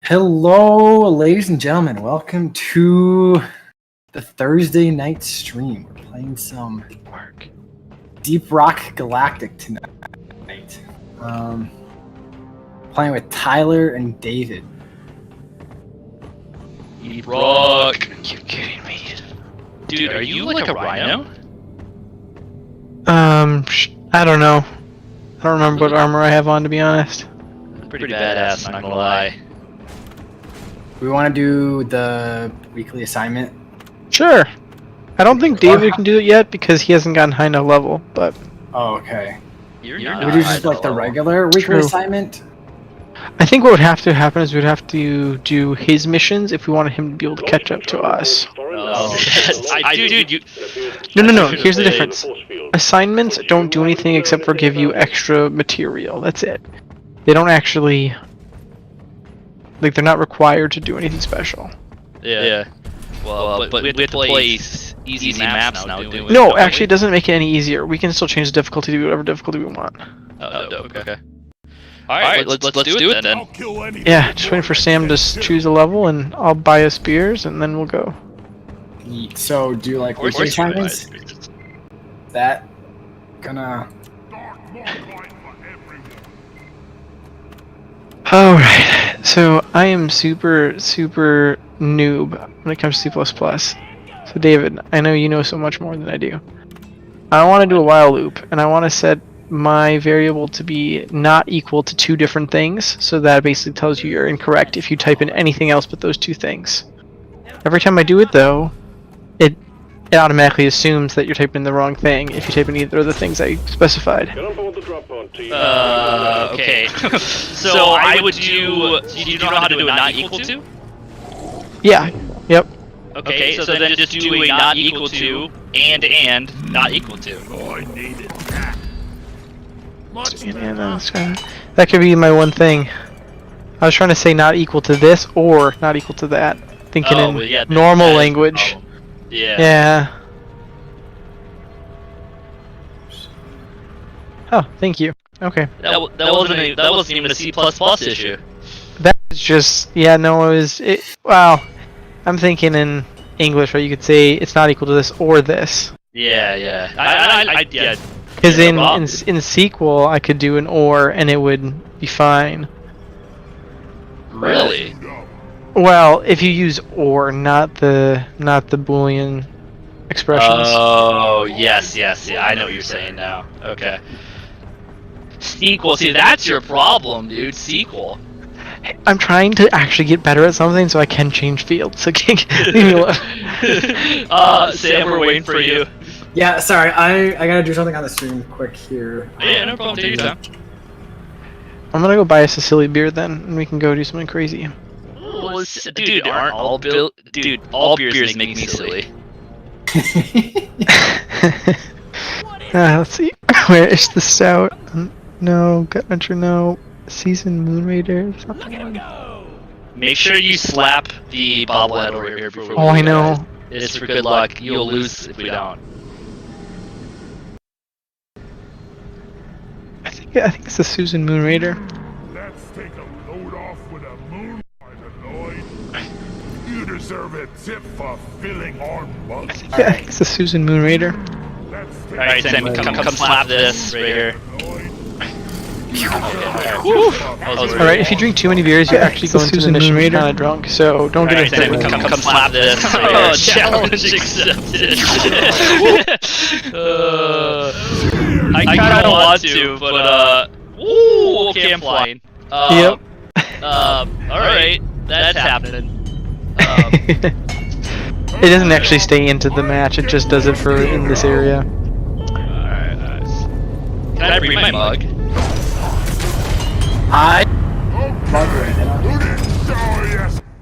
Hello, ladies and gentlemen. Welcome to the Thursday night stream. We're playing some Deep Rock Galactic tonight. Playing with Tyler and David. Deep Rock. You're kidding me. Dude, are you like a rhino? I don't know. I don't remember what armor I have on, to be honest. Pretty badass, not gonna lie. We want to do the weekly assignment. Sure. I don't think David can do it yet because he hasn't gotten high enough level, but... Oh, okay. You're We not do just like the regular weekly True. assignment? I think what would have to happen is we'd have to do his missions if we wanted him to be able to catch up to us. Oh, dude, you... No. Here's the difference. Assignments don't do anything except for give you extra material. That's it. They don't actually... Like, they're not required to do anything special. Yeah. Well, but we have to play easy maps now, don't we? No, actually, it doesn't make it any easier. We can still change the difficulty to whatever difficulty we want. Oh, okay. Alright, let's do it then. Yeah, just waiting for Sam to choose a level, and I'll buy us beers, and then we'll go. So, do you like weekly assignments? That gonna... Alright, so I am super noob when it comes to C++. So David, I know you know so much more than I do. I want to do a while loop, and I want to set my variable to be not equal to two different things, so that basically tells you you're incorrect if you type in anything else but those two things. Every time I do it though, it automatically assumes that you're typing in the wrong thing if you type in either of the things I specified. Okay. So I would do... Do you know how to do a not equal to? Yeah, yep. Okay, so then just do a not equal to and not equal to. Oh, I need it. That could be my one thing. I was trying to say not equal to this or not equal to that. Thinking in normal language. Yeah. Oh, thank you. Okay. That wasn't even a C++ issue. That's just wow. I'm thinking in English, right? You could say it's not equal to this or this. Yeah. Yeah. Because in SQL, I could do an or and it would be fine. Really? Well, if you use or, not the Boolean expressions. Oh, yes. I know what you're saying now. Okay. SQL, see, that's your problem, dude. SQL. I'm trying to actually get better at something so I can change fields. So leave me alone. Sam, we're waiting for you. Yeah, sorry, I gotta do something on the stream quick here. Yeah, no problem. Take your time. I'm gonna go buy us a silly beer then, and we can go do something crazy. Well, dude, all beers make me silly. Let's see. Where is the stout? No, Gut Venture, no. Seasoned Moon Raider. Make sure you slap the bobblehead over here before. Oh, I know. It's for good luck. You'll lose if we don't. I think it's the Susan Moon Raider. Let's take a load off with a moon, Lloyd. You deserve a tip for filling our mug. I think it's the Susan Moon Raider. Alright, Sam, come slap this right here. Alright, if you drink too many beers, you actually go into the mission kind of drunk, so don't get Sam, it. come slap this right here. Oh, challenge accepted. I kinda want to, but ooh, okay, I'm flying. Yep. Alright, that's happening. It doesn't actually stay into the match, it just does it for in this area. Alright, nice. Can I bring my mug?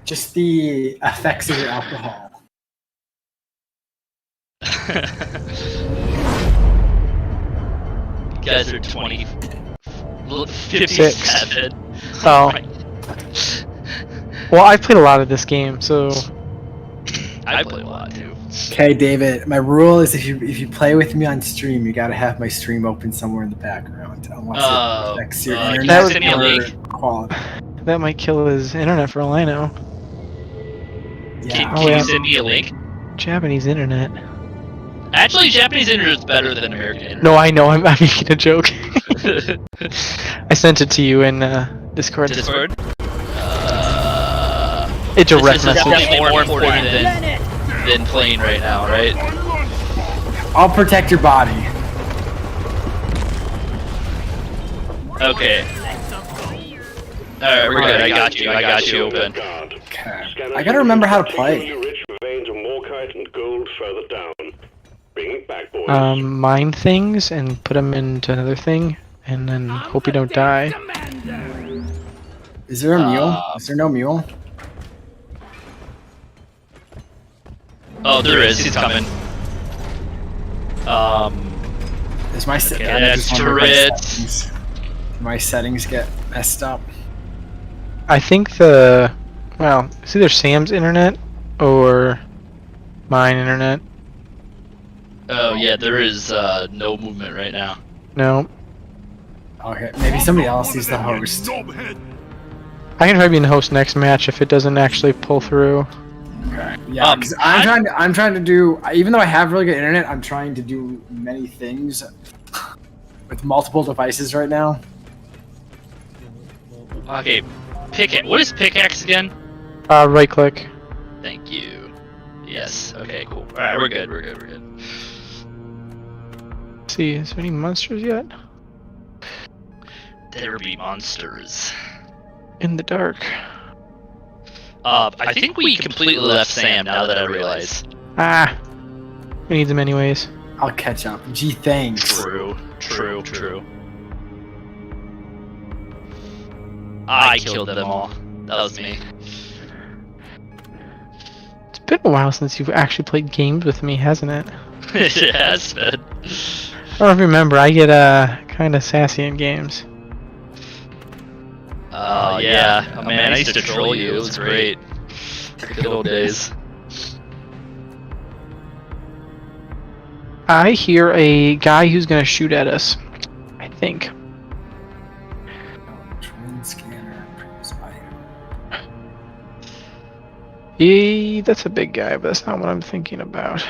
Just the effects of your alcohol. You guys are 57. Oh. Well, I've played a lot of this game, so... I play a lot too. Okay, David. My rule is if you play with me on stream, you gotta have my stream open somewhere in the background, unless it affects your can you internet send me a link? or quality. That might kill his internet for all I know. Yeah. Can you send me a link? Japanese internet. Actually, Japanese internet is better than American internet. No, I know. I'm making a joke. I sent it to you in Discord. Discord? It's a direct This is message. definitely more important than playing right now, right? I'll protect your body. Okay. Alright, we're good. I got you. I got you open. Okay. I gotta remember how to play. Mine things and put them into another thing, and then hope you don't die. Is there a mule? Is there no mule? Oh, there is. He's coming. Is my Okay, I that's just wonder if turrets. my settings get messed up. I think well, it's either Sam's internet or mine internet. Oh, yeah, there is no movement right now. No. Okay, maybe somebody else is the host. I can try being the host next match if it doesn't actually pull through. Okay. Yeah, because I'm trying to do. Even though I have really good internet, I'm trying to do many things with multiple devices right now. Okay, what is pickaxe again? Right click. Thank you. Yes, okay, cool. Alright, we're good. Let's see, is there any monsters yet? There be monsters. In the dark. I think we completely left Sam now that I realize. Ah! We need them anyways. I'll catch up. Gee, thanks. True. I killed them all. That was me. It's been a while since you've actually played games with me, hasn't it? It has been. I don't know if you remember, I get kind of sassy in games. Oh, yeah. Oh, man, I used to troll you. It was great. Good old days. I hear a guy who's gonna shoot at us. I think. Train scanner. That's a big guy, but that's not what I'm thinking about.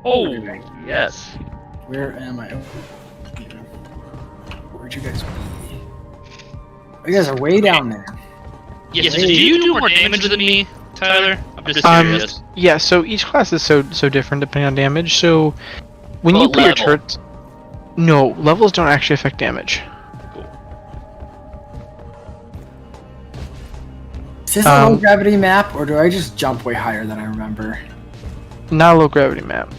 Oh, yes. Where am I? Where'd you guys be? Oh, you guys are way down there. Yes, do you do more damage than me, Tyler? I'm just curious. Yeah, so each class is so different depending on damage. So when you put your turrets, no, levels don't actually affect damage. Is this a low gravity map, or do I just jump way higher than I remember? Not a low gravity map.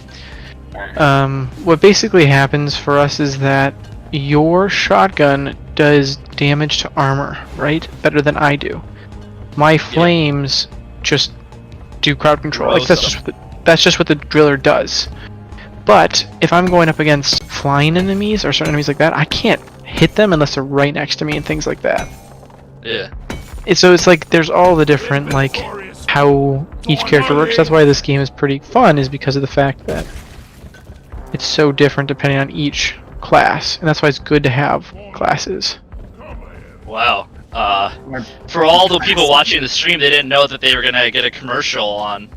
What basically happens for us is that your shotgun does damage to armor, right? Better than I do. My flames just do crowd control. Like that's just what the driller does. But if I'm going up against flying enemies or certain enemies like that, I can't hit them unless they're right next to me and things like that. Yeah. So it's like there's all the different like how each character works. That's why this game is pretty fun, is because of the fact that it's so different depending on each class, and that's why it's good to have classes. Wow. For all the people watching the stream, they didn't know that they were gonna get a commercial on.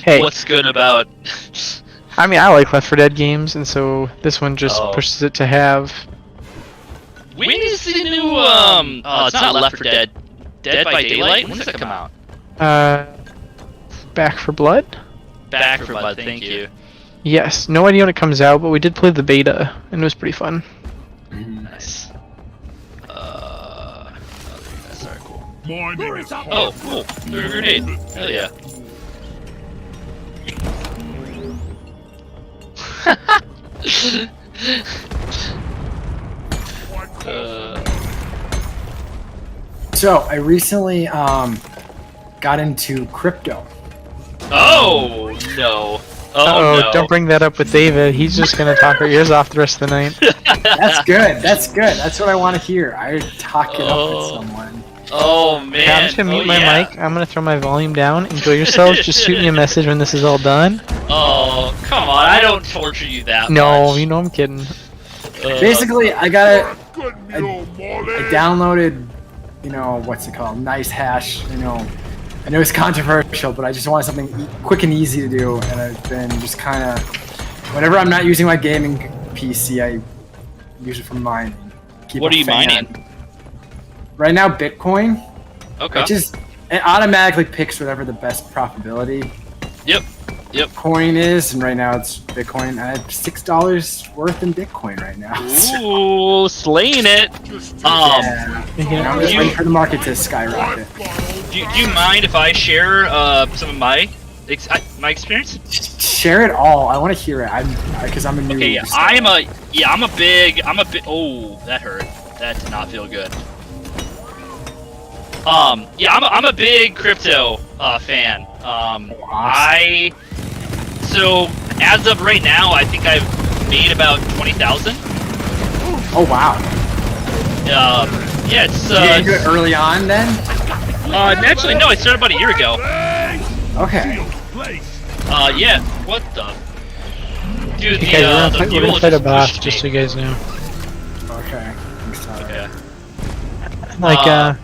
Hey. What's good about? I mean, I like Left 4 Dead games, and so this one just pushes it to have. When is the new it's not Left 4 Dead. Dead by Daylight? When does that come out? Back 4 Blood? Back 4 Blood, thank you. Yes, no idea when it comes out, but we did play the beta, and it was pretty fun. Nice. Sorry, cool. My name is Oh, cool. There's a grenade. Hell yeah. So I recently got into crypto. Oh no. Oh, no. don't bring that up with David. He's just gonna talk our ears off the rest of the night. That's good. That's good. That's what I want to hear. I talk it up with someone. Oh man. Okay, I'm just gonna mute my yeah. mic. I'm gonna throw my volume down. Enjoy yourselves. Just shoot me a message when this is all done. Oh, come on. I don't torture you that much. No, you know I'm kidding. Basically, I got Good mule, Molly. I downloaded, you know, what's it called? Nice hash. You know, I know it's controversial, but I just wanted something quick and easy to do, and I've been just kind of, whenever I'm not using my gaming PC, I use it for mining. Keep What a are you fan. mining? Right now, Bitcoin. Okay. It automatically picks whatever the best profitability Yep. coin is, and right now it's Bitcoin. I have $6 worth in Bitcoin right now. Ooh, slaying it. Yeah. And I'm just you- waiting for the market to skyrocket. Do you mind if I share some of my experience? Share it all. I want to hear it. Because I'm a new. Okay, I'm a big. Oh, that hurt. That did not feel good. Yeah, I'm a big crypto fan. So as of right now, I think I've made about 20,000. Oh wow. Yeah, it's Did you do it early on then? actually no, I started about a year ago. Okay. Yeah, what the? Dude, Okay, we're gonna mule fight a just boss, pushed just so me. you guys know. Okay. I'm sorry. Okay. Like,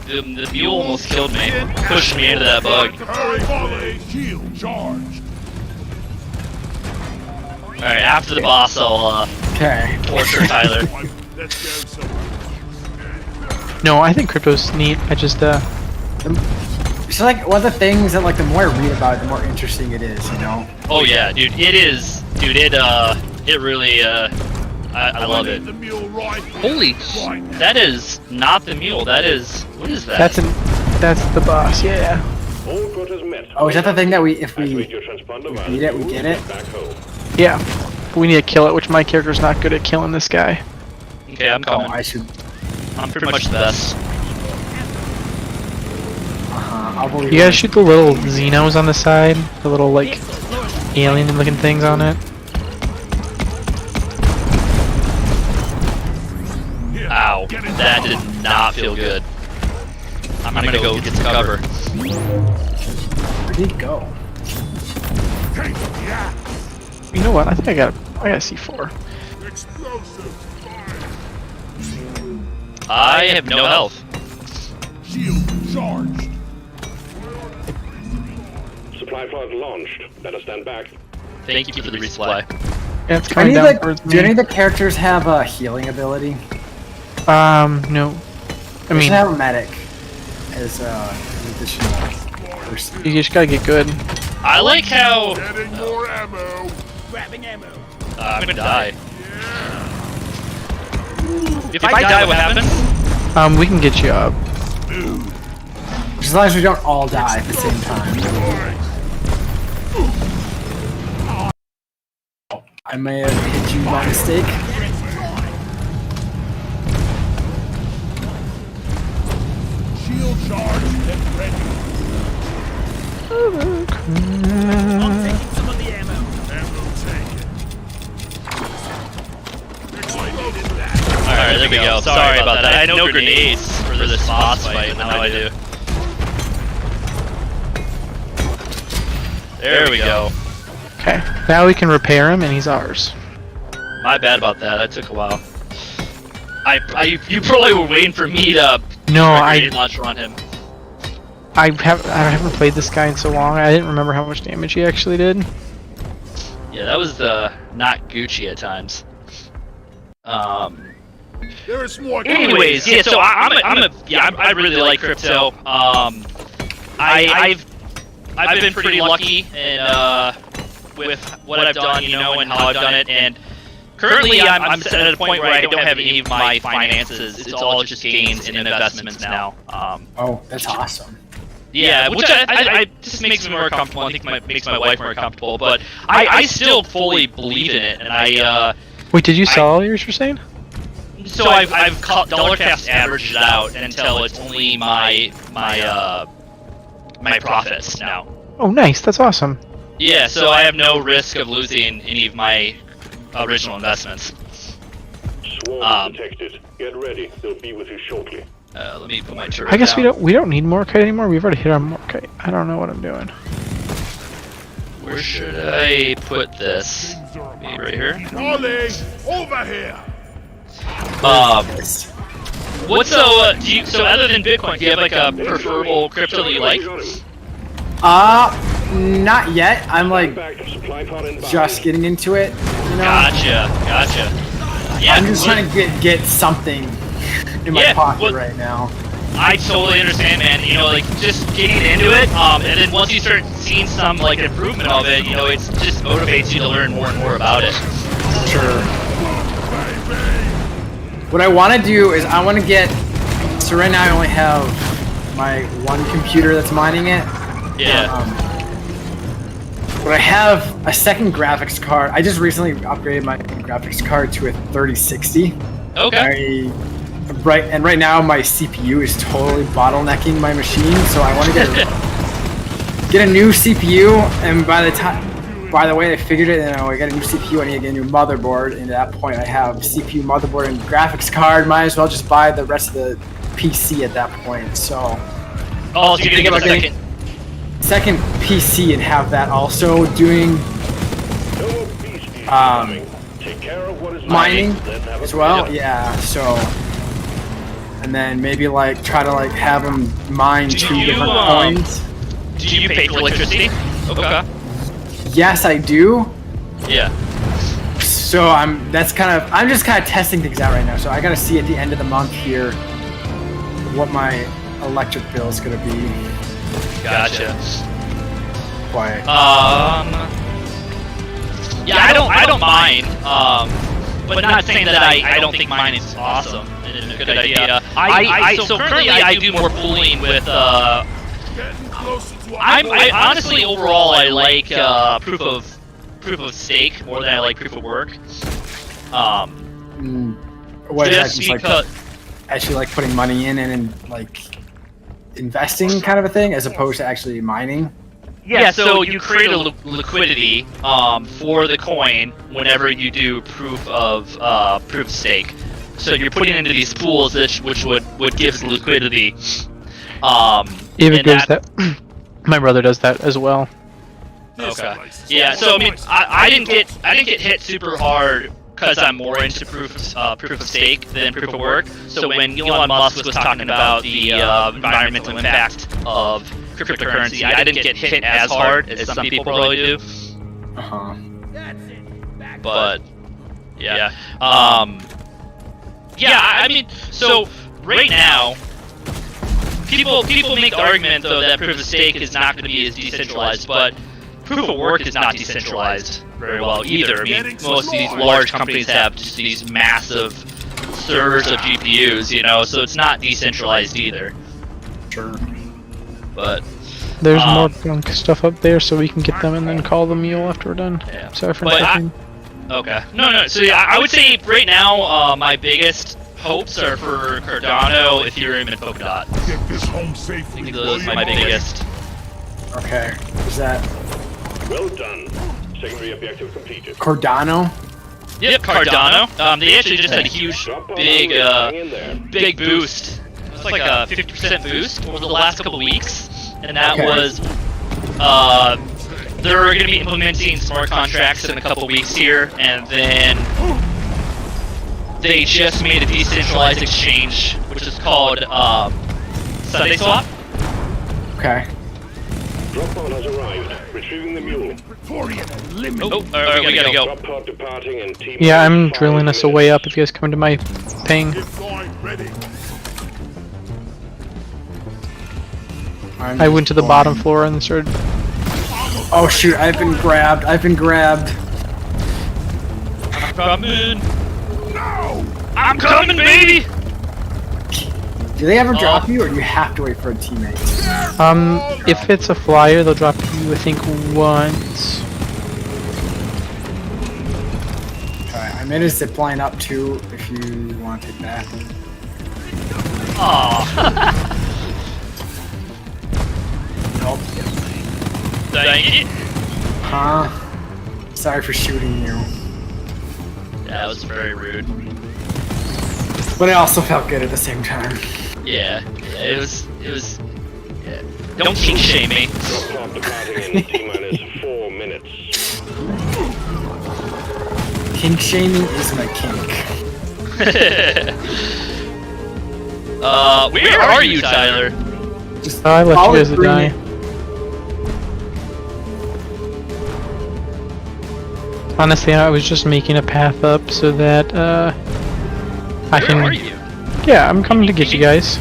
The mule almost killed me. Pushed me into that bug. Hurry, Molly. Shield charged. Alright, after the boss, I'll Okay. torture Tyler. Let's go somewhere. no, I think crypto's neat. I just, It's like one of the things that like the more I read about it, the more interesting it is. You know. Oh yeah, dude, it is. Dude, it really, I love it. The mule right. Holy, that is not the mule. That is, what is that? that's the boss, yeah. All quotas met. Oh, is that the thing that if we Activate your transponder beat it, we get it? back home. Yeah. We need to kill it, which my character's not good at killing this guy. Okay, I'm Oh, coming. I should. I'm pretty much the best. I'll believe You gotta shoot the little Xenos on the side, the little, like, alien-looking things on it. Ow, that did not feel good. I'm gonna go get some cover. Where did he go? Take the axe. You know what? I think I got C4. Explosive. Fire. I have no health. Shield charged. Supply pod launched. Better stand back. Thank you for the resupply. Yeah, it's Do coming any, down of towards the, do any me. of the characters have a healing ability? No. I We mean, should have a medic as an additional person. you just gotta get good. I like how Getting more ammo. I'm gonna die. If I die, what happens? We can get you up. Just as long as we don't all die at the same time. I may have hit you by mistake. Shield charged and ready. Ammo taken. Exploded that. Alright, there we go. Sorry about that. I had no grenades for this boss fight, and now I do. There we go. Okay. Now we can repair him, and he's ours. My bad about that. That took a while. You probably were waiting for me to No, grenade launcher on him. I haven't played this guy in so long. I didn't remember how much damage he actually did. Yeah, that was not Gucci at times. There is more. Anyways, yeah. So I really like crypto. I've been pretty lucky and with what I've done, you know, and how I've done it. And currently, I'm at a point where I don't have any of my finances. It's all just gains and investments now. Oh, that's awesome. Yeah, which I just makes me more comfortable. I think makes my wife more comfortable. But I still fully believe in it, and I. Wait, did you sell all yours, you're saying? So I've dollar cost averaged it out until it's only my profits now. Oh, nice. That's awesome. Yeah, so I have no risk of losing any of my original investments. Swarm detected. Get ready. They'll be with you shortly. Let me put my turret I guess down. we don't need Morkite anymore. We've already hit our Morkite. I don't know what I'm doing. Where should I put this? Maybe right here. Ollie, over here. What's so? So other than Bitcoin, do you have like a preferable crypto that you like? Not yet. I'm like Back. Supply pod inbound. just getting into it, you know? Gotcha. Yeah, I'm just trying to get something in my Yeah, pocket well- right now. I totally understand, man. You know, like just getting into it, and then once you start seeing some like improvement of it, you know, it just motivates you to learn more and more about it. Sure. What I want to do is I want to get. So right now I only have my one computer that's mining it. Yeah. But I have a second graphics card. I just recently upgraded my graphics card to a 3060. Okay. Right now my CPU is totally bottlenecking my machine, so I want to get a new CPU. And by the way I figured it, and I got a new CPU, I need to get a new motherboard. And at that point, I have CPU, motherboard, and graphics card. Might as well just buy the rest of the PC at that point. So. Oh, so you're gonna get a second PC and have that also doing No more beasties coming. Take care of what is mining left, then have a as well. freedom. Yeah. So. And then maybe like try to like have them mine Do 2 you, different coins. Do you pay for electricity? Okay. Yes, I do. Yeah. So I'm just kind of testing things out right now. So I gotta see at the end of the month here what my electric bill is gonna be. Gotcha. Why? Yeah, I don't mind. But not saying that I don't think mine is awesome and a good idea. So currently I do more pooling with Getting closer to I honestly overall I like proof of stake more than I like proof of work. What is that? Just Just like because actually like putting money in and like investing kind of a thing, as opposed to actually mining. yeah, so you create a liquidity for the coin whenever you do proof of stake. So you're putting into these pools which would give liquidity. Even and goes that. My brother does that as well. Okay. Yeah. So I mean, I didn't get hit super hard because I'm more into proof of stake than proof of work. So when Elon Musk was talking about the environmental impact of cryptocurrency, I didn't get hit as hard as some people probably do. But yeah. Yeah. I mean, so right now. People make the argument though that proof of stake is not going to be as decentralized, but proof of work is not decentralized very well either. I mean, most of these large companies have just these massive servers of GPUs, you know, so it's not decentralized either. Sure. But There's more junk stuff up there, so we can get them and then call the mule after we're done. Yeah. Sorry for But interrupting. okay, no. So yeah, I would say right now my biggest hopes are for Cardano, Ethereum, and Polkadot. Get this home I safely. think those are my biggest. Okay. Is that Well done. Secondary objective completed. Cardano? Yep, Cardano. They actually just had a huge, Drop on big, hang in there. big boost. It's like a 50% boost over the last couple weeks, and that Okay. was they're going to be implementing smart contracts in a couple weeks here, and then they just made a decentralized exchange, which is called Sunday Swap. Okay. Drop pod has arrived. Retrieving the mule. Praetorian and Oh, alright, we gotta go. Drop pod departing and team. Yeah, I'm drilling us a way up if you guys come into my ping. Get going, ready. I'm I went to the going- bottom floor and started. Oh shoot! I've been grabbed. I'm coming. No! I'm coming, baby. Do they ever drop you, or do you have to wait for a teammate? If it's a flyer, they'll drop you, I think, once. Okay, I made a zip line up too. If you want to take that. Aw. Nope. Dang it. Huh? Sorry for shooting you. That was very rude. but it also felt good at the same time. Yeah, it was. Yeah. Don't kink shame me. Drop pod departing in T-minus 4 minutes. Kink shaming is my kink. Where are you, Tyler? Just I let follow you guys the green- die. Honestly, I was just making a path up so that I can. Where are you? Yeah, I'm coming to get you guys.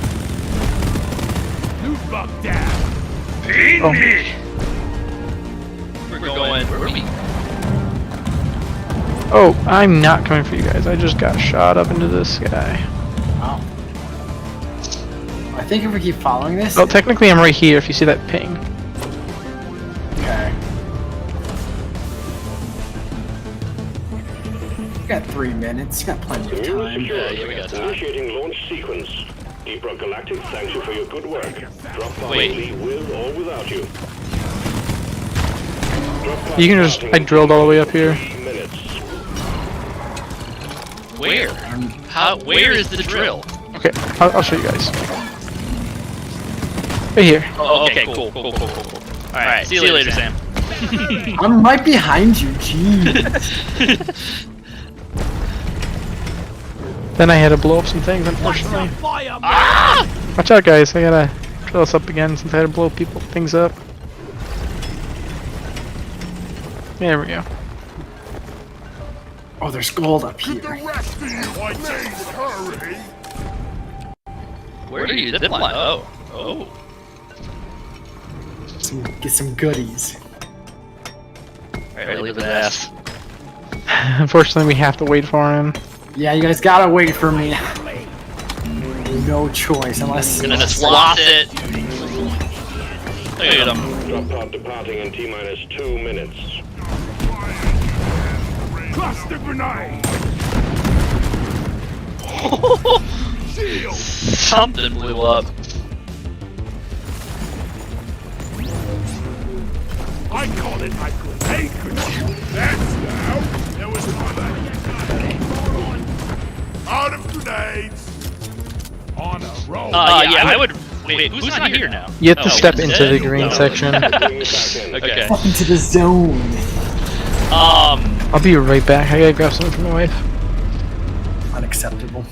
You fuck down. Oh. We're going. Where are we? Oh, I'm not coming for you guys. I just got shot up into the sky. Wow. I think if we keep following this. Well, technically, I'm right here. If you see that ping. Okay. You got 3 minutes. You got plenty of Communal time. security. Yeah, we got time. Initiating launch sequence. Deep Rock Galactic thanks you for your good work. Drop pod Wait. will leave with or without you. Drop pod You can just. departing I in drilled all the way up here. 3 minutes. Where? How? Where is the drill? Okay, I'll show you guys. Right here. Oh, okay, cool. All right, see you later, Sam. I'm right behind you. Jeez. Then I had to blow up some things, unfortunately. Ah! Watch out, guys. I gotta drill us up again since I had to blow things up. There we go. Oh, there's gold up The here. rest of you, please hurry. Where are you zipline? Oh. Get some goodies. Alright, leave his ass. Unfortunately, we have to wait for him. Yeah, you guys gotta wait for me. No choice unless. Gonna just lost it. Look at him. Drop pod departing in T-minus 2 minutes. Cluster grenade. Shield. Something blew up. I call it my grenade control. That's now. There was time. Out of grenades. On a roll. Yeah, I would. Wait, who's not here now? You have to Oh, step who's into dead? the green Oh. section. Bring it back in. Okay. Welcome to the zone. I'll be right back. I gotta grab something for my wife. Unacceptable.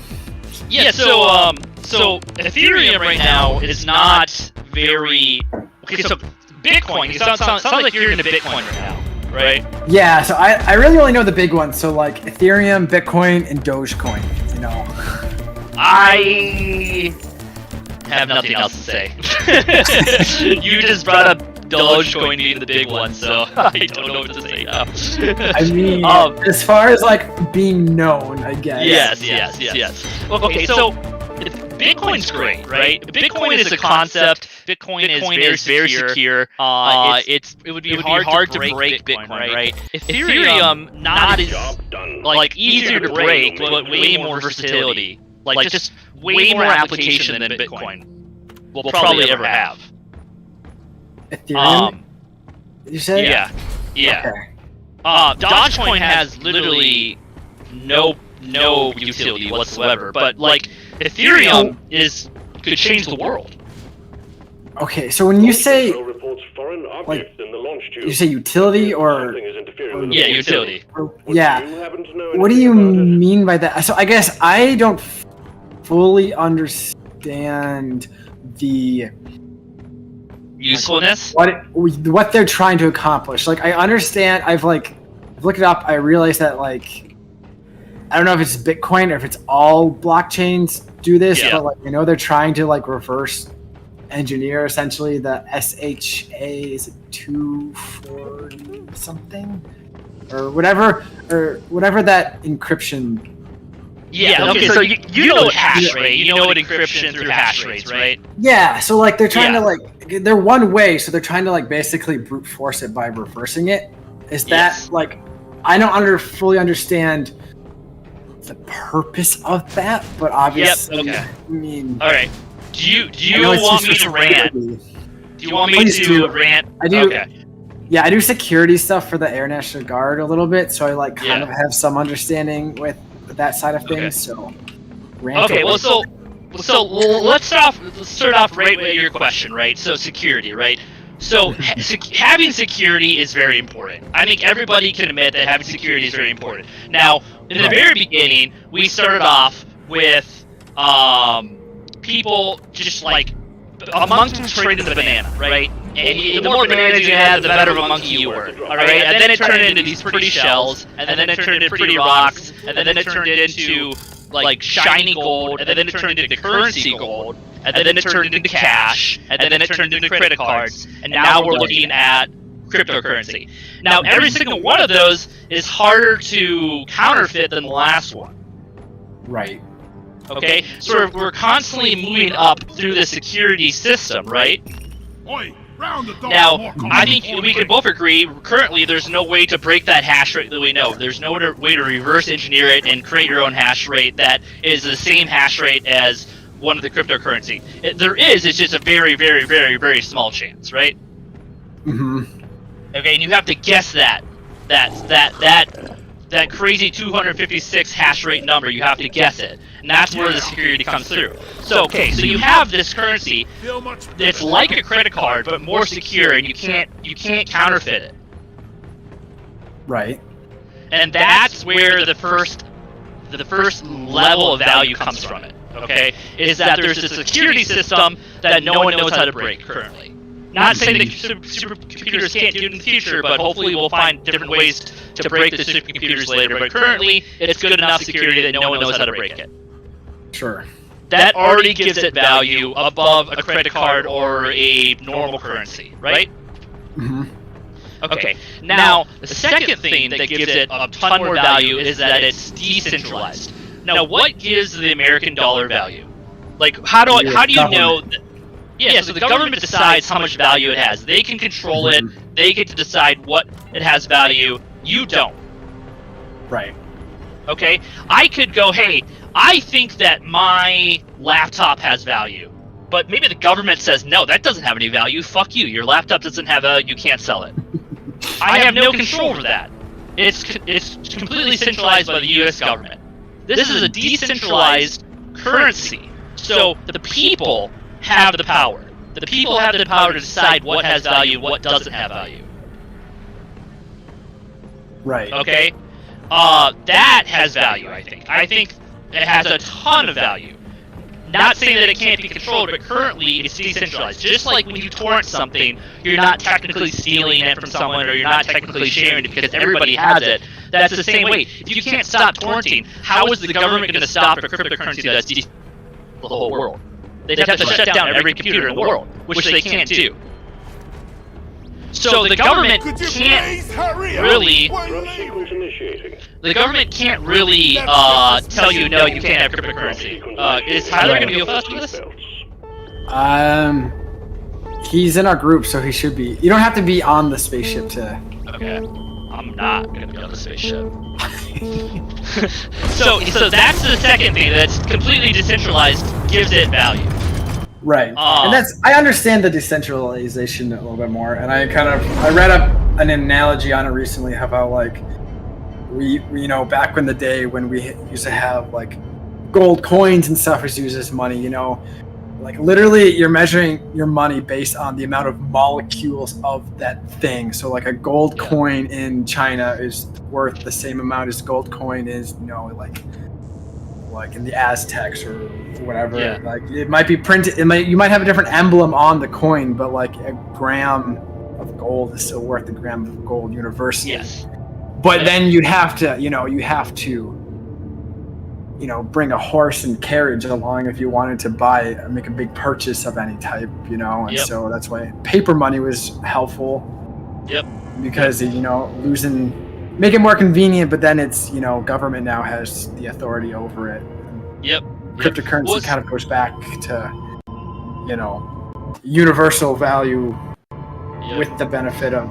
Yeah, so Ethereum right now is not very. Okay, so Bitcoin. It sounds like you're into Bitcoin right now, right? Yeah, so I really only know the big ones. So like Ethereum, Bitcoin, and Dogecoin. You know. I have nothing else to say. You just brought up Dogecoin being the big one, so I don't know what to say now. I mean, as far as like being known, I guess. Yes. Okay, so Bitcoin's great, right? Bitcoin is a concept. Bitcoin is very secure. It would be hard to break Bitcoin, right? Ethereum not as Job done. like easier to break, but way more versatility. Like just way more application than Bitcoin will probably ever have. Ethereum. You said? Yeah. Okay. Dogecoin has literally no utility whatsoever, but like Ethereum could change the world. Okay. So when you say Control reports foreign objects in the launch tube. you say utility or Something is interfering with the Yeah, launch utility. tube. or- What yeah. do you happen to know What do anything you about it? mean by that? So I guess I don't fully understand the Usefulness? what they're trying to accomplish. Like I understand. I've looked it up. I realized that like I don't know if it's Bitcoin or if it's all blockchains do this, Yeah. but like I know they're trying to like reverse engineer essentially the SHA is it 240 something or whatever that encryption. Yeah, okay, so you know hash rate. You know what encryption through hash rates, right? Yeah, so like they're trying Yeah. to like they're one way, so they're trying to like basically brute force it by reversing it. Is that Yes. like I don't fully understand the purpose of that, but obviously, okay. I mean, Alright. Do you I know it's want me just to for rant? security. Do you want me Please to do. rant? I do. Okay. Yeah, I do security stuff for the Air National Guard a little bit, so I like kind Yeah. of have some understanding with that side of things. Okay. So, Okay, well, so let's start off right with your question, right? So security, right? So having security is very important. I think everybody can admit that having security is very important. Now, in the very beginning, we started off with people just like a monkey trading the banana, right? And the more bananas you had, the better of a monkey you were. All right, and then it turned into these pretty shells, and then it turned into pretty rocks, and then it turned into like shiny gold, and then it turned into currency gold, and then it turned into cash, and then it turned into credit cards, and now we're looking at cryptocurrency. Now, every single one of those is harder to counterfeit than the last one. Right. Okay, so we're constantly moving up through the security system, right? Oi, round the dog. Now, I think we can both agree, currently there's no way to break that hash rate that we know. There's no way to reverse engineer it and create your own hash rate that is the same hash rate as one of the cryptocurrency. There is, it's just a very, very, very, very small chance, right? Mm-hmm. Okay, and you have to guess that crazy 256 hash rate number, you have to guess it. And that's where the security comes through. So, okay, so you have this currency that's like a credit card, but more secure, and you can't counterfeit it. Right. And that's where the first level of value comes from it, okay? Is that there's a security system that no one knows how to break currently. Not saying that supercomputers can't do it in the future, but hopefully we'll find different ways to break the supercomputers later. But currently, it's good enough security that no one knows how to break it. Sure. That already gives it value above a credit card or a normal currency, right? Mm-hmm. Okay, now the second thing that gives it a ton more value is that it's decentralized. Now, what gives the American dollar value? Like, how do you know that? Yeah, so the government decides how much value it has. They can control it. They get to decide what it has value. You don't. Right. Okay? I could go, hey, I think that my laptop has value. But maybe the government says, no, that doesn't have any value. Fuck you. Your laptop doesn't have value. You can't sell it. I have no control over that. It's completely centralized by the U.S. government. This is a decentralized currency. So the people have the power. The people have the power to decide what has value, what doesn't have value. Right. Okay? That has value, I think. I think it has a ton of value. Not saying that it can't be controlled, but currently it's decentralized. Just like when you torrent something, you're not technically stealing it from someone, or you're not technically sharing it because everybody has it. That's the same way. If you can't stop torrenting, how is the government going to stop a cryptocurrency that's the whole world? They'd have to shut down every computer in the world, which they can't do. So the government can't really. The government can't really tell you no, you can't have cryptocurrency. Is Tyler going to be with us for this? He's in our group, so he should be. You don't have to be on the spaceship to. Okay. I'm not going to be on the spaceship. So that's the second thing that's completely decentralized, gives it value. Right, and I understand the decentralization a little bit more, and I read up an analogy on it recently of how like we back in the day when we used to have like gold coins and stuff was used as money, like literally you're measuring your money based on the amount of molecules of that thing. So like a gold coin in China is worth the same amount as gold coin is, like in the Aztecs or whatever. Yeah. Like it might be printed, you might have a different emblem on the coin, but like a gram of gold is still worth a gram of gold universally. Yes. But then you'd have to, bring a horse and carriage along if you wanted to make a big purchase of any type, and so that's why paper money was helpful. Yep. Because make it more convenient, but then it's, government now has the authority over it. Yep. Cryptocurrency kind of goes back to, universal value with the benefit of,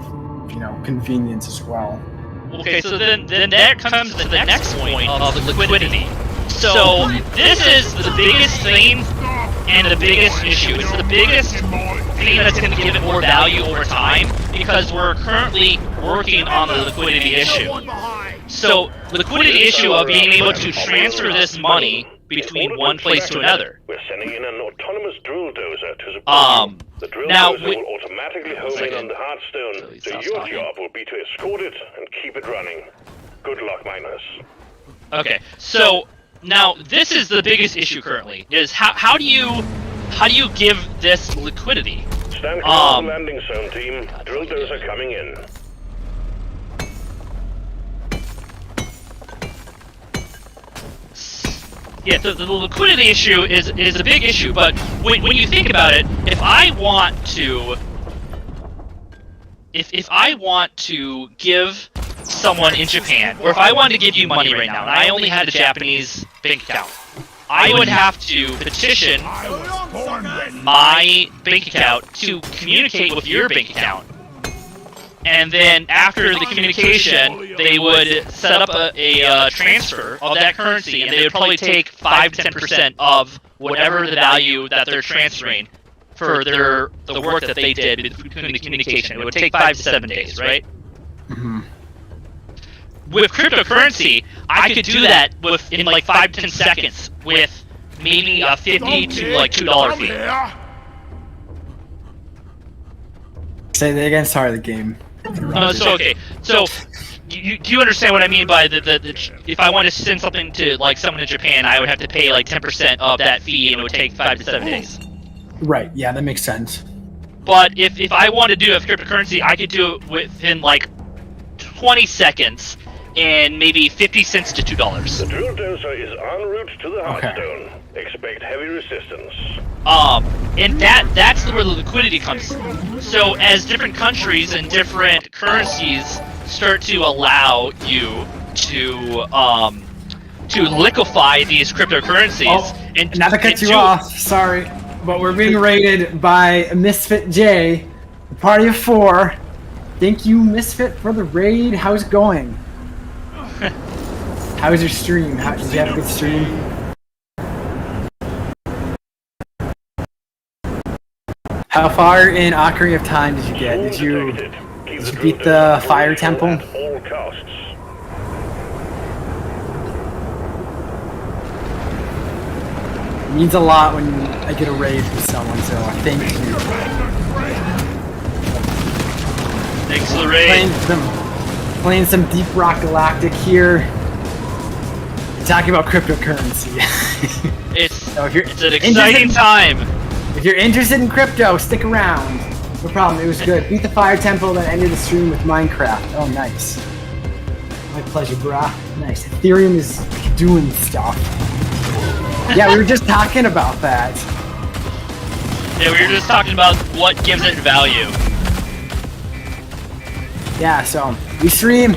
convenience as well. Okay, so then that comes to the next point of liquidity. So this is the biggest thing and the biggest issue. It's the biggest thing that's going to give it more value over time because we're currently working on the liquidity issue. So liquidity issue of being able to transfer this money between one place to another. We're sending in an autonomous drill dozer to support you. The drill now dozer will automatically home in on the hardstone, so your job will be to escort it and keep it running. Good luck, miners. Okay, so now this is the biggest issue currently. Is how do you give this liquidity? Stand clear of the landing zone, team. Drill dozer coming in. Yeah, the liquidity issue is a big issue, but when you think about it, if I want to give someone in Japan, or if I wanted to give you money right now, and I only had a Japanese bank account, I would have to petition my bank account to communicate with your bank account. And then after the communication, they would set up a transfer of that currency, and they would probably take 5 to 10% of whatever the value that they're transferring for the work that they did between the communication. It would take 5 to 7 days, right? Mm-hmm. With cryptocurrency, I could do that in like 5 to 10 seconds with maybe a $50 to like $2 fee. Say that again. Sorry, the game. No, so okay. So, do you understand what I mean by the if I want to send something to like someone in Japan, I would have to pay like 10% of that fee, and it would take 5 to 7 days. Right. Yeah, that makes sense. But if I want to do a cryptocurrency, I could do it within like 20 seconds and maybe 50 cents to $2. The drill dozer is en route to the hardstone. Expect heavy resistance. And that's where the liquidity comes. So as different countries and different currencies start to allow you to liquefy these cryptocurrencies, and not to cut you off, sorry, but we're being raided by Misfit J, a party of 4. Thank you, Misfit, for the raid. How's it going? How was your stream? Did you have a good stream? How far in Ocarina of Time did you get? Did you beat the Fire Temple? At all costs. It means a lot when I get a raid with someone, so thank you. Thanks for the raid. Playing some Deep Rock Galactic here. Talking about cryptocurrency. It's an exciting exciting time. If you're interested in crypto, stick around. No problem, it was good. Beat the Fire Temple, then ended the stream with Minecraft. Oh, nice. My pleasure, brah. Nice. Ethereum is doing stuff. Yeah, we were just talking about that. Yeah, we were just talking about what gives it value. Yeah, so we stream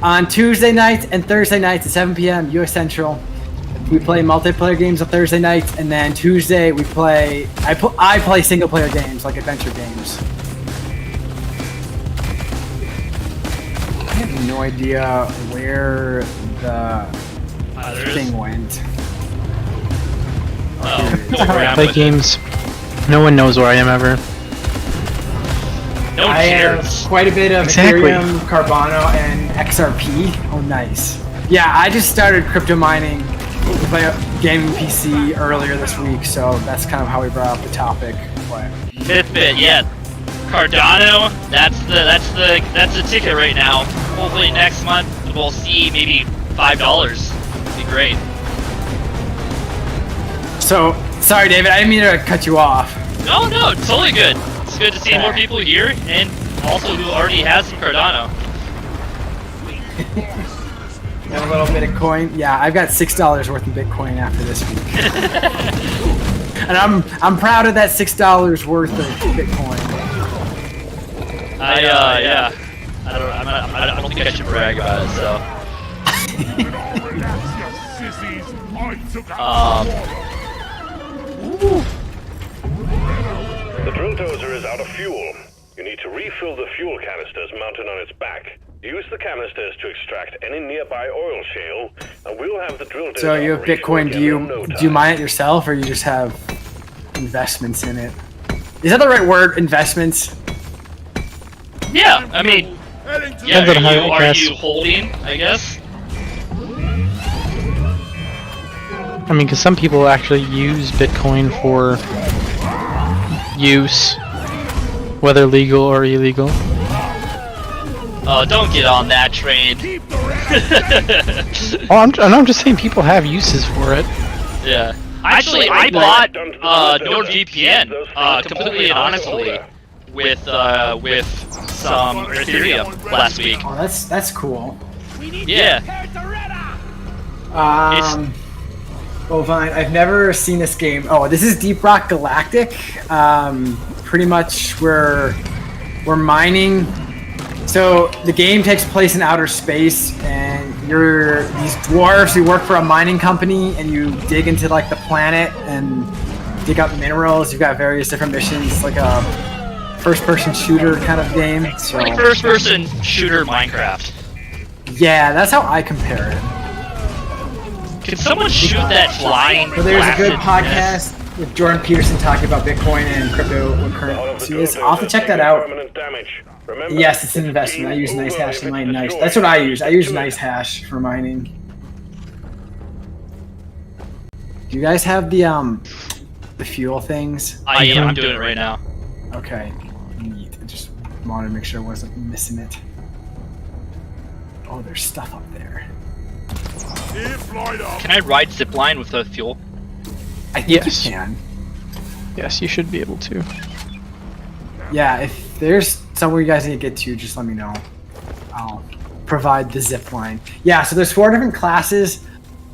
on Tuesday nights and Thursday nights at 7 p.m. US Central. We play multiplayer games on Thursday nights, and then Tuesday we play. I play single player games like adventure games. I have no idea where the thing went. I play games. No one knows where I am ever. No one I have cares. quite a bit of Exactly. Ethereum, Cardano, and XRP. Oh, nice. Yeah, I just started crypto mining with my gaming PC earlier this week, so that's kind of how we brought up the topic. Fitbit, yeah. Cardano, that's the ticket right now. Hopefully next month we'll see maybe $5. It'd be great. So, sorry, David, I didn't mean to cut you off. No, it's totally good. It's good to see more people here, and also who already has some Cardano. Got a little bit of coin. Yeah, I've got $6 worth of Bitcoin after this week, and I'm proud of that $6 worth of Bitcoin. Yeah. I don't think I should brag about it. So. The drill dozer is out of fuel. You need to refill the fuel canisters mounted on its back. Use the canisters to extract any nearby oil shale, and we'll have the drill dozer. So you have Bitcoin. Do you mine it yourself, or you just have investments in it? Is that the right word? Investments? Yeah, I mean, yeah. Are you holding? I guess. I mean, because some people actually use Bitcoin for use, whether legal or illegal. Oh, don't get on that train. Oh, I'm just saying people have uses for it. Yeah. Actually, I bought NordVPN completely and honestly with some Ethereum last week. Oh, that's cool. Yeah. Oh, fine. I've never seen this game. Oh, this is Deep Rock Galactic. Pretty much we're mining. So the game takes place in outer space, and you're these dwarves who work for a mining company, and you dig into like the planet and dig up minerals. You've got various different missions, like a first-person shooter kind of game. So Like first-person shooter Minecraft. yeah, that's how I compare it. Can someone shoot that flying? So there's a good blasted podcast with Jordan Peterson talking about Bitcoin and cryptocurrency. I'll have to check that out. Permanent damage. Remember, Yes, it's an investment. I use nice hash to mine nice. That's what I use. I use nice hash for mining. Do you guys have the fuel things? I am. I'm doing it right now. Okay, neat. I just wanted to make sure I wasn't missing it. Oh, there's stuff up there. Can I ride zipline with the fuel? I think Yes. you can. Yes, you should be able to. Yeah, if there's somewhere you guys need to get to, just let me know. I'll provide the zip line. Yeah, so there's 4 different classes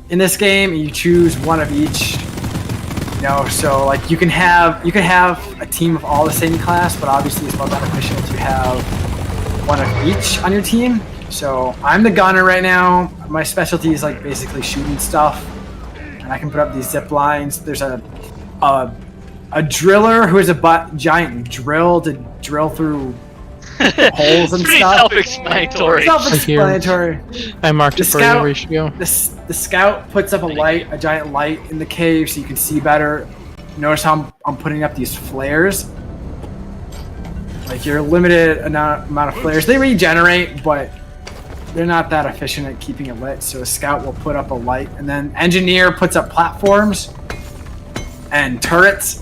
in this game, and you choose one of each. You know, so like you can have a team of all the same class, but obviously it's more beneficial to have one of each on your team. So I'm the gunner right now. My specialty is like basically shooting stuff, and I can put up these zip lines. There's a driller who has a giant drill to drill through holes and It's pretty stuff. self-explanatory. Self-explanatory. I marked The it for you. Where you should go. The scout puts up a giant light in the cave so you can see better. Notice how I'm putting up these flares. Like you're limited amount of flares. They regenerate, but they're not that efficient at keeping it lit. So a scout will put up a light, and then engineer puts up platforms and turrets.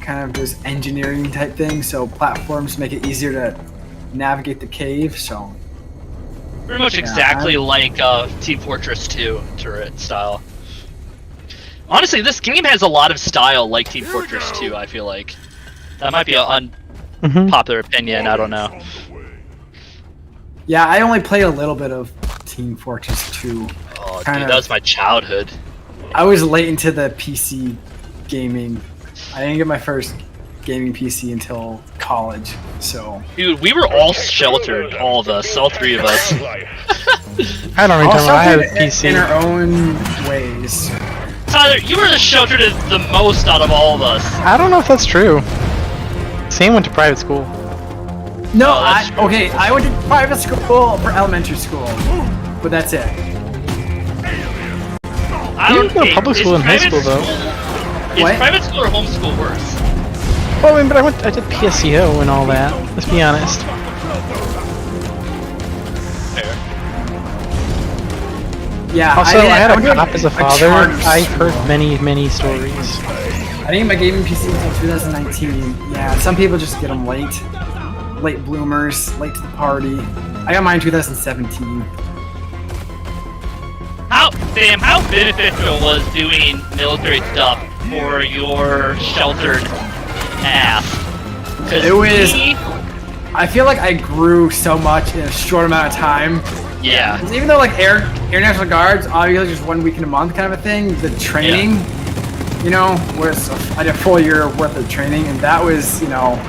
Kind of does engineering type things. So platforms make it easier to navigate the cave. So Pretty much exactly like Team Fortress 2 turret style. Honestly, this game has a lot of style like Team Fortress 2, I feel like. That might be an unpopular opinion, I don't know. yeah, I only played a little bit of Team Fortress 2. Oh, Kind dude, of. that was my childhood. I was late into the PC gaming. I didn't get my first gaming PC until college, so. Dude, we were all sheltered, all of us, all 3 of us. I don't remember. Also I had a in PC. our own ways. Tyler, you were the sheltered the most out of all of us. I don't know if that's true. Sam went to private school. No, Oh, that's true. okay, I went to private school for elementary school, but that's it. I You don't didn't go to public is school in high private school, though. Is What? private school or homeschool worse? Well, I mean, but I did PSEO and all that. Let's be honest. Fair. Yeah. Also, I had a went to cop as a father. charter I've school. heard many stories. I didn't get my gaming PC until 2019. Yeah, some people just get them late. Late bloomers, late to the party. I got mine in 2017. How beneficial was doing military stuff for your sheltered ass? 'Cause It was- me- I feel like I grew so much in a short amount of time. yeah. 'Cause even though like Air National Guard's obviously just 1 week in a month kind of a thing, the training, you know, was I did a full year worth of training, and that was, you know,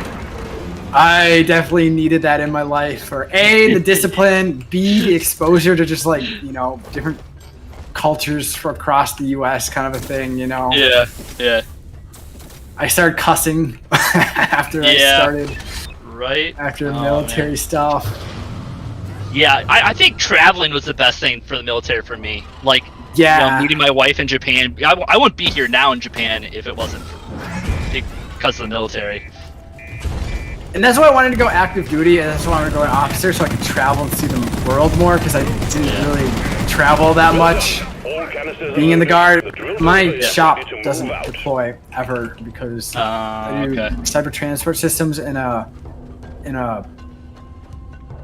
I definitely needed that in my life for A, the discipline, B, the exposure to just like, you know, different cultures from across the US kind of a thing, you know. Yeah. I started cussing after I Yeah. started, Right? after Oh, military man. stuff. Yeah, I think traveling was the best thing for the military for me. Like, Yeah. you know, meeting my wife in Japan. I wouldn't be here now in Japan if it wasn't because of the military. And that's why I wanted to go active duty, and that's why I wanted to go an officer, so I could travel and see the world more, because I didn't really travel that much. All canisters being in the are loaded. guard, The drill my doors are shop ready to move doesn't out. deploy ever because I do Okay. cyber transport systems in an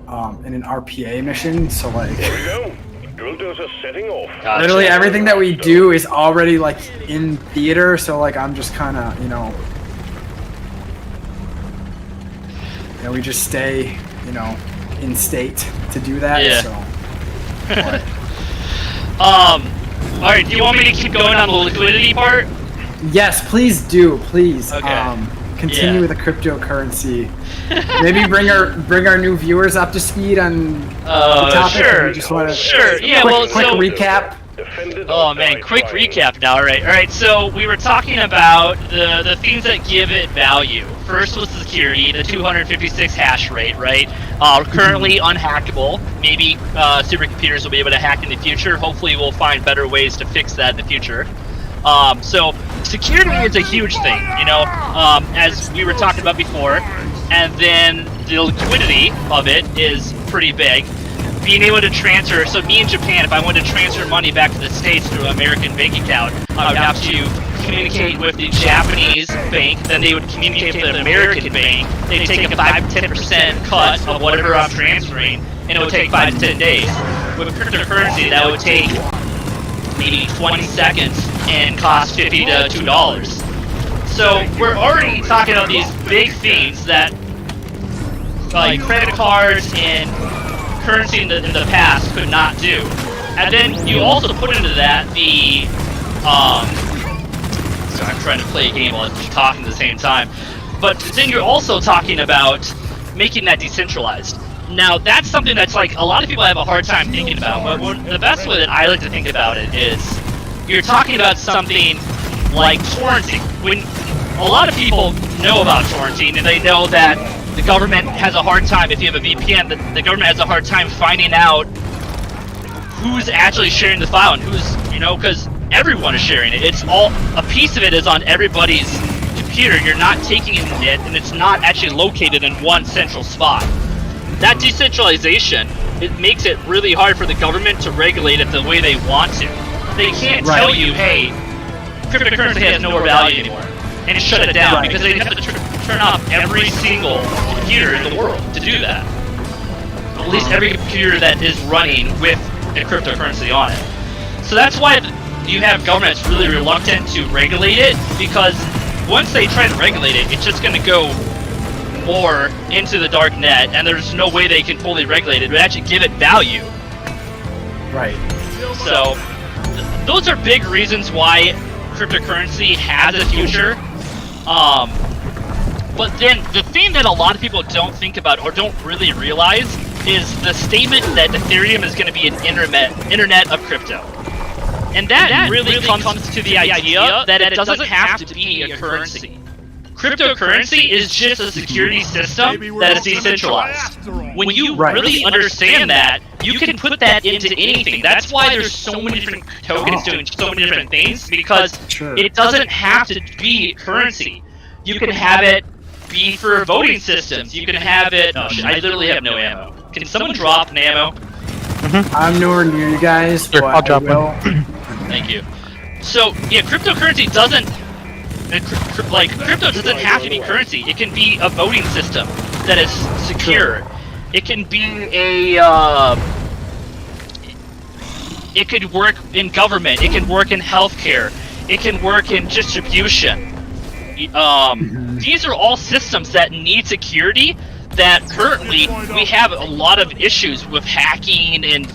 RPA mission. So like, There we go. Drill doors are setting off. Gotcha. literally everything that we do is already like in theater. So like, I'm just kind of we just stay in state to do that. Yeah. So. Alright, do you want me to keep going on the liquidity part? Yes, please do. Please. Okay. Continue Yeah. with the cryptocurrency. Maybe bring our new viewers up to speed on the topic. Sure. We just want to Sure, yeah, quick, well, quick so- recap. Defenders Oh are man, die quick trying. recap now. Alright, so we were talking about the things that give it value. First was the security, the 256 hash rate, right? Currently unhackable. Maybe supercomputers will be able to hack in the future. Hopefully we'll find better ways to fix that in the future. So security is a huge thing, as we were talking about before. And then the liquidity of it is pretty big. Being able to transfer, so me in Japan, if I wanted to transfer money back to the States through an American bank account, I would have to communicate with the Japanese bank, then they would communicate with the American bank. They'd take a 5 to 10% cut of whatever I'm transferring, and it would take 5 to 10 days. With cryptocurrency, that would take maybe 20 seconds and cost $50 to $2. So we're already talking about these big things that, like credit cards and currency in the past could not do. And then you also put into that the sorry, I'm trying to play a game while talking at the same time. But then you're also talking about making that decentralized. Now that's something that's like a lot of people have a hard time thinking about. But the best way that I like to think about it is you're talking about something like torrenting. When a lot of people know about torrenting and they know that the government has a hard time, if you have a VPN, the government has a hard time finding out who's actually sharing the file and who's, because everyone is sharing it. It's all, a piece of it is on everybody's computer. You're not taking it and it's not actually located in one central spot. That decentralization, it makes it really hard for the government to regulate it the way they want to. They can't tell you, hey, cryptocurrency has no more value anymore, and shut it down, because they have to turn off every single computer in the world to do that. At least every computer that is running with a cryptocurrency on it. So that's why you have governments really reluctant to regulate it, because once they try to regulate it, it's just going to go more into the dark net, and there's no way they can fully regulate it, but actually give it value. Right. So those are big reasons why cryptocurrency has a future. But then the thing that a lot of people don't think about or don't really realize is the statement that Ethereum is going to be an internet of crypto. And that really comes to the idea that it doesn't have to be a currency. Cryptocurrency is just a security system that is decentralized. When you really understand that, you can put that into anything. That's why there's so many different tokens doing so many different things, because it doesn't have to be currency. You can have it be for voting systems. You can have it... Oh shit, I literally have no ammo. Can someone drop an ammo? I'm nowhere near you guys, Sure, but I'll drop I will. Thank you. So, yeah, cryptocurrency doesn't... crypto doesn't have to be currency. It can be a voting system that is secure. It can be a... it could work in government. It can work in healthcare. It can work in distribution. These are all systems that need security that currently we have a lot of issues with hacking and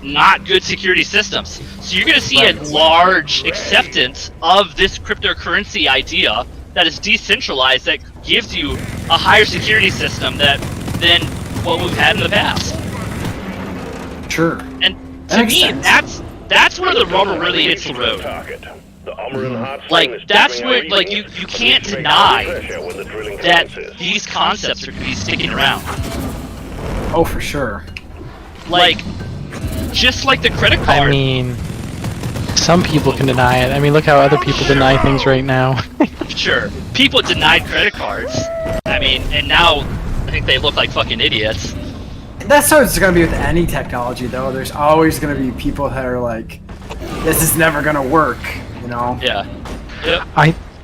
not good security systems. So you're going to see a large acceptance of this cryptocurrency idea that is decentralized, that gives you a higher security system than what we've had in the past. Sure. And to me, that's where the rubber really hits the road. Target. The armor and heart Like, is that's jamming where, our like, you ears. can't Please deny make pressure when the drilling that commences. these concepts are going to be sticking around. Oh, for sure. Like, just like the credit card. I mean, some people can deny it. I mean, look how other people deny things right now. Sure, people denied credit cards. I mean, and now I think they look like fucking idiots. That's how it's gonna be with any technology, though. There's always gonna be people that are like, this is never gonna work, you know? Yeah. Yep.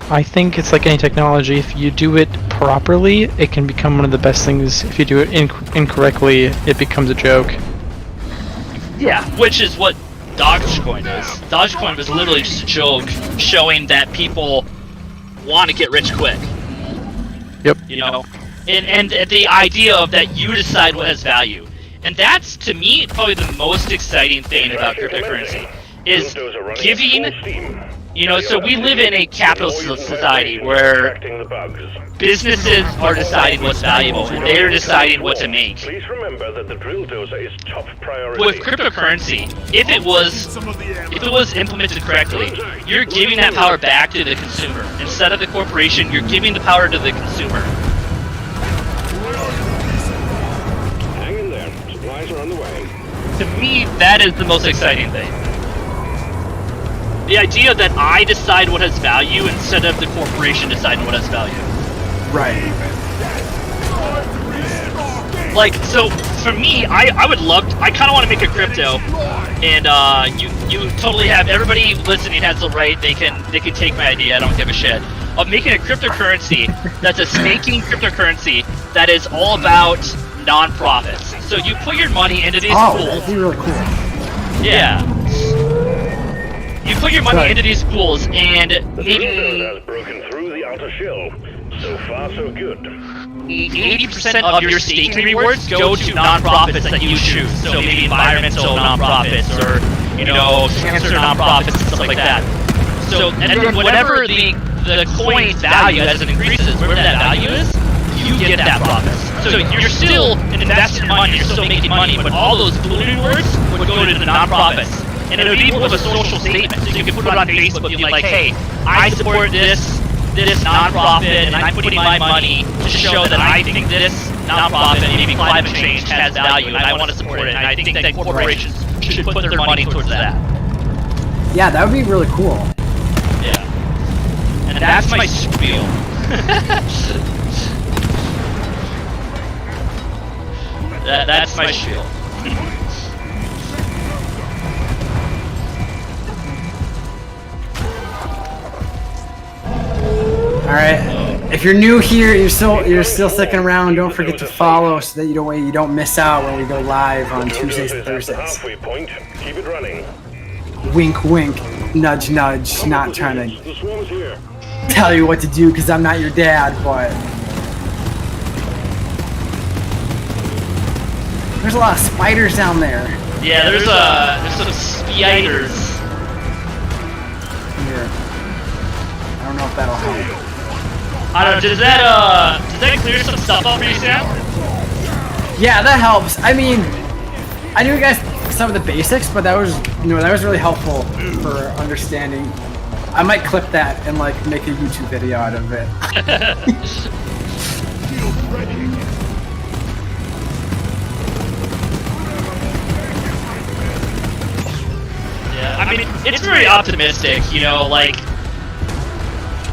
I think it's like any technology. If you do it properly, it can become one of the best things. If you do it incorrectly, it becomes a joke. Yeah, which is what Dogecoin is. Dogecoin was literally just a joke showing that people want to get rich quick. Yep. You know? And the idea of that you decide what has value. And that's, to me, probably the most exciting thing about cryptocurrency. Is giving, you know, so we live in a capitalist society where businesses are deciding what's valuable and they're deciding what to make. Please remember that the drill dozer is top priority. With cryptocurrency, if it was implemented correctly, you're giving that power back to the consumer. Instead of the corporation, you're giving the power to the consumer. Hang in there. Supplies are on the way. To me, that is the most exciting thing. The idea that I decide what has value instead of the corporation deciding what has value. Right. Like, so for me, I would love to, I kind of want to make a crypto, and you totally have, everybody listening has the right, they can take my idea, I don't give a shit, of making a cryptocurrency that's a staking cryptocurrency that is all about non-profits. So you put your money into these pools. That'd be really cool. Yeah. You put your money into these pools, and The drill maybe dozer has broken through the outer shell. So far, so good. 80% of your staking rewards go to non-profits that you choose. So maybe environmental non-profits, or, you know, cancer non-profits and stuff like that. So, and then whatever the coin's value as it increases, whatever that value is, you get that profits. So you're still investing money, you're still making money, but all those pool rewards would go to the non-profits. And it would be more of a social statement, so you can put it on Facebook and be like, hey, I support this non-profit, and I'm putting my money to show that I think this non-profit, maybe climate change, has value, and I want to support it, and I think that corporations should put their money towards that. Yeah, that would be really cool. Yeah. And that's my spiel. That's my spiel. All right. If you're new here, you're still sticking around. Don't forget to follow so that you don't miss out when we go live on Tuesdays and Drill dozer is at the Thursdays. halfway point. Keep it running. Wink, wink, nudge, nudge. Not trying to The swarm's here. tell you what to do because I'm not your dad, but there's a lot of spiders down there. Yeah, there's some spiders. Here. I don't know if that'll help. I don't know, does that clear some stuff up for you, Sam? Yeah, that helps. I mean, I knew you guys some of the basics, but that was really helpful for understanding. I might clip that and like make a YouTube video out of it. Yeah, I mean, it's very optimistic, you know, like,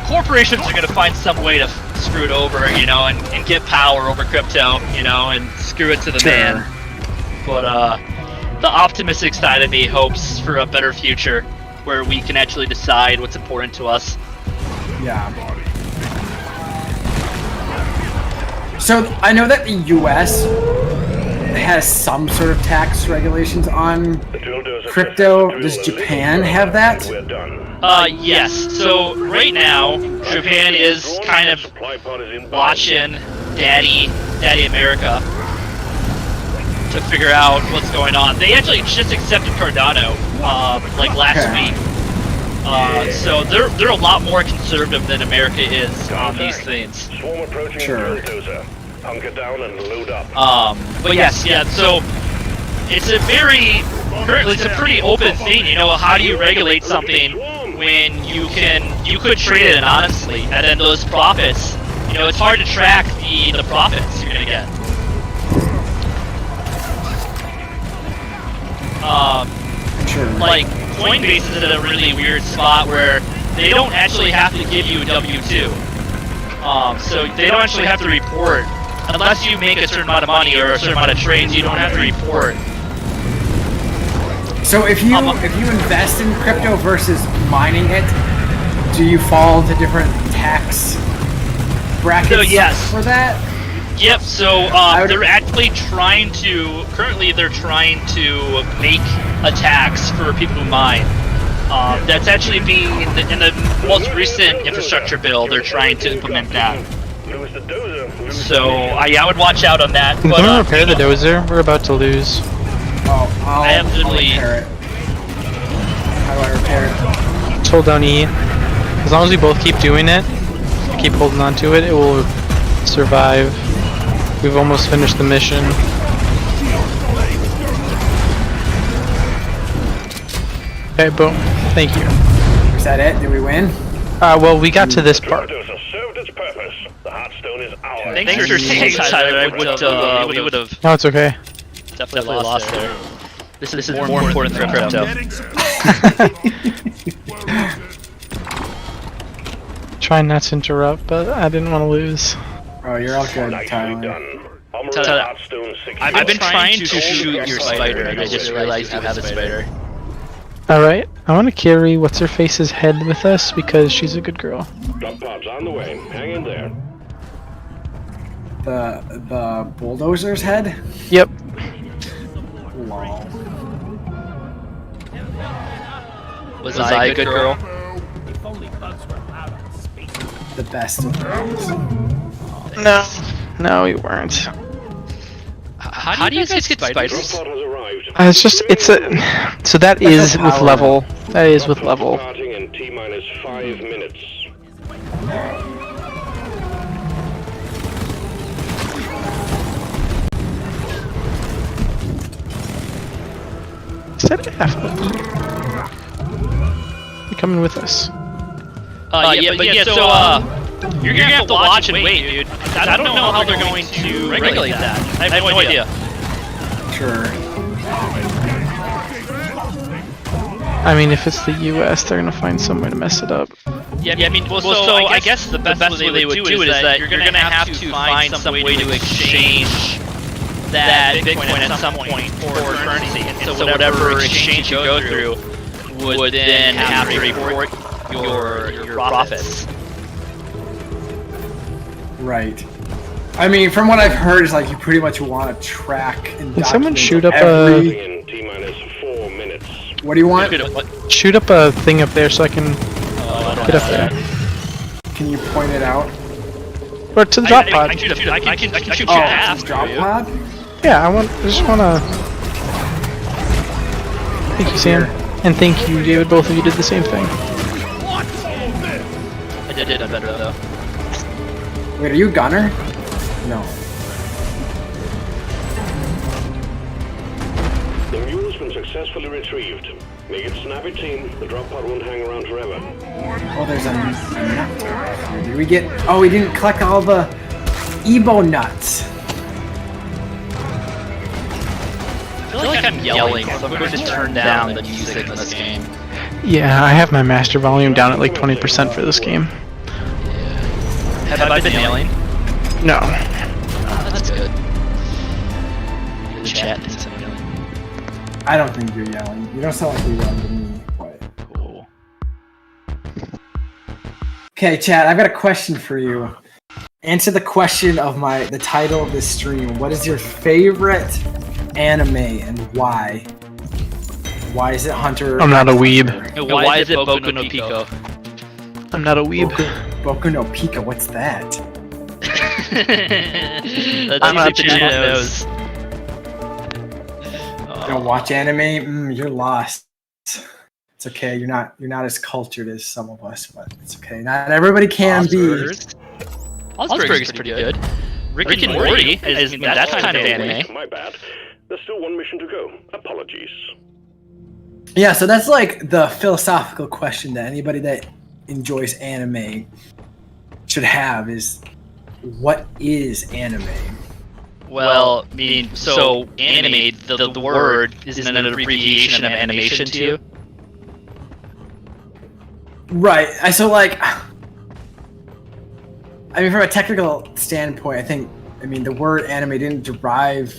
corporations are going to find some way to screw it over, you know, and get power over crypto, you know, and screw it to the man. But, the optimistic side of me hopes for a better future where we can actually decide what's important to us. Yeah. So I know that the U.S. has some sort of tax regulations on The drill dozer crypto. pressed the Does drill Japan release have that? We're done. Yes. So right now, Japan is kind of Supply pod is inbound. watching Daddy America to figure out what's going on. They actually just accepted Cardano, like last week. So they're a lot more conservative than America is on these things. Swarm approaching Sure. the drill dozer. Hunker down and load up. But yes, yeah. So it's it's a pretty open thing. You know, how do you regulate something when you could trade it anonymously, and then those profits, you know, it's hard to track the profits you're gonna get. Sure. Like, Coinbase is in a really weird spot where they don't actually have to give you a W-2. So they don't actually have to report. Unless you make a certain amount of money or a certain amount of trades, you don't have to report So if you invest in crypto versus mining it, do you fall into different tax brackets So, yes. for that? Yep, so they're actually currently they're trying to make a tax for people who mine. That's actually being, in the most recent infrastructure bill, they're trying to implement that. So, I would watch out on that. Can But, someone repair the dozer? We're about to lose. Oh, I'll literally- repair it. How do I repair it? Just hold down E. As long as we both keep doing it, keep holding on to it, it will survive. We've almost finished the mission. Okay, boom. Thank you. Is that it? Did we win? Well, we got to this part. Cryptos has served its purpose. The Heartstone is ours. Thanks for saying, Tyler. We would have No, it's okay. definitely lost there. This is more important than crypto. Trying not to interrupt, but I didn't want to lose. Oh, you're all good, Nicely Tyler. done. Tyler, Heartstone secure. I've been trying to shoot your spider, and I just realized you have a spider. Alright, I want to carry What's-Her-Face's head with us because she's a good girl. Drop pods on the way. Hang in there. The bulldozer's head? Yep. Lol. Was I a good girl? The best of girls. No, we weren't. How do you guys get Drop spiders? pod has arrived. So that is with power. level. That is with level. Starting in T-minus 5 minutes. Is that F? You coming with us? So you're gonna have to watch and wait, dude. I don't know how they're going to regulate that. I have no idea. Sure. I mean, if it's the U.S., they're gonna find some way to mess it up. Yeah, I mean, so I guess the best way they would do it is that you're gonna have to find some way to exchange that Bitcoin at some point for currency. And so whatever exchange you go through would then have to report your profits. Right. I mean, from what I've heard, is like you pretty much want to track and Can someone document shoot up every... In T-minus 4 minutes. What do you want? Shoot up a thing up there so I can get up there. Can you point it out? Or to the drop pod. I can shoot you Oh, past. drop pod? Yeah, I just wanna. Thank you, Sam, and thank you, David. Both of you did the same thing. I did it better though. Wait, are you a gunner? No. The mule's been successfully retrieved. Make it snappy, team. The drop pod won't hang around forever. Oh, there's a nut here. Did we get... Oh, we didn't collect all the Ebo nuts. I feel like I'm yelling, so I'm going to turn down the music in this game. Yeah, I have my master volume down at like 20% for this game. Have I been yelling? No. Oh, that's good. The chat thinks I'm yelling. I don't think you're yelling. You don't sound like you're yelling to me. But... Cool. Okay, Chad, I've got a question for you. Answer the question of the title of this stream. What is your favorite anime and why? Why is it Hunter? I'm not a weeb. Why is it Boku no Pico? I'm not a weeb. Boku no Pico, what's that? I'm not the knows. You don't watch anime? You're lost. It's okay. You're not as cultured as some of us, but it's okay. Not everybody can be. Osberg's pretty good. Rick and Morty that's kind of anime. My bad. There's still one mission to go. Apologies. Yeah, so that's like the philosophical question that anybody that enjoys anime should have is, what is anime? Well, I mean, so anime, the word isn't an abbreviation of animation to you? Right. So like, I mean, from a technical standpoint, I mean, the word anime didn't derive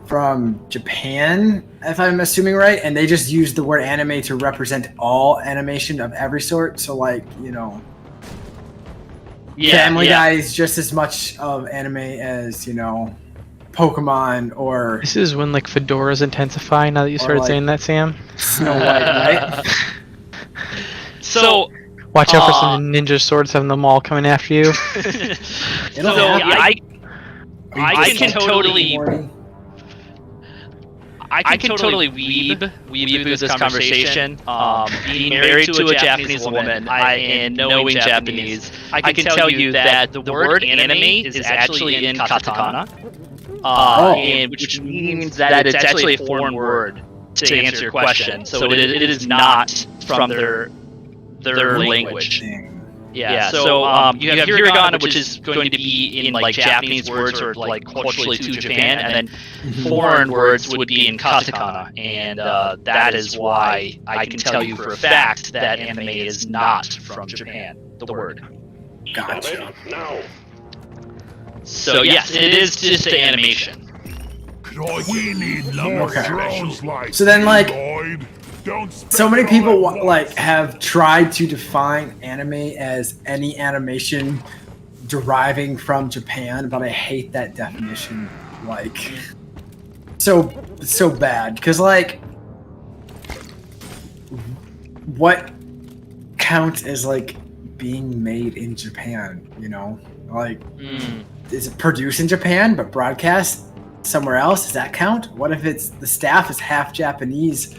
from Japan, if I'm assuming right, and they just use the word anime to represent all animation of every sort. So like, you know, Family Guy is just as much of anime as, you know, Pokemon or... This is when like fedoras intensify now that you started like saying that, Sam. Snow White, right? So Watch out for some ninja swords having them all coming after you. I can totally Morty. I can totally weeb this conversation. Being married to a Japanese woman and knowing Japanese, I can tell you that the word anime is actually in katakana, and which means that it's actually a foreign word to answer your question. So it is not from their language. Yeah, so you have hiragana, which is going to be in like Japanese words or like culturally to Japan, and then foreign words would be in katakana, and that is why I can tell you for a fact that anime is not from Japan, the word. Gotcha. Now. So yes, it is just the animation. We need drones like So then, like, Lloyd. Don't so many spend people all that like have tried to define anime as any animation deriving from Japan, but I hate that definition. Like, so bad, because like, what counts as like being made in Japan? You know, like, is it produced in Japan but broadcast somewhere else? Does that count? What if it's the staff is half Japanese,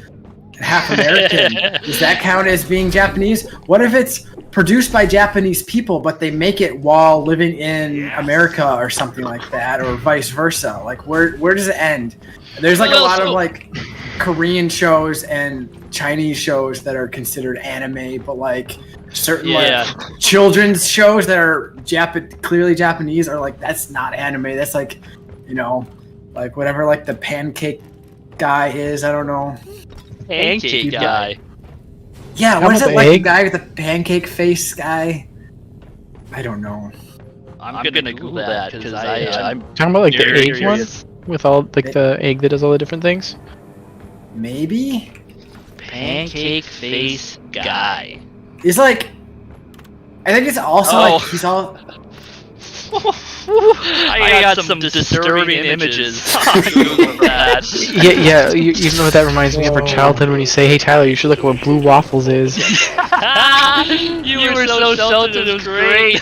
half American? Does that count as being Japanese? What if it's produced by Japanese people, but they make it while living in America or something like that, or vice versa? Like, where does it end? There's like a lot of like Korean shows and Chinese shows that are considered anime, but like certain like children's shows that are clearly Japanese are like, that's not anime. That's like, you know, like whatever like the pancake guy is. I don't know. Pancake guy. Yeah, How what is about it the like? The egg? guy with the pancake face guy? I don't know. I'm gonna Google that because I'm Talking about like the very egg curious. one? With all like the egg that does all the different things? Maybe? pancake face guy. He's like, I think it's also like he's all. I got some disturbing images on Google of that. Yeah, you know what that reminds me of our childhood when you say, hey Tyler, you should look at what blue waffles is. You were so sheltered, it was great.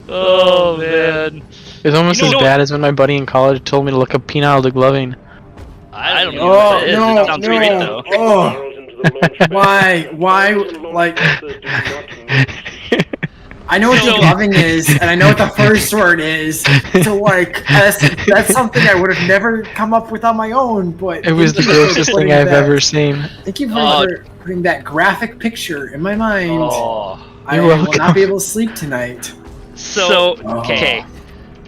Oh man. It's almost as bad as when my buddy in college told me to look up penile degloving. I don't know what that is. no, It sounds great though. Oh, why, like, I know what degloving is, and I know what the first word is, so like, that's something I would have never come up with on my own, but... It was the grossest thing I've ever seen. Thank you for putting that graphic picture in my mind. Oh. I You're will welcome. not be able to sleep tonight. So, okay.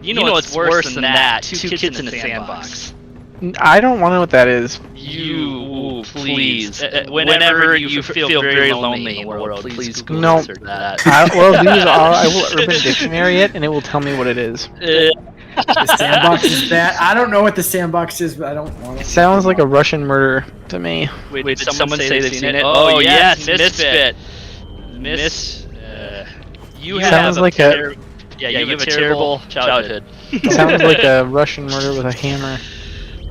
You know what's worse than that? Two kids in a sandbox. I don't want to know what that is. You, please. Whenever you feel very lonely in the world, please Google No. search that. I will Urban Dictionary it, and it will tell me what it is. The sandbox is bad. I don't know what the sandbox is, but I don't want It to. sounds like a Russian murder to me. Wait, did someone say they've seen it? Oh yes, Misfit. You have Sounds like a- Yeah, you have a terrible childhood. It sounds like a Russian murder with a hammer.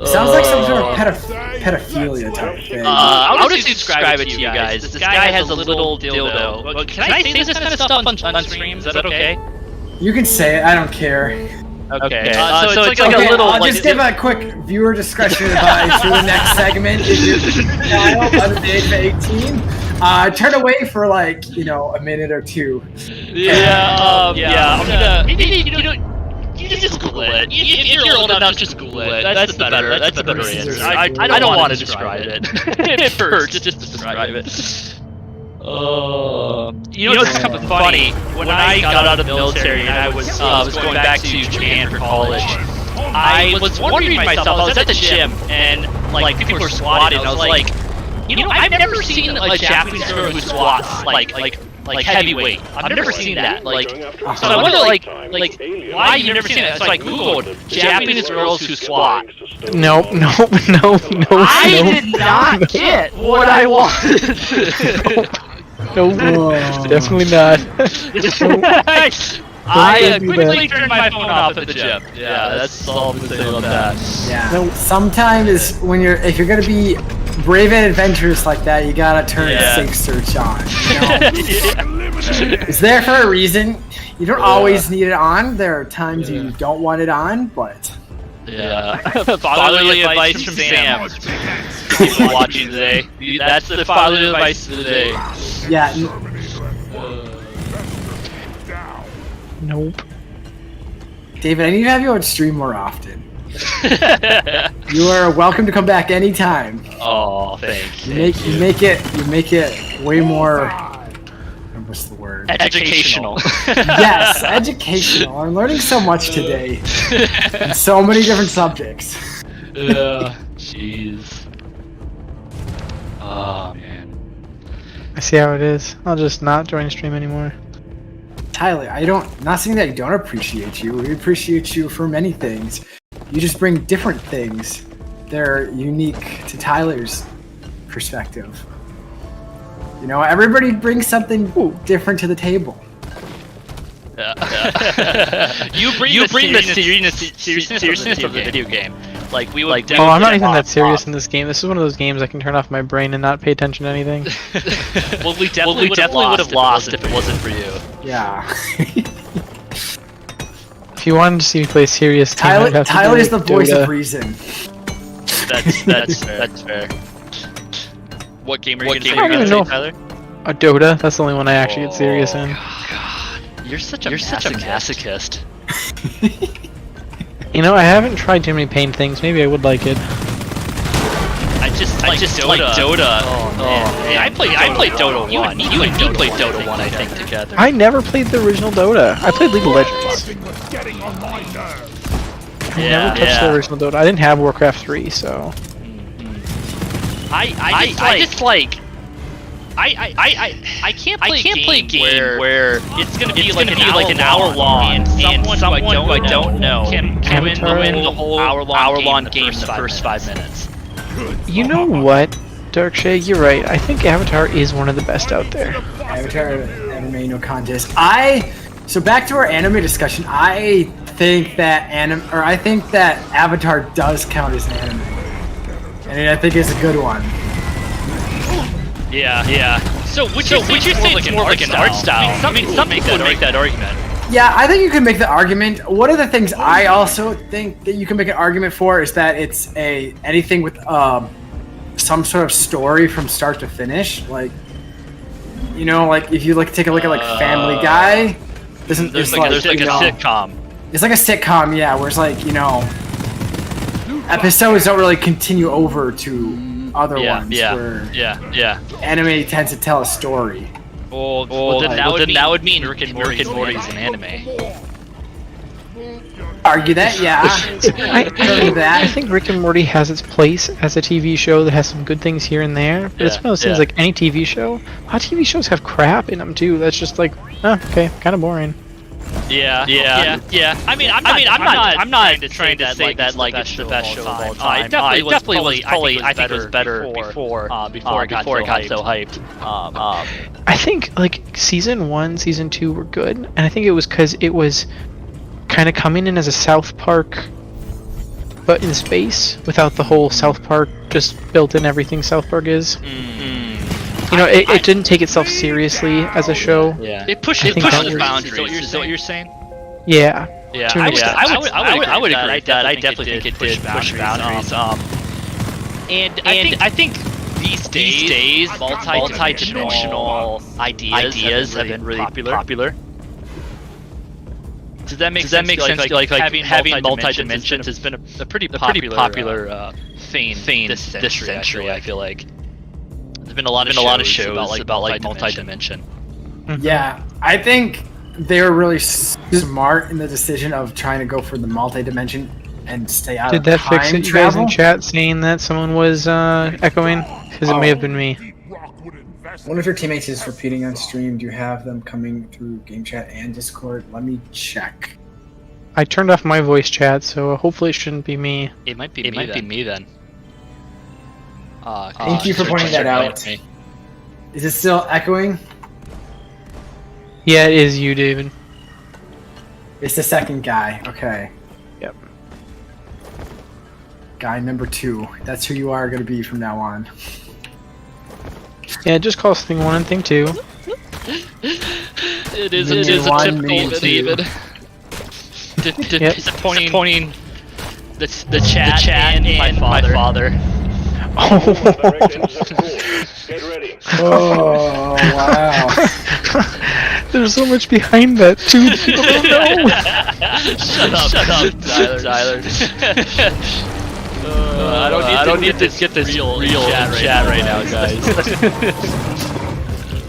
It sounds like some sort of pedophilia type thing. I'll just describe it to you guys. This guy has a little dildo. Well, can I say this kind of stuff on stream? Is that okay? You can say it. I don't care. Okay. So it's like Okay, a little. I'll like, just give a quick viewer discretion advice for the next segment. If you're a child under the age of 18, turn away for like, a minute or two. Yeah. I'm gonna. Maybe you just Google it. If you're old enough, just Google it. That's the better answer. I don't want to describe it. It hurts just to describe it. It's kind of funny. When I got out of the military and I was going back to Japan for college, I was wondering to myself, I was at the gym and like people were squatting. I was like, I've never seen a Japanese girl who squats like heavyweight. I've never seen that. Like, so I wonder, like why you've never seen that? It's like Googled Japanese girls who squat. Nope. I did not get what I wanted. Nope. Definitely not. I quickly turned my phone off at the gym. Yeah, that's all I'm saying about that. Yeah. Sometimes when if you're gonna be brave and adventurous like that, you gotta turn safe search on. You know? It's there for a reason. You don't always need it on. There are times you don't want it on, but yeah. Fatherly advice from Sam. People watching today. That's the fatherly advice of the day. Yeah. Nope. David, I need to have you on stream more often. You are welcome to come back anytime. Oh, thanks. You make it way more. What's the word? Educational. Yes, educational. I'm learning so much today. In so many different subjects. Jeez. Oh man. I see how it is. I'll just not join stream anymore. Tyler, not saying that I don't appreciate you. We appreciate you for many things. You just bring different things. They're unique to Tyler's perspective. You know, everybody brings something different to the table. You bring the seriousness of the video game. Like we would. Oh, I'm not even that serious in this game. This is one of those games I can turn off my brain and not pay attention to anything. Well, we definitely would have lost if it wasn't for you. Yeah. If you wanted to see me play serious, Tyler is the voice of reason. That's fair. What game are you gonna say, Tyler? A Dota. That's the only one I actually get serious in. God. You're such a masochist. You know, I haven't tried too many pain things. Maybe I would like it. I just like Dota. Oh man. I played Dota 1. You and me played Dota 1, I think, together. I never played the original Dota. I played League of Legends. I never touched the original Dota. I didn't have Warcraft 3, so. I can't play a game where it's gonna be like an hour long and someone who I don't know can win the whole hour long game in the first 5 minutes. You know what, Darkshay? You're right. I think Avatar is one of the best out there. Avatar anime no contest. So back to our anime discussion. I think that Avatar does count as an anime, and I think it's a good one. Yeah. So would you say it's more like an art style? I mean, some people would make that argument. Yeah, I think you can make the argument. One of the things I also think that you can make an argument for is that it's anything with some sort of story from start to finish. Like, you know, like if you take a look at like Family Guy, there's like a sitcom. It's like a sitcom, yeah, where it's like, you know, episodes don't really continue over to other ones where anime tends to tell a story. Well, then that would mean Rick and Morty is an anime. Argue that, yeah. I think Rick and Morty has its place as a TV show that has some good things here and there, but it's one of those things like any TV show. A lot of TV shows have crap in them too. That's just like, okay, kind of boring. Yeah. I mean, I'm not trying to say that like it's the best show of all time. It definitely was probably I think it was better before it got so hyped. I think like season 1, season 2 were good, and I think it was because it was kind of coming in as a South Park, but in space without the whole South Park just built in everything South Park is. You know, it didn't take itself seriously as a show. Yeah. It pushes boundaries. Is that what you're saying? Yeah. Yeah. I would agree with that. I definitely think it did push boundaries. And I think these days multi-dimensional ideas have been really popular. Does that make sense? Like having multi-dimensions has been a pretty popular thing this century. I feel like. There's been a lot of shows about like multi-dimension. Yeah, I think they were really smart in the decision of trying to go for the multi-dimension and stay out of time travel. Did that fix it? You guys in chat saying that someone was echoing? Because it may have been me. One of your teammates is repeating on stream. Do you have them coming through game chat and Discord? Let me check. I turned off my voice chat, so hopefully it shouldn't be me. It might be me then. Thank you for pointing that out. Is it still echoing? Yeah, it is you, David. It's the second guy. Okay. Yep. Guy number 2. That's who you are going to be from now on. Yeah, just call us thing 1 and thing 2. It is a typical David. Disappointing the chat and my father. Oh. Get ready. Oh, wow. There's so much behind that, too. Shut up, Tyler. I don't need to get this real chat right now, guys.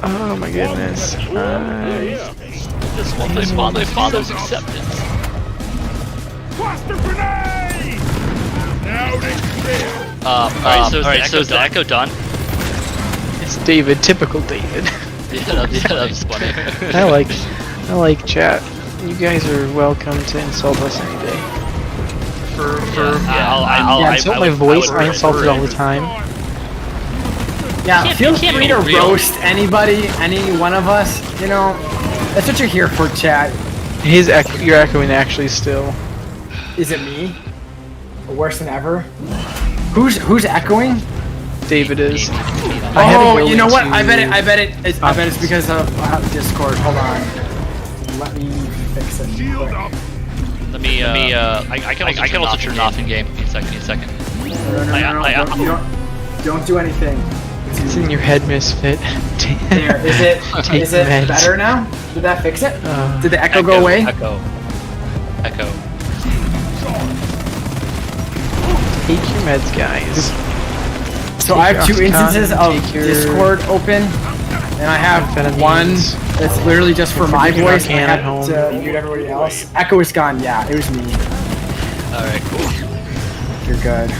Oh my goodness. Just want my father's acceptance. Cluster grenade! Now they clear. Alright, so is the echo done? It's David, typical David. Yeah, that's funny. I like chat. You guys are welcome to insult us any day. I'll Insult my voice, I insult it all the time. Yeah, feel can't free be to real. roast anybody, any one of us. You know, that's what you're here for, chat. You're echoing actually still. Is it me? Worse than ever? Who's echoing? David is. Oh, you know what? I bet it's because of Discord. Hold on. Let me fix it. Shield up. Let me I can also turn it off in game. Give me a second. No. Don't do anything. It's in your head, misfit. There. Is it meds. better now? Did that fix it? Did the echo go away? Echo. Take your meds, guys. So I have 2 instances of Discord open, and I have one that's literally just for my voice. And I have to mute everybody else. Echo is gone. Yeah, it was me. Alright, cool. You're good.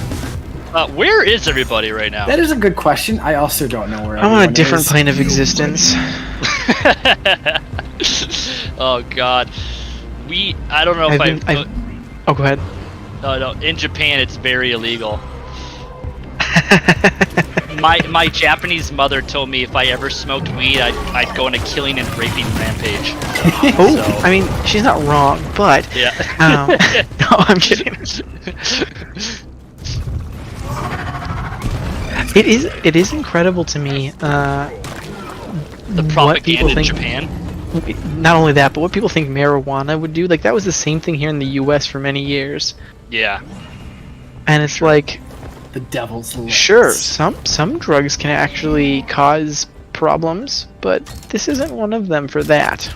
Where is everybody right now? That is a good question. I also don't know where. I'm on a everyone different is. plane of existence. Oh god. I don't know if Oh, go ahead. No, in Japan it's very illegal. My Japanese mother told me if I ever smoked weed, I'd go on a killing and raping rampage. Oh, I mean, she's not wrong, but Yeah. no, I'm kidding. It is incredible to me. The what people propaganda in think. Japan. Not only that, but what people think marijuana would do. Like that was the same thing here in the U.S. for many years. Yeah. And it's like, The devil's lettuce. sure, some drugs can actually cause problems, but this isn't one of them for that.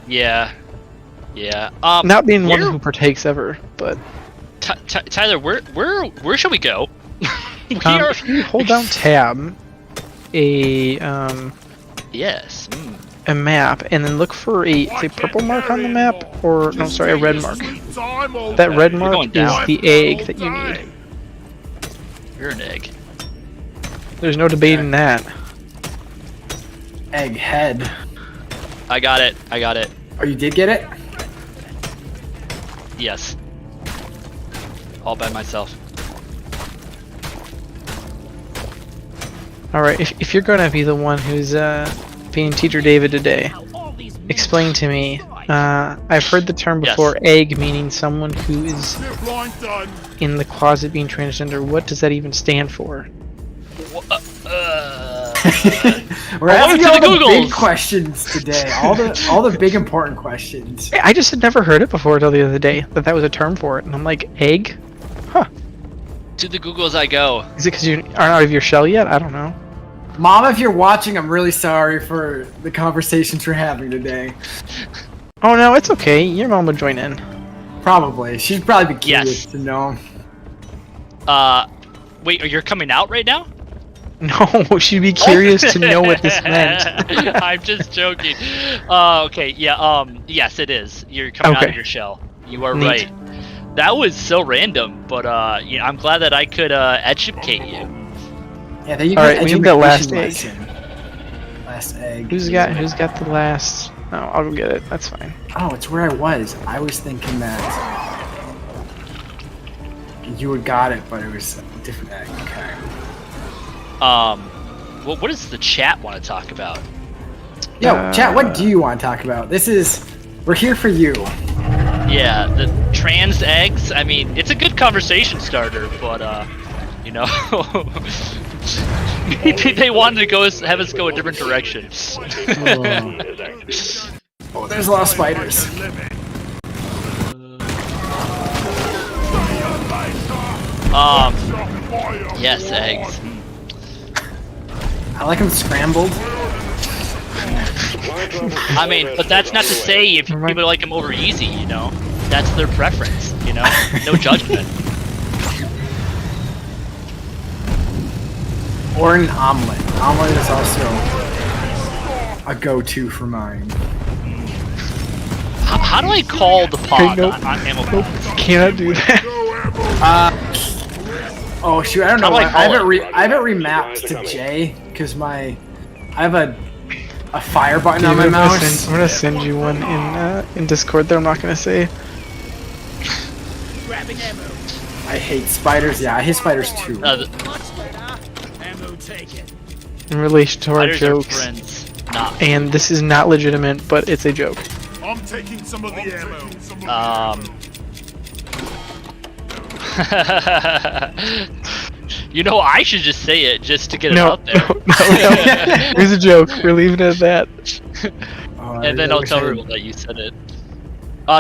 Yeah. Not being one who partakes ever, but Tyler, where should we go? if you hold down tab, Yes. a map, and then look for a purple mark on the map, or no, sorry, a red mark. That red mark going is down. the egg that you need. You're an egg. There's no debating that. Egghead. I got it. Oh, you did get it? Yes. All by myself. Alright, if you're gonna be the one who's being Teacher David today, explain to me. I've heard the term before, egg, meaning someone who is in the closet being transgender. What does that even stand for? We're asking to all the the big Googles. questions today. All the big important questions. I just had never heard it before until the other day, that was a term for it. And I'm like, egg? Huh. To the Googles I go. Is it because you aren't out of your shell yet? I don't know. Mom, if you're watching, I'm really sorry for the conversations we're having today. Oh no, it's okay. Your mom would join in. Probably. She'd probably be curious Yes. to know. Wait, you're coming out right now? No, she'd be curious to know what this meant. I'm just joking. Okay, yeah, yes it is. You're coming out of Okay. your shell. You are Neat. right. That was so random, but yeah, I'm glad that I could educate you. Yeah, there you Alright, we need that last egg. last egg. Who's got the last? Oh, I'll go get it. That's fine. Oh, it's where I was. I was thinking that you had got it, but it was a different egg. Okay. What does the chat want to talk about? Yo, chat, what do you want to talk about? We're here for you. Yeah, the trans eggs. I mean, it's a good conversation starter, but you know, maybe they wanted to have us go a different direction. Oh, there's a lot of spiders. Yes, eggs. I like them scrambled. I mean, but that's not to say if people like them over easy, you know? That's their preference, you know? No judgment. Or an omelet. Omelet is also a go-to for mine. How do I call the pod Nope. on Ammo? Nope. Cannot do that. Oh shoot, I don't know. How do I I call haven't remapped to J because I have a fire button on my I'm mouse. gonna send you one in Discord. Though I'm not gonna say. I hate spiders. Yeah, I hate spiders too. In relation to our Spiders are jokes, friends. Not. and this is not legitimate, but it's a joke. I'm taking some of the ammo. You know, I should just say it just to get it No, out there. no. It was a joke. We're leaving it at that. And then I'll tell everyone that you said it.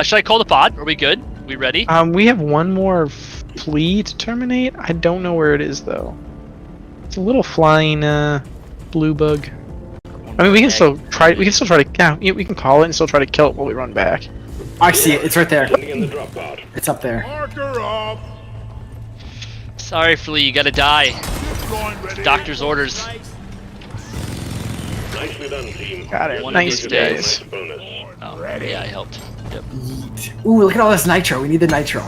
Should I call the pod? Are we good? We ready? We have one more flea to terminate. I don't know where it is though. It's a little flying blue bug. I mean, we can still try. We can still try to. Yeah, we can call it and still try to kill it while we run back. I see it. It's right there. In the drop pod. It's up there. Marker up. Sorry, Flea, you gotta die. Line ready. Doctor's orders. Nicely done, team. Got it. One Nice of these days. guys. Bonus. Oh, yeah, I helped. Yep. Ooh, look at all this nitro. We need the nitro.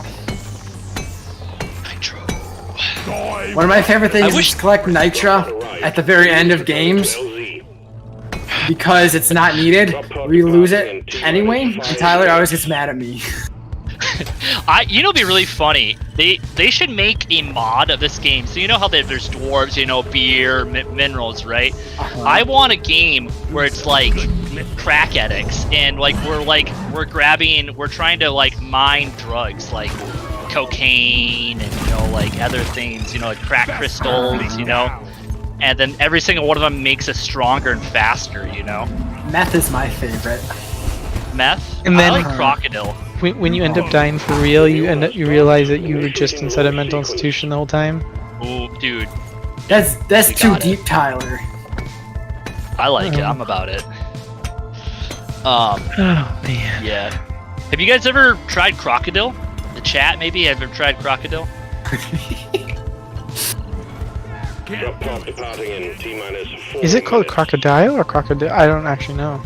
Nitro. Die. One of my favorite things I is wish- to collect nitro at the very end of games LZ. because it's not needed. We lose it anyway, and Tyler always gets mad at me. You know, it'd be really funny. They should make a mod of this game. So you know how there's dwarves, you know, beer, minerals, right? I want a game where it's like crack addicts, and like we're trying to like mine drugs like cocaine and you know like other things, you know, like crack crystals, you know. And then every single one of them makes us stronger and faster, you know. Meth is my favorite. Meth. And then- I like crocodile. When you end up dying for real, you realize that you were just inside a mental institution the whole time. Ooh, dude, That's We too got it. deep, Tyler. I like it. I'm about it. Oh man. Yeah. Have you guys ever tried crocodile? The chat maybe have ever tried crocodile? Drop pod departing in T-minus 4 Is it called minutes. crocodile or crocodile? I don't actually know.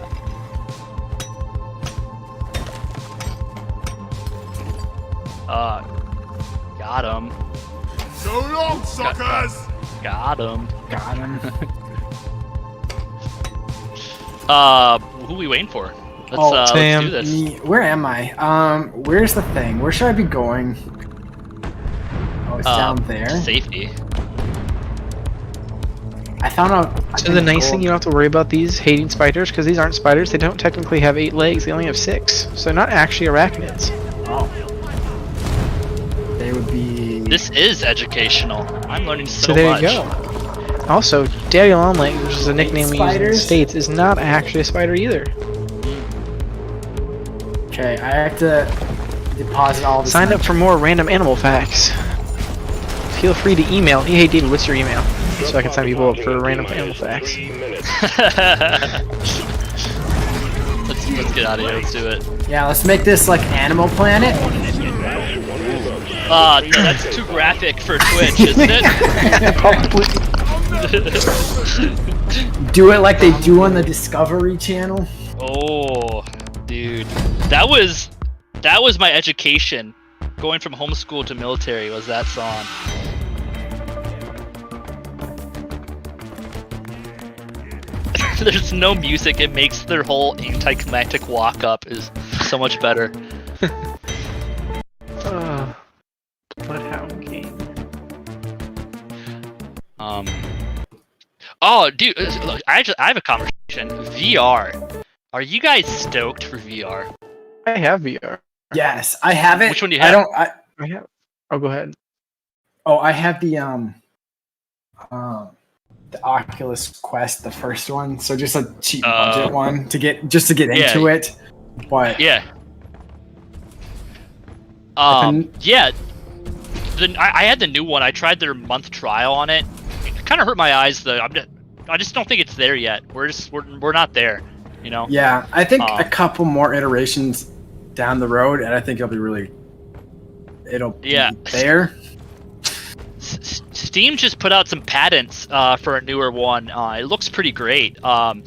Got him. So long, suckers. Got him. Got him. Who are we waiting for? Oh, Let's Sam. do this. Where am I? Where's the thing? Where should I be going? Oh, it's down there. Safety. I found out. So the nice thing, you don't have to worry about these hating spiders, because these aren't spiders. They don't technically have 8 legs. They only have 6. So they're not actually arachnids. Oh. They would be. This is educational. I'm learning so So there much. you go. Also, Daddy Longlegs, which is a nickname we use in the Spiders? States, is not actually a spider either. Okay, I have to deposit all this. Sign up for more random animal facts. Feel free to email. Hey David, what's your email? So I can sign people up for random animal facts. 3 minutes. let's get out of here. Let's do it. Yeah, let's make this like Animal Planet. No, that's too graphic for Twitch, isn't it? Probably. Do it like they do on the Discovery Channel. Oh, dude, that was my education. Going from homeschool to military was that song. there's no music, it makes their whole anticlimactic walk up is so much better. Bloodhound game. Oh, dude, look, I have a conversation. VR. Are you guys stoked for VR? I have VR. Yes, I have it. Which one do you have? I have. Oh, go ahead. Oh, I have the Oculus Quest, the first one. So just a cheap budget one to get into it. But yeah. Yeah. I had the new one. I tried their month trial on it. It kind of hurt my eyes though. I just don't think it's there yet. We're not there, you know. Yeah, I think a couple more iterations down the road, and I think it'll be there. Steam just put out some patents for a newer one. It looks pretty great. I'm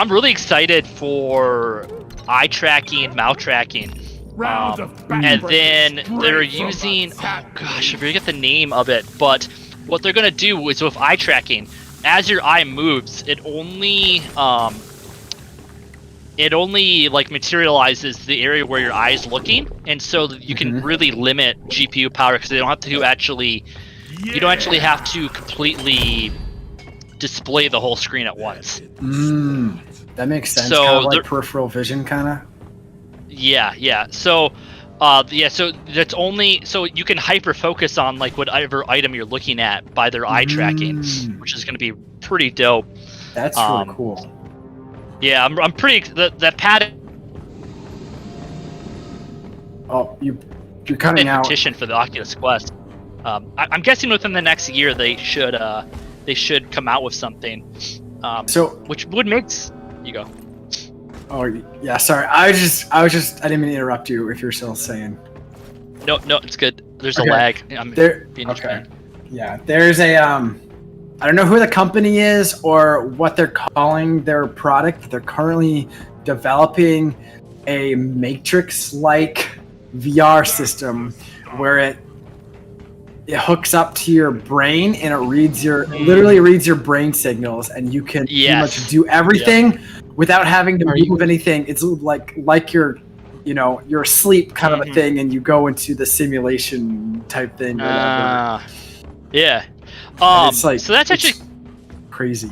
really excited for eye tracking, mouth tracking. And then they're using, oh gosh, I forget the name of it, but what they're gonna do is with eye tracking, as your eye moves, it only like materializes the area where your eye is looking, and so you can really limit GPU power because they don't have to you don't actually have to completely display the whole screen at once. That makes sense. So kind of like peripheral vision, kind of. Yeah. So, so that's only so you can hyper focus on like whatever item you're looking at by their eye tracking, which is going to be pretty dope. That's really cool. Yeah, I'm pretty that patent. Oh, you're cutting out. Petition for the Oculus Quest. I'm guessing within the next year they should come out with something. Which would make you go. Oh yeah, sorry. I didn't mean to interrupt you. If you're still saying. No, it's good. There's a lag. I'm being okay. Yeah, there's a I don't know who the company is or what they're calling their product. They're currently developing a Matrix-like VR system where it hooks up to your brain and it literally reads your brain signals, and you can pretty much do everything without having to move anything. It's like you're asleep kind of a thing, and you go into the simulation type thing. Yeah. It's like, so that's actually crazy.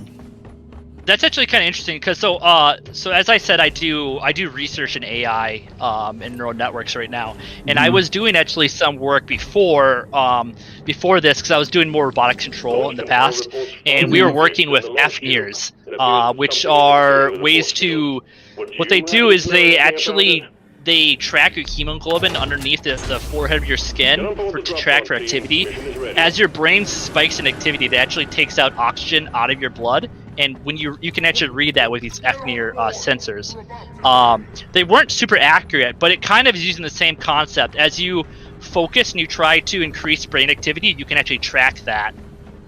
That's actually kind of interesting because so as I said, I do research in AI and neural networks right now, and I was doing actually some work before this because I was doing more robotic control in the past, and we were working with FNIRs, which are ways to. What they do is they track your hemoglobin underneath the forehead of your skin to track for activity. As your brain spikes in activity, it actually takes out oxygen out of your blood, and when you can actually read that with these FNIR sensors. They weren't super accurate, but it kind of is using the same concept. As you focus and you try to increase brain activity, you can actually track that.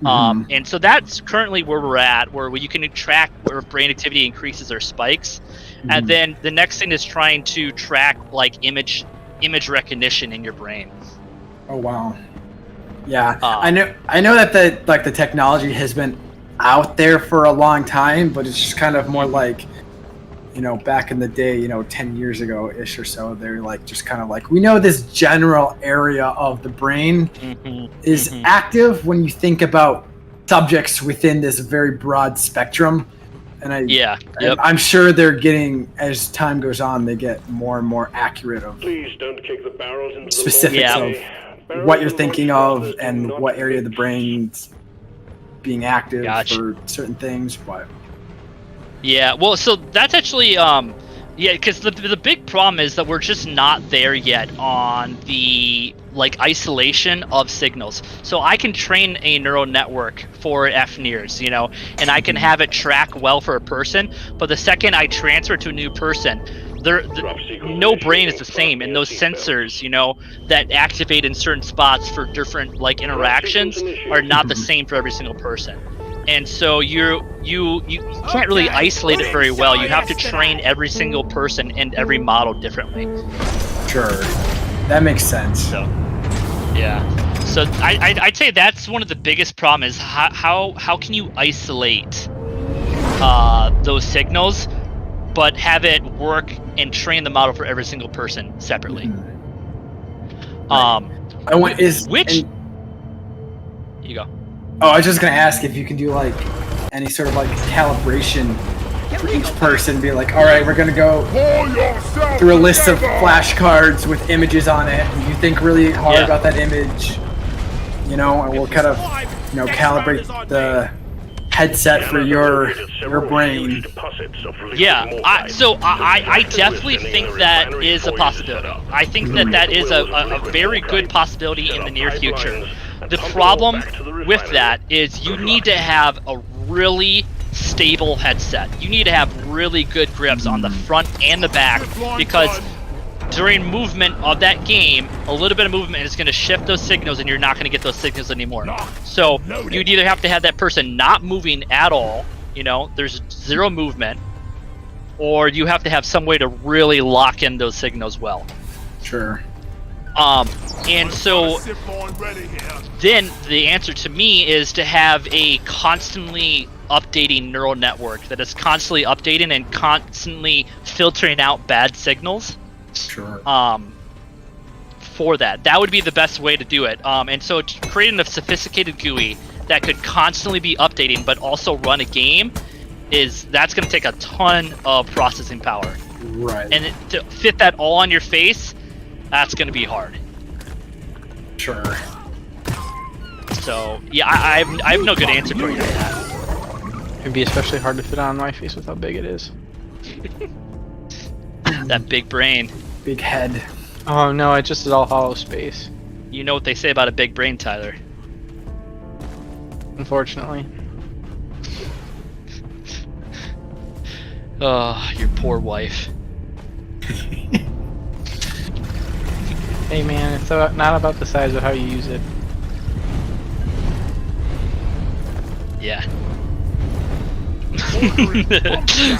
And so that's currently where we're at, where you can track where brain activity increases or spikes. And then the next thing is trying to track like image recognition in your brain. Oh wow. Yeah. I know that the technology has been out there for a long time, but it's just kind of more like, back in the day, 10 years ago ish or so, they're like just kind of like, we know this general area of the brain is active when you think about subjects within this very broad spectrum. And I'm sure they're getting, as time goes on, they get more and more accurate of Please don't kick the barrels into specifics of what you're thinking of and what area of the brain's being active for certain things. But yeah, well, so that's actually because the big problem is that we're just not there yet on the isolation of signals. So I can train a neural network for FNIRs, and I can have it track well for a person, but the second I transfer to a new person, no brain is the same, and those sensors, that activate in certain spots for different interactions are not the same for every single person. And so you can't really isolate it very well. You have to train every single person and every model differently. Sure, that makes sense. So, yeah. So I'd say that's one of the biggest problems is how can you isolate those signals, but have it work and train the model for every single person separately. I want You go. Oh, I was just gonna ask if you can do like any sort of like calibration for each person. Be like, all right, we're gonna go through a list of flashcards with images on it. You think really hard about that image, you know, and we'll kind of, you know, calibrate the headset for your brain. Yeah, so I definitely think that is a possibility. I think that is a very good possibility in the near future. The problem with that is you need to have a really stable headset. You need to have really good grips on the front and the back, because during movement of that game, a little bit of movement is going to shift those signals, and you're not going to get those signals anymore. So you'd either have to have that person not moving at all, you know, there's zero movement, or you have to have some way to really lock in those signals well. Sure. And so then the answer to me is to have a constantly updating neural network that is constantly updating and constantly filtering out bad signals. Sure. For that would be the best way to do it. And so creating a sophisticated GUI that could constantly be updating but also run a game that's going to take a ton of processing power. Right. And to fit that all on your face, that's going to be hard. Sure. So yeah, I have no good answer for you on that. It'd be especially hard to fit on my face with how big it is. That big brain. Big head. Oh no, it just is all hollow space. You know what they say about a big brain, Tyler. Unfortunately. Oh, your poor wife. Hey man, it's not about the size of how you use it. Yeah.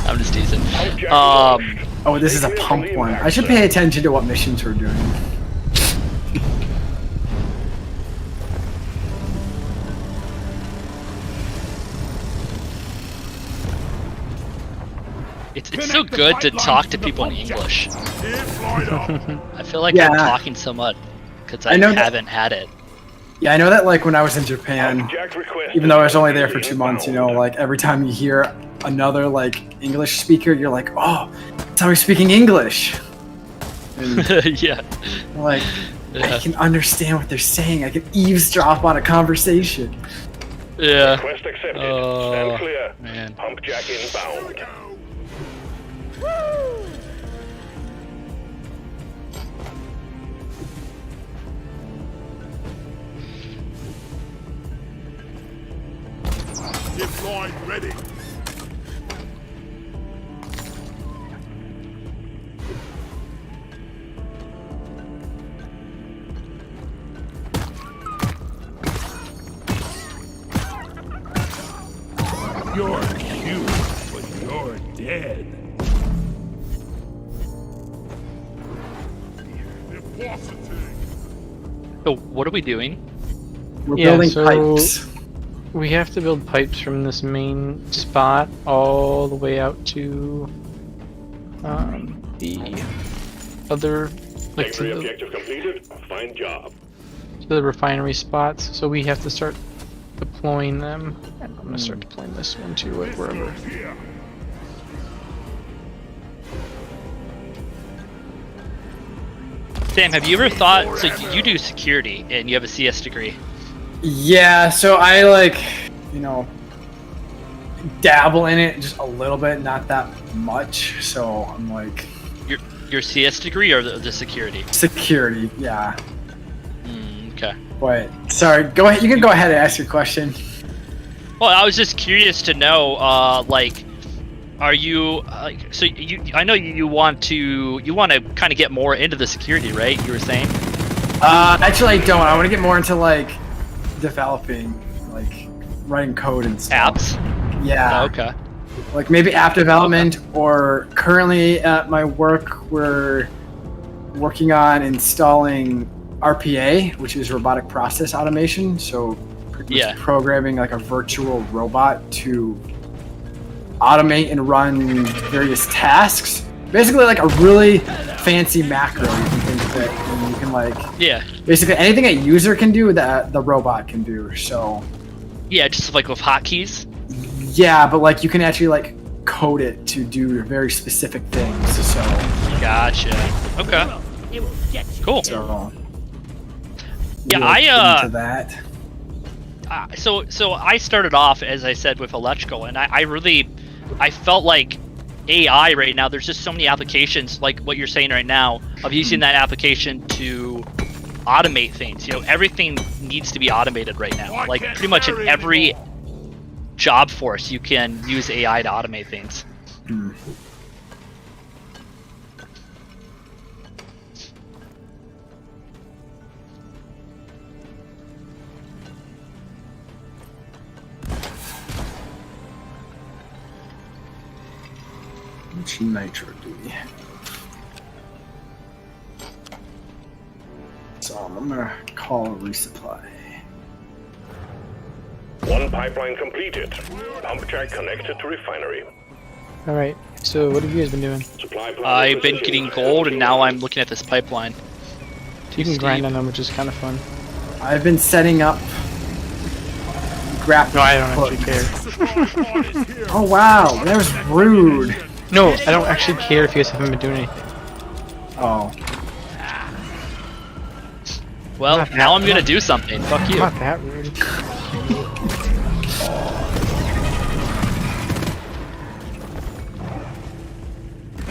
I'm just teasing. Oh, this is a pump one. I should pay attention to what missions we're doing. It's so good to talk to people in English. I feel like I'm talking so much because I haven't had it. Yeah, I know that like when I was in Japan, even though I was only there for 2 months, you know, like every time you hear another like English speaker, you're like, oh, somebody's speaking English. And Yeah. like, I can understand what they're saying. I can eavesdrop on a conversation. Yeah. Request accepted. Stand clear. Man. Pump jack inbound. Deployed ready. You're cute, but you're dead. So what are we doing? We're building pipes. We have to build pipes from this main spot all the way out to the other, like Every objective completed. Fine job. to the refinery spots. So we have to start deploying them. And I'm gonna start deploying this one too, wherever. Sam, have you ever thought, so you do security and you have a CS degree. Yeah, so I like, you know, dabble in it just a little bit, not that much. So I'm like, Your CS degree or the security? security, yeah. Okay. But sorry, go ahead. You can go ahead and ask your question. Well, I was just curious to know, like, are you so I know you want to kind of get more into the security, right? You were saying. Actually, I don't. I want to get more into like developing, like writing code and stuff. Apps. Yeah. Oh, okay. Like maybe app development, or currently at my work we're working on installing RPA, which is robotic process automation. So pretty much programming like a virtual robot to automate and run various tasks. Basically, like a really fancy macro you can think of it, and you can like basically anything a user can do that the robot can do. So Yeah, just like with hotkeys. yeah, but like you can actually like code it to do very specific things. So Gotcha. Okay. Cool. so Yeah, really I into that. So I started off, as I said, with electrical, and I felt like AI right now, there's just so many applications, like what you're saying right now, of using that application to automate things. You know, everything needs to be automated right now. Like pretty much in every job force, you can use AI to automate things. Which nitro do we have? So I'm gonna call a resupply. One pipeline completed. Pump jack connected to refinery. Alright, so what have you guys been doing? Supply plant I've been acquisition. getting gold, and now I'm looking at this pipeline. You can grind on them, which is kind of fun. I've been setting up grapple. No, I don't actually care. Oh wow, that was rude. No, I don't actually care if you guys haven't been doing anything. Oh, Well, Not that- now I'm gonna do something. Fuck you. Not that rude.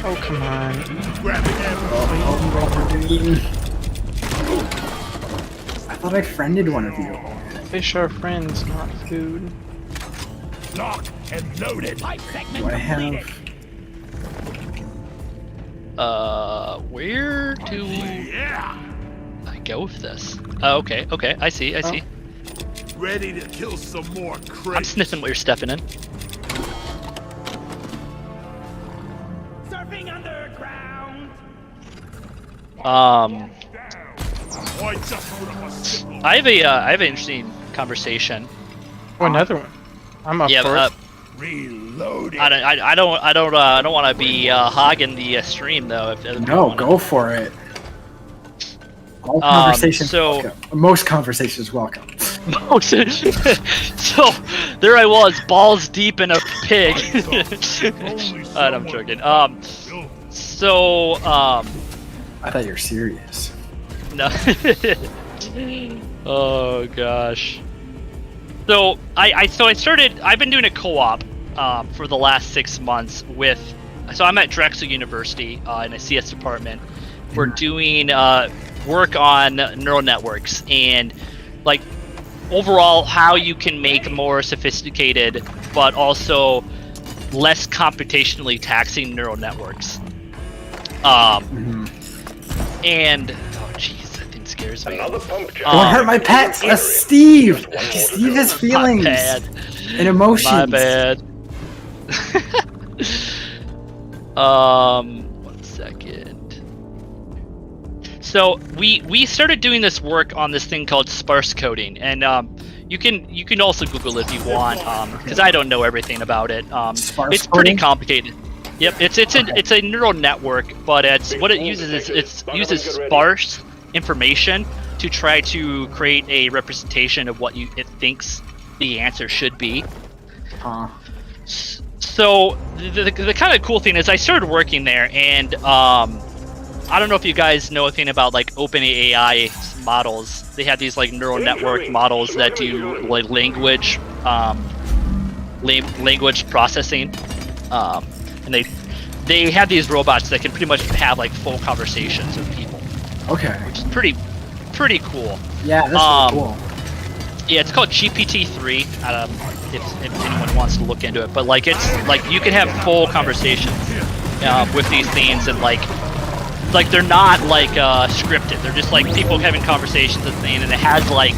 Oh, come on. I thought I friended one of you. Fish are friends, not food. Locked and loaded. Do I have? Where do Yeah. I go with this? Oh, okay, I see. Ready to kill some more I'm crates. sniffing what you're stepping in. Surfing underground. Why just put up a simple I have an interesting conversation. Oh, another one. I'm up for it. reloading? I don't want to be hogging the stream though. If No, go for it. All conversations so- welcome. Most conversations welcome. So there I was, balls deep in a pig. I'm joking. So I thought you were serious. no. Oh gosh. So I've been doing a co-op for the last 6 months with. So I'm at Drexel University in a CS department. We're doing work on neural networks and like overall how you can make more sophisticated but also less computationally taxing neural networks. And oh jeez, that thing scares me. Another pump jack. Don't hurt my pets. Steve. Steve has feelings My bad. and emotions. My bad. 1 second. So we started doing this work on this thing called sparse coding, and you can also Google it if you want, because I don't know everything about it. Sparse It's pretty coding? complicated. Yep, it's a neural network, but what it uses is it uses sparse information to try to create a representation of what it thinks the answer should be. So the kind of cool thing is I started working there, and I don't know if you guys know anything about like OpenAI models. They have these like neural network models that do like language processing, and they have these robots that can pretty much have like full conversations with people, Okay. which is pretty cool. Yeah, that's really cool. Yeah, it's called GPT-3. If anyone wants to look into it, but like it's like you can have full conversations with these things, and like they're not like scripted. They're just like people having conversations with things, and it has like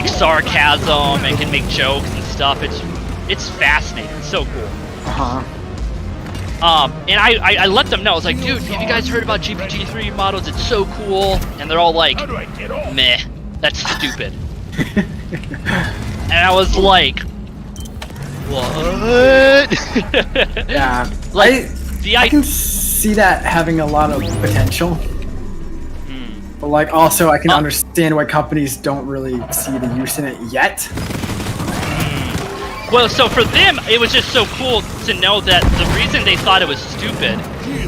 sarcasm and can make jokes and stuff. It's fascinating. It's so cool. And I let them know. I was like, dude, have you guys heard about GPT-3 models? It's so cool. And they're all like, How do I get off? meh, that's stupid. And I was like, what? Yeah, Like, I can see that having a lot of potential. But like, also, I can understand why companies don't really see the use in it yet. Well, so for them, it was just so cool to know that the reason they thought it was stupid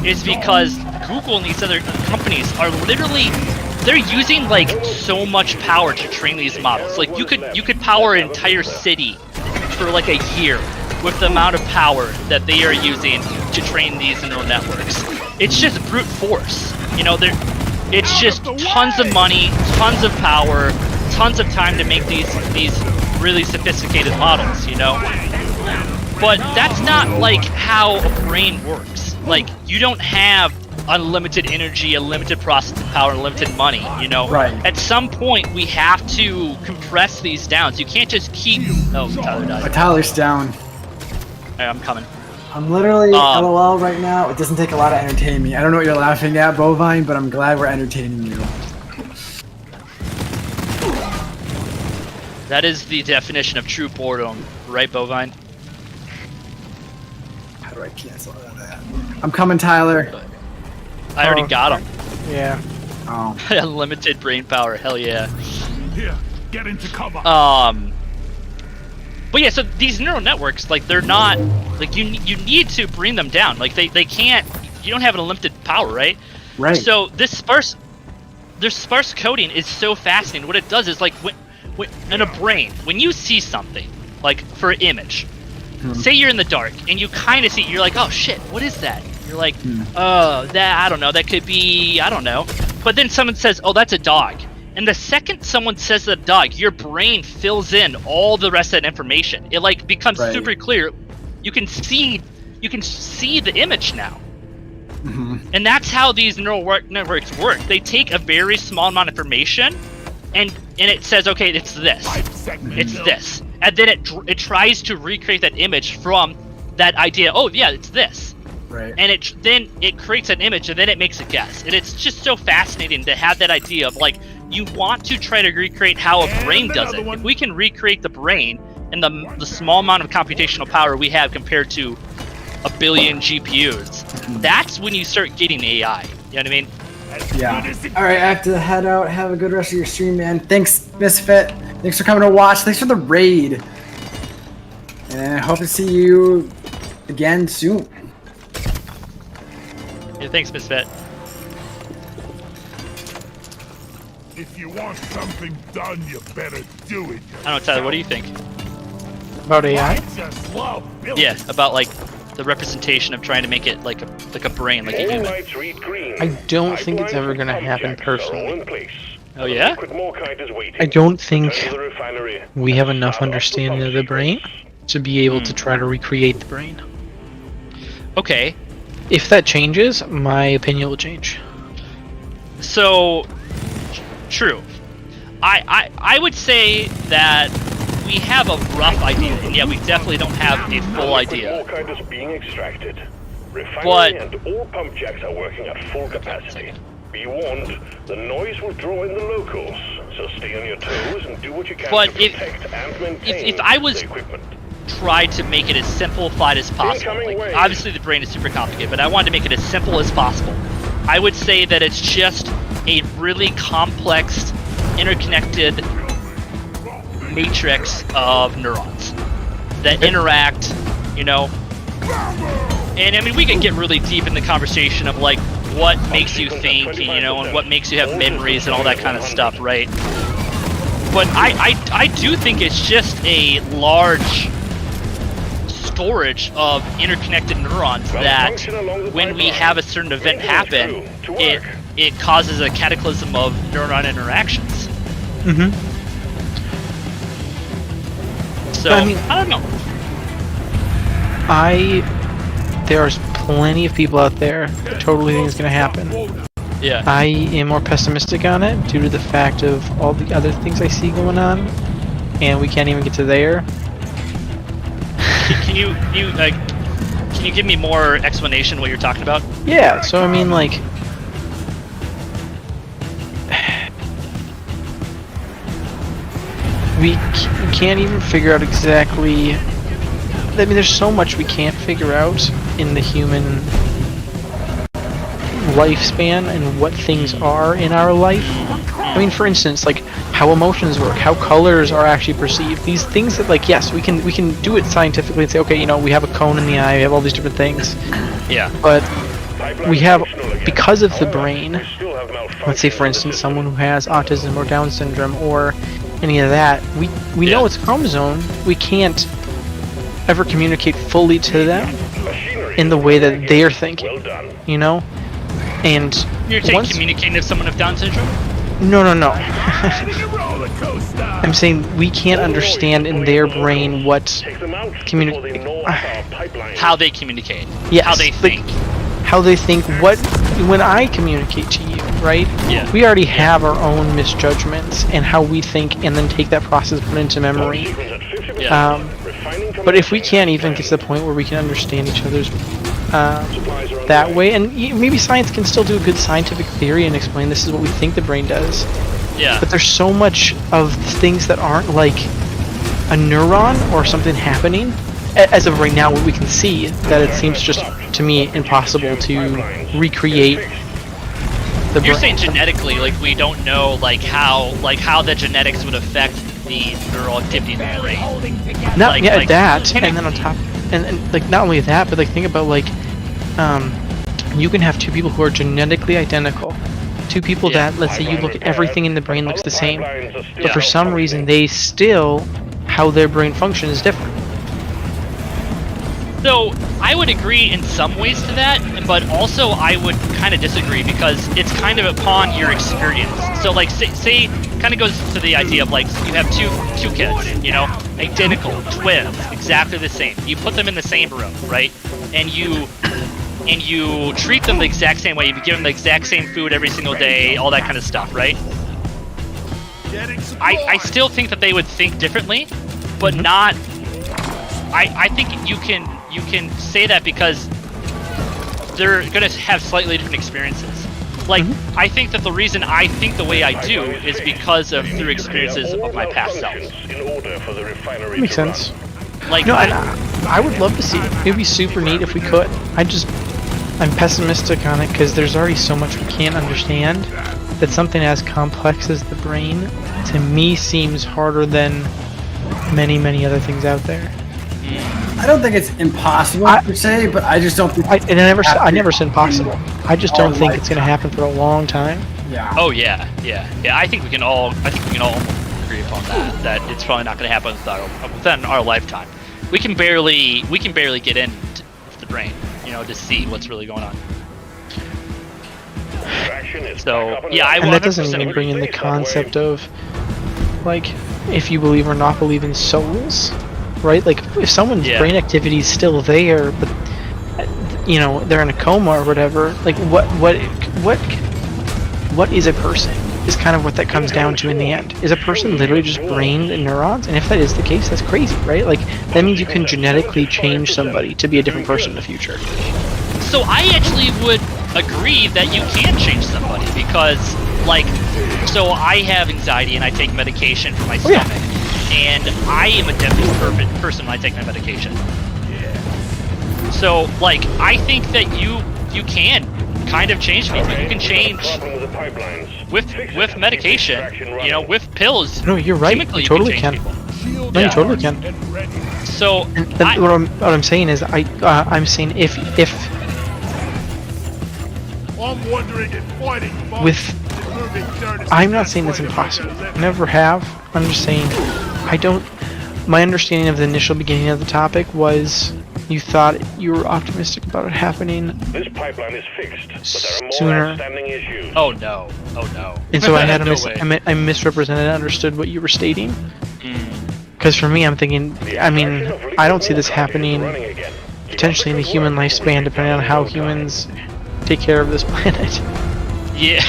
is because Google and these other companies are literally, they're using like so much power to train these models. Like you could power an entire city for like a year with the amount of power that they are using to train these neural networks. It's just brute force. You know, it's just tons of money, tons of power, tons of time to make these really sophisticated models, you know? But that's not like how a brain works. Like, you don't have unlimited energy, unlimited processing power, unlimited money, you know? Right. At some point, we have to compress these down. You can't just keep... Oh, Tyler died. Tyler's down. Alright, I'm coming. I'm literally LOL right now. It doesn't take a lot to entertain me. I don't know what you're laughing at, Bovine, but I'm glad we're entertaining you. That is the definition of true boredom, right, Bovine? How do I cancel that? I'm coming, Tyler. I already got him. Yeah. Oh. Unlimited brain power, hell yeah. Here, get into cover. But yeah, so these neural networks, like, they're not, like, you need to bring them down. Like, they can't, you don't have an unlimited power, right? Right. So this sparse coding is so fascinating. What it does is, like, when in a brain, when you see something, like, for an image, say you're in the dark, and you kind of see, you're like, oh shit, what is that? You're like, oh, that, I don't know, that could be, I don't know. But then someone says, oh, that's a dog. And the second someone says the dog, your brain fills in all the rest of that information. It like becomes super clear. You can see the image now. And that's how these neural networks work. They take a very small amount of information, and it says, okay, it's this, it's this, and then it tries to recreate that image from that idea. Oh yeah, it's this. Right. And then it creates an image, and then it makes a guess. And it's just so fascinating to have that idea of like, you want to try to recreate how a brain does it. If we can recreate the brain and the small amount of computational power we have compared to a billion GPUs, that's when you start getting AI. You know what I mean? Yeah. Alright, I have to head out. Have a good rest of your stream, man. Thanks, Misfit. Thanks for coming to watch. Thanks for the raid. And I hope to see you again soon. Yeah, thanks, Misfit. If you want something done, you better do it. I don't know, Tyler, what do you think? About AI? I just love building. Yeah, about like the representation of trying to make it like a brain, like a All human. lights read green. I don't think it's ever Pipelines gonna and happen pump jacks are all personally. in place. Oh yeah? Liquid Morkite is waiting. I don't think Return to the refinery we have and enough start off understanding pump of the brain sequence. to be able to try to recreate the brain. Okay, If that changes, my opinion will change. so true. I would say that we have a rough idea, and yeah, we definitely don't have a full idea. Liquid Morkite is being extracted. Refinery But- and all pump jacks are working at full capacity. Be warned, the noise will draw in the locals, so stay on your toes and do what you can But to protect and maintain if I was the equipment. try to make it as simplified as possible. Incoming Like, wave. obviously the brain is super complicated, but I wanted to make it as simple as possible. I would say that it's just a really complex, interconnected matrix of neurons that interact, you know. And I mean, we can get really deep in the conversation of like what makes you think, you know, and what makes you have memories and all that kind of stuff, right? But I do think it's just a large storage of interconnected neurons that when we have a certain event happen, it causes a cataclysm of neuron interactions. So, I mean- I don't know. There's plenty of people out there that totally think it's gonna happen. Yeah. I am more pessimistic on it due to the fact of all the other things I see going on, and we can't even get to there. Can you give me more explanation what you're talking about? Yeah, so I mean, like, we can't even figure out exactly I mean, there's so much we can't figure out in the human lifespan and what things are in our life. I mean, for instance, like how emotions work, how colors are actually perceived. These things that, like, yes, we can do it scientifically and say, okay, you know, we have a cone in the eye, we have all these different things. Yeah. But we have, because of the brain, let's say for instance someone who has autism or Down syndrome or any of that, we know it's a chromosome. We can't ever communicate fully to them in the way that they're thinking, you know? And You're saying communicating with someone with Down syndrome? No. I'm saying we can't understand in their brain what How they communicate. Yes, How they think. How they think. When I communicate to you, right? Yeah. We already have our own misjudgments and how we think, and then take that process, put it into memory. Yeah. But if we can't even get to the point where we can understand each other's that way, and maybe science can still do a good scientific theory and explain this is what we think the brain does. Yeah. But there's so much of things that aren't like a neuron or something happening. As of right now, what we can see, that it seems just to me impossible to recreate the brain. You're saying genetically, like we don't know like how the genetics would affect the neural activity in the brain. Not that, and then on top, and like not only that, but like think about like, you can have two people who are genetically identical, two people that, let's say you look at everything in the brain looks the same, but for some reason they still, how their brain functions is different. So I would agree in some ways to that, but also I would kind of disagree because it's kind of upon your experience. So like say kind of goes to the idea of like you have two kids, you know, identical twins, exactly the same. You put them in the same room, right? And you treat them the exact same way. You give them the exact same food every single day, all that kind of stuff, right? I still think that they would think differently, but not. I think you can say that because they're gonna have slightly different experiences. Like I think that the reason I think the way I do is because of through experiences of my past self. Makes sense. Like no, I would love to see it. It'd be super neat if we could. I'm pessimistic on it because there's already so much we can't understand that something as complex as the brain to me seems harder than many other things out there. I don't think it's impossible per se, but I just don't think. I never said impossible. I just don't think it's going to happen for a long time. Yeah. Oh yeah. I think we can all agree upon that. That it's probably not going to happen within our lifetime. We can barely get into the brain, you know, to see what's really going on. So yeah, and that doesn't even bring in the concept of like if you believe or not believe in souls. Right, like if someone's brain activity is still there, but you know they're in a coma or whatever. Like what is a person? Is kind of what that comes down to in the end. Is a person literally just brain and neurons? And if that is the case, that's crazy, right? Like that means you can genetically change somebody to be a different person in the future. So I actually would agree that you can change somebody because, like, so I have anxiety and I take medication for my stomach. Yeah. And I am a definitely perfect person when I take my medication. So, like, I think that you can kind of change me. You can change with medication, you know, with pills. No, you're right. You totally can. No, you totally can. So, what I'm saying is, I'm saying if I'm wondering if fighting I'm not saying it's impossible. Never have. I'm just saying my understanding of the initial beginning of the topic was you thought you were optimistic about it happening This pipeline is fixed, but there are sooner. more outstanding issues. Oh no. And so I had I misrepresented and understood what you were stating. Because for me, I'm thinking, I mean, I don't see this happening potentially in the human lifespan, depending on how humans take care of this planet. Yeah.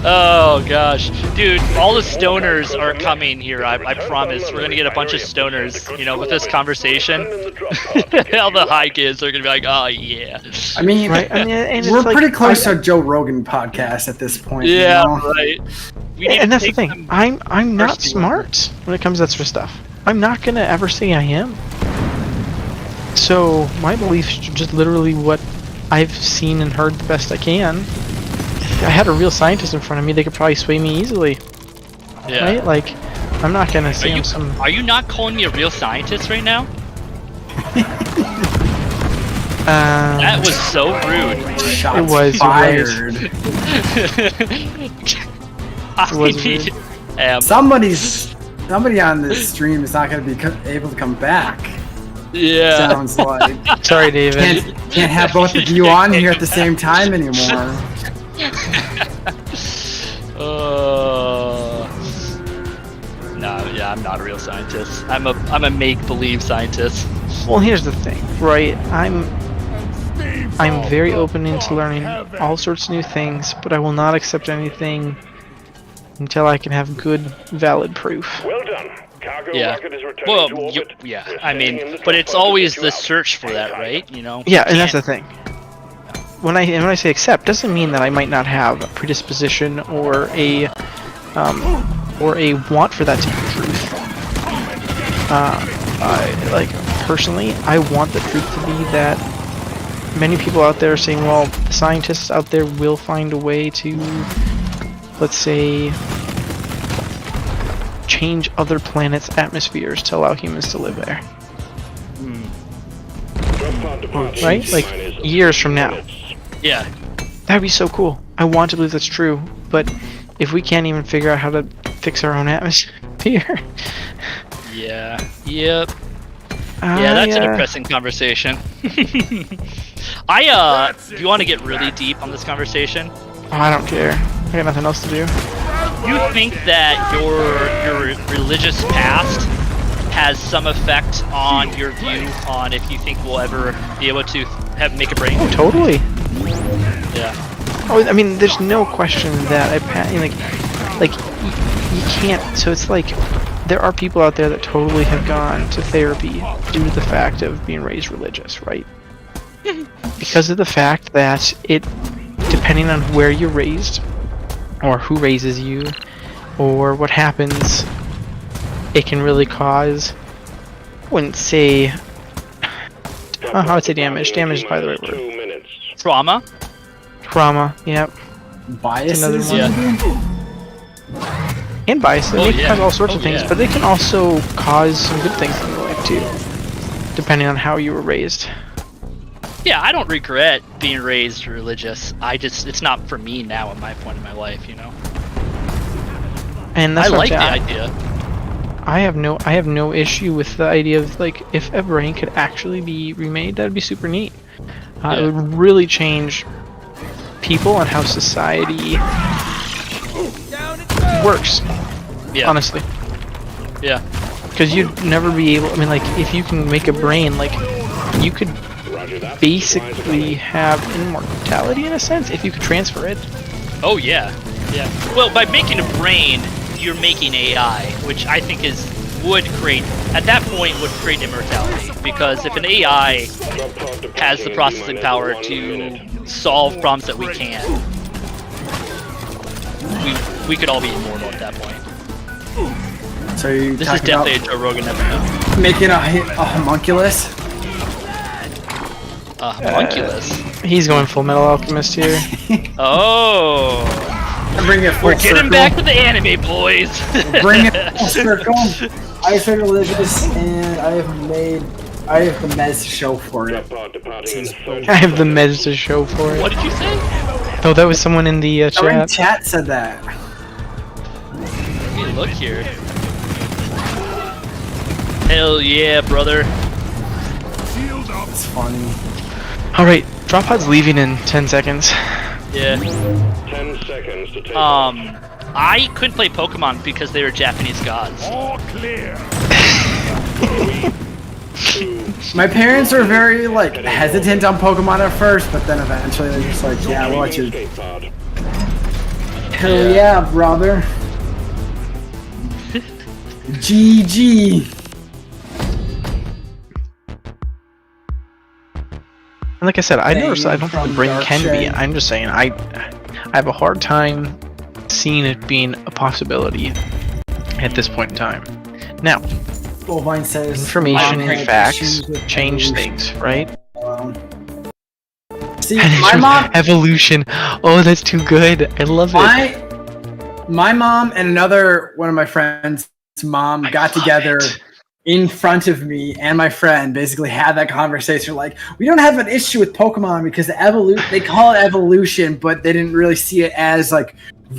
Oh gosh, dude, all the stoners are coming here. I promise. We're gonna get a bunch of stoners, you know, with this conversation. All the high kids are gonna be like, oh yeah. I mean, right? And we're pretty close to a Joe Rogan podcast at this point. Yeah, you know? right. And that's the thing. I'm not smart when it comes to that sort of stuff. I'm not gonna ever say I am. So my beliefs are just literally what I've seen and heard the best I can. If I had a real scientist in front of me, they could probably sway me easily. Yeah. Right? Like, I'm not gonna say I'm some. Are you not calling me a real scientist right now? That was so rude. Shots It was fired. It was rude. Somebody on this stream is not going to be able to come back. Yeah. Sounds like. Sorry, David. Can't have both of you on here at the same time anymore. No, yeah, I'm not a real scientist. I'm a make-believe scientist. Well, here's the thing, right? I'm very open into learning all sorts of new things, but I will not accept anything until I can have good, valid proof. Well done. Cargo Yeah. rocket is returning Well, to orbit. yeah. We're I staying mean, in the but it's top always to the get you out. search for Hang that, tight. right? You know. Yeah, and that's Can't- the thing. When I say accept, doesn't mean that I might not have a predisposition or a want for that to be truth. Personally, I want the truth to be that many people out there are saying, well, the scientists out there will find a way to, let's say, change other planets' atmospheres to allow humans to live there. Drop pod departing Right? in Like, minus years from 3 now. minutes. Yeah. That'd be so cool. I want to believe that's true, but if we can't even figure out how to fix our own atmosphere, Yeah. Yep. Yeah, that's a depressing conversation. Do you want to get really deep on this conversation? I don't care. I got nothing else to do. You think that your religious past has some effect on your view on if you think we'll ever be able to make a brain? Oh, totally. Yeah. Oh, I mean, there's no question that you can't. So it's like there are people out there that totally have gone to therapy due to the fact of being raised religious, right? Because of the fact that it, depending on where you're raised, or who raises you, or what happens, it can really cause, I wouldn't say, I would say damage. Damage is probably the right word. 2 minutes. Trauma? Trauma, yep. Biases? Another one. Yeah. And biases. Oh, They can yeah. cause all sorts of Oh, things, yeah. but they can also cause some good things in your life too, depending on how you were raised. Yeah, I don't regret being raised religious. It's not for me now at my point in my life, you know? And that's I what like the I'm saying. idea. I have no issue with the idea of, like, if a brain could actually be remade, that'd be super neat. It Yeah. would really change people and how society works, Yeah. honestly. Yeah. Because you'd never be able, I mean, like, if you can make a brain, like, you could Roger that. basically have immortality in a sense, if you could transfer it. Oh yeah. Yeah. Well, by making a brain, you're making AI, which I think would create immortality. Because if an AI Drop pod departing has the in processing minus power 1 to minute. solve problems that we can't, we could all be immortal at that point. So you This is talking about definitely a Joe Rogan episode. making a homunculus? Homunculus. He's going Full Metal Alchemist here. Oh. I'm bringing it full We're getting circle. back to the anime, boys. Bring it full circle. I have started religious, and I have the mez to show for it. Drop pod departing in 30 I have the meds to show for it. What did you say? Oh, that was someone in the Someone in chat. chat said that. Hey, look here. Hell yeah, brother. Shield up. It's funny. Alright, drop pod's leaving in 10 seconds. Yeah. 10 seconds to take off. I couldn't play Pokemon because they were Japanese gods. All clear. My parents were very like hesitant on Pokemon at first, but then eventually they're just like, yeah, we'll let you. Escape pod. Hell yeah, brother. GG. And like I said, I never Bang said I don't think the from brain Dark can be. Shade. I'm just saying I have a hard time seeing it being a possibility at this point in time. Now, Bovine says Information mom and had facts issues with change evolution. things, right? See, my mom, Evolution. Oh, that's too good. I love it. my mom and another one of my friends' mom got together in front of me and my friend, basically had that conversation. Like, we don't have an issue with Pokemon because they call it evolution, but they didn't really see it as like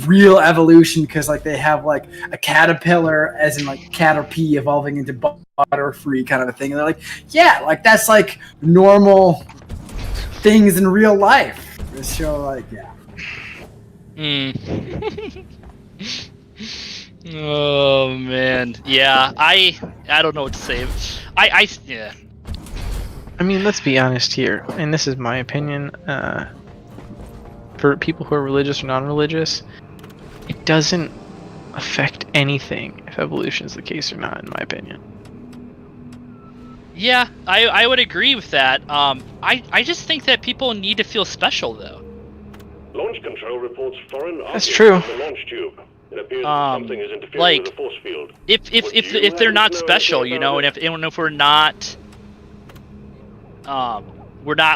real evolution because like they have like a caterpillar as in like Caterpie evolving into Butterfree kind of a thing. And they're like, yeah, like that's like normal things in real life. So like, yeah. Oh man, yeah. I don't know what to say. Yeah. I mean, let's be honest here, and this is my opinion. For people who are religious or non-religious, it doesn't affect anything if evolution is the case or not, in my opinion. Yeah, I would agree with that. I just think that people need to feel special though. Launch control reports foreign That's objects true. in the launch tube. It appears that something is interfering like, with the force field. If they're not special, you know, and if we're not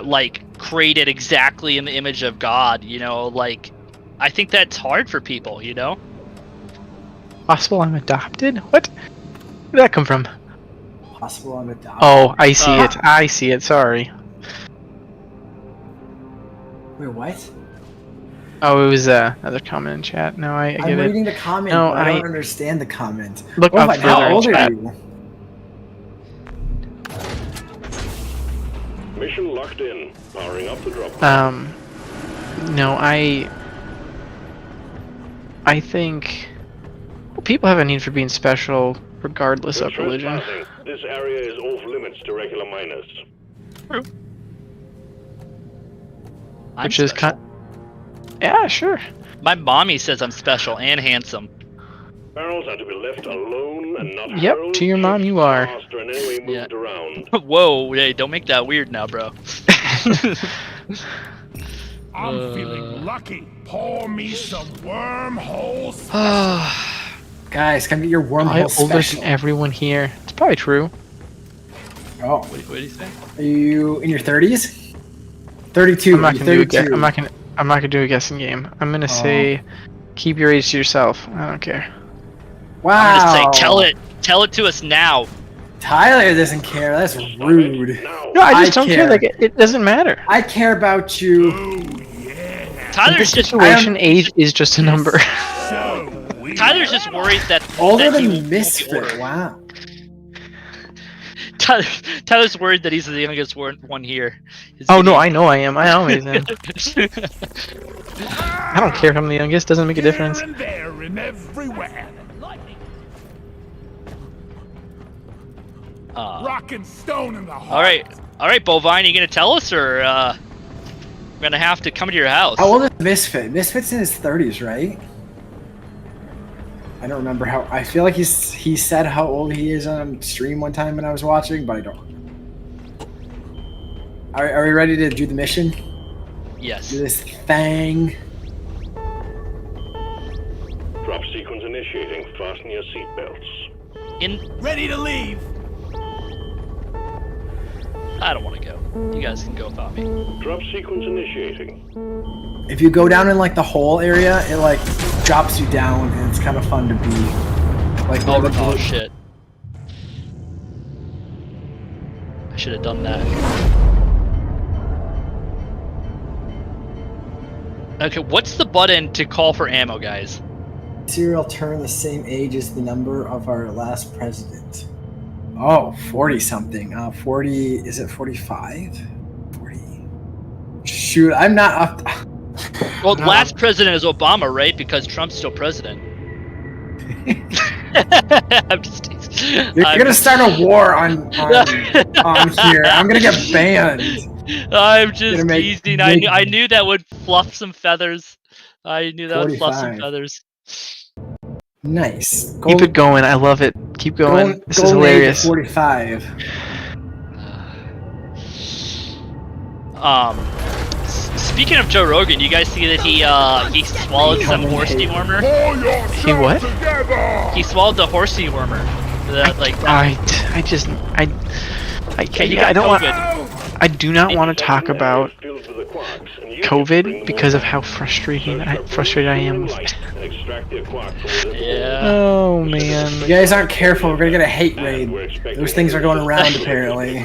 like created exactly in the image of God, you know, like I think that's hard for people, you know. Possible I'm adopted? What? Where did that come from? Possible I'm adopted. Oh, I see it. I see it. Sorry. Wait, what? Oh, it was another comment in chat. No, I I'm get it. reading the comment, No, but I don't understand the comment. Look Oh, up like, further how in old are chat. you? Mission locked in. Powering up the drop. No, I think people have a need for being special regardless of religion. This area is off limits to regular miners. True. Which is kind. Yeah, sure. My mommy says I'm special and handsome. Barrels are to be left alone and not Yep, hurled, to your mom you are. tossed, or in any way moved around. Whoa, hey, don't make that weird now, bro. I'm feeling lucky. Pour me some wormholes. Guys, come get your Probably wormhole older special. than everyone here. It's probably true. Oh, What do you say? are you in your 30s? 32. I'm not gonna do a 32. I'm not gonna do a guessing game. I'm gonna say, keep your age to yourself. I don't care. Wow. I'm gonna say, tell it to us now. Tyler doesn't care. That's rude. No, I just don't care. Like it doesn't matter. I care about you. Tyler's just Age is just a number. Tyler's just worried that Older that he than Misfit. Wow. Tyler's worried that he's the youngest one here. Oh no, I know I am. I always am. I don't care if I'm the youngest. Doesn't make a difference. Here and there and everywhere. Rock and stone in the heart. All right, Bovine, you gonna tell us, or we're gonna have to come to your house? How old is Misfit? Misfit's in his 30s, right? I don't remember how. I feel like he said how old he is on stream one time when I was watching, but I don't. Are we ready to do the mission? Yes. Do this thing. Drop sequence initiating. Fasten your seatbelts. Ready to leave. I don't want to go. You guys can go without me. Drop sequence initiating. If you go down in like the hole area, it like drops you down, and it's kind of fun to be. Like Oh shit! I should have done that. Okay, what's the button to call for ammo, guys? Serial turn the same age as the number of our last president. Oh, 40 something. 40, is it 45? 40. Shoot, I'm not up. Well, the last president is Obama, right? Because Trump's still president. I'm just. You're gonna start a war on here. I'm gonna get banned. I'm just Gonna teasing. I knew that would fluff some feathers. I knew that would fluff some 45. feathers. Nice. Keep it going. I love it. Keep going. This is hilarious. 45. Speaking of Joe Rogan, you guys see that he swallowed some horse dewormer? Pull yourself He what? together. He swallowed the horse dewormer. I just I don't want. I do not want to talk about COVID because of how frustrated I am with it. Yeah. Oh man. You guys aren't careful, we're gonna get a hate raid. Those things are going around apparently.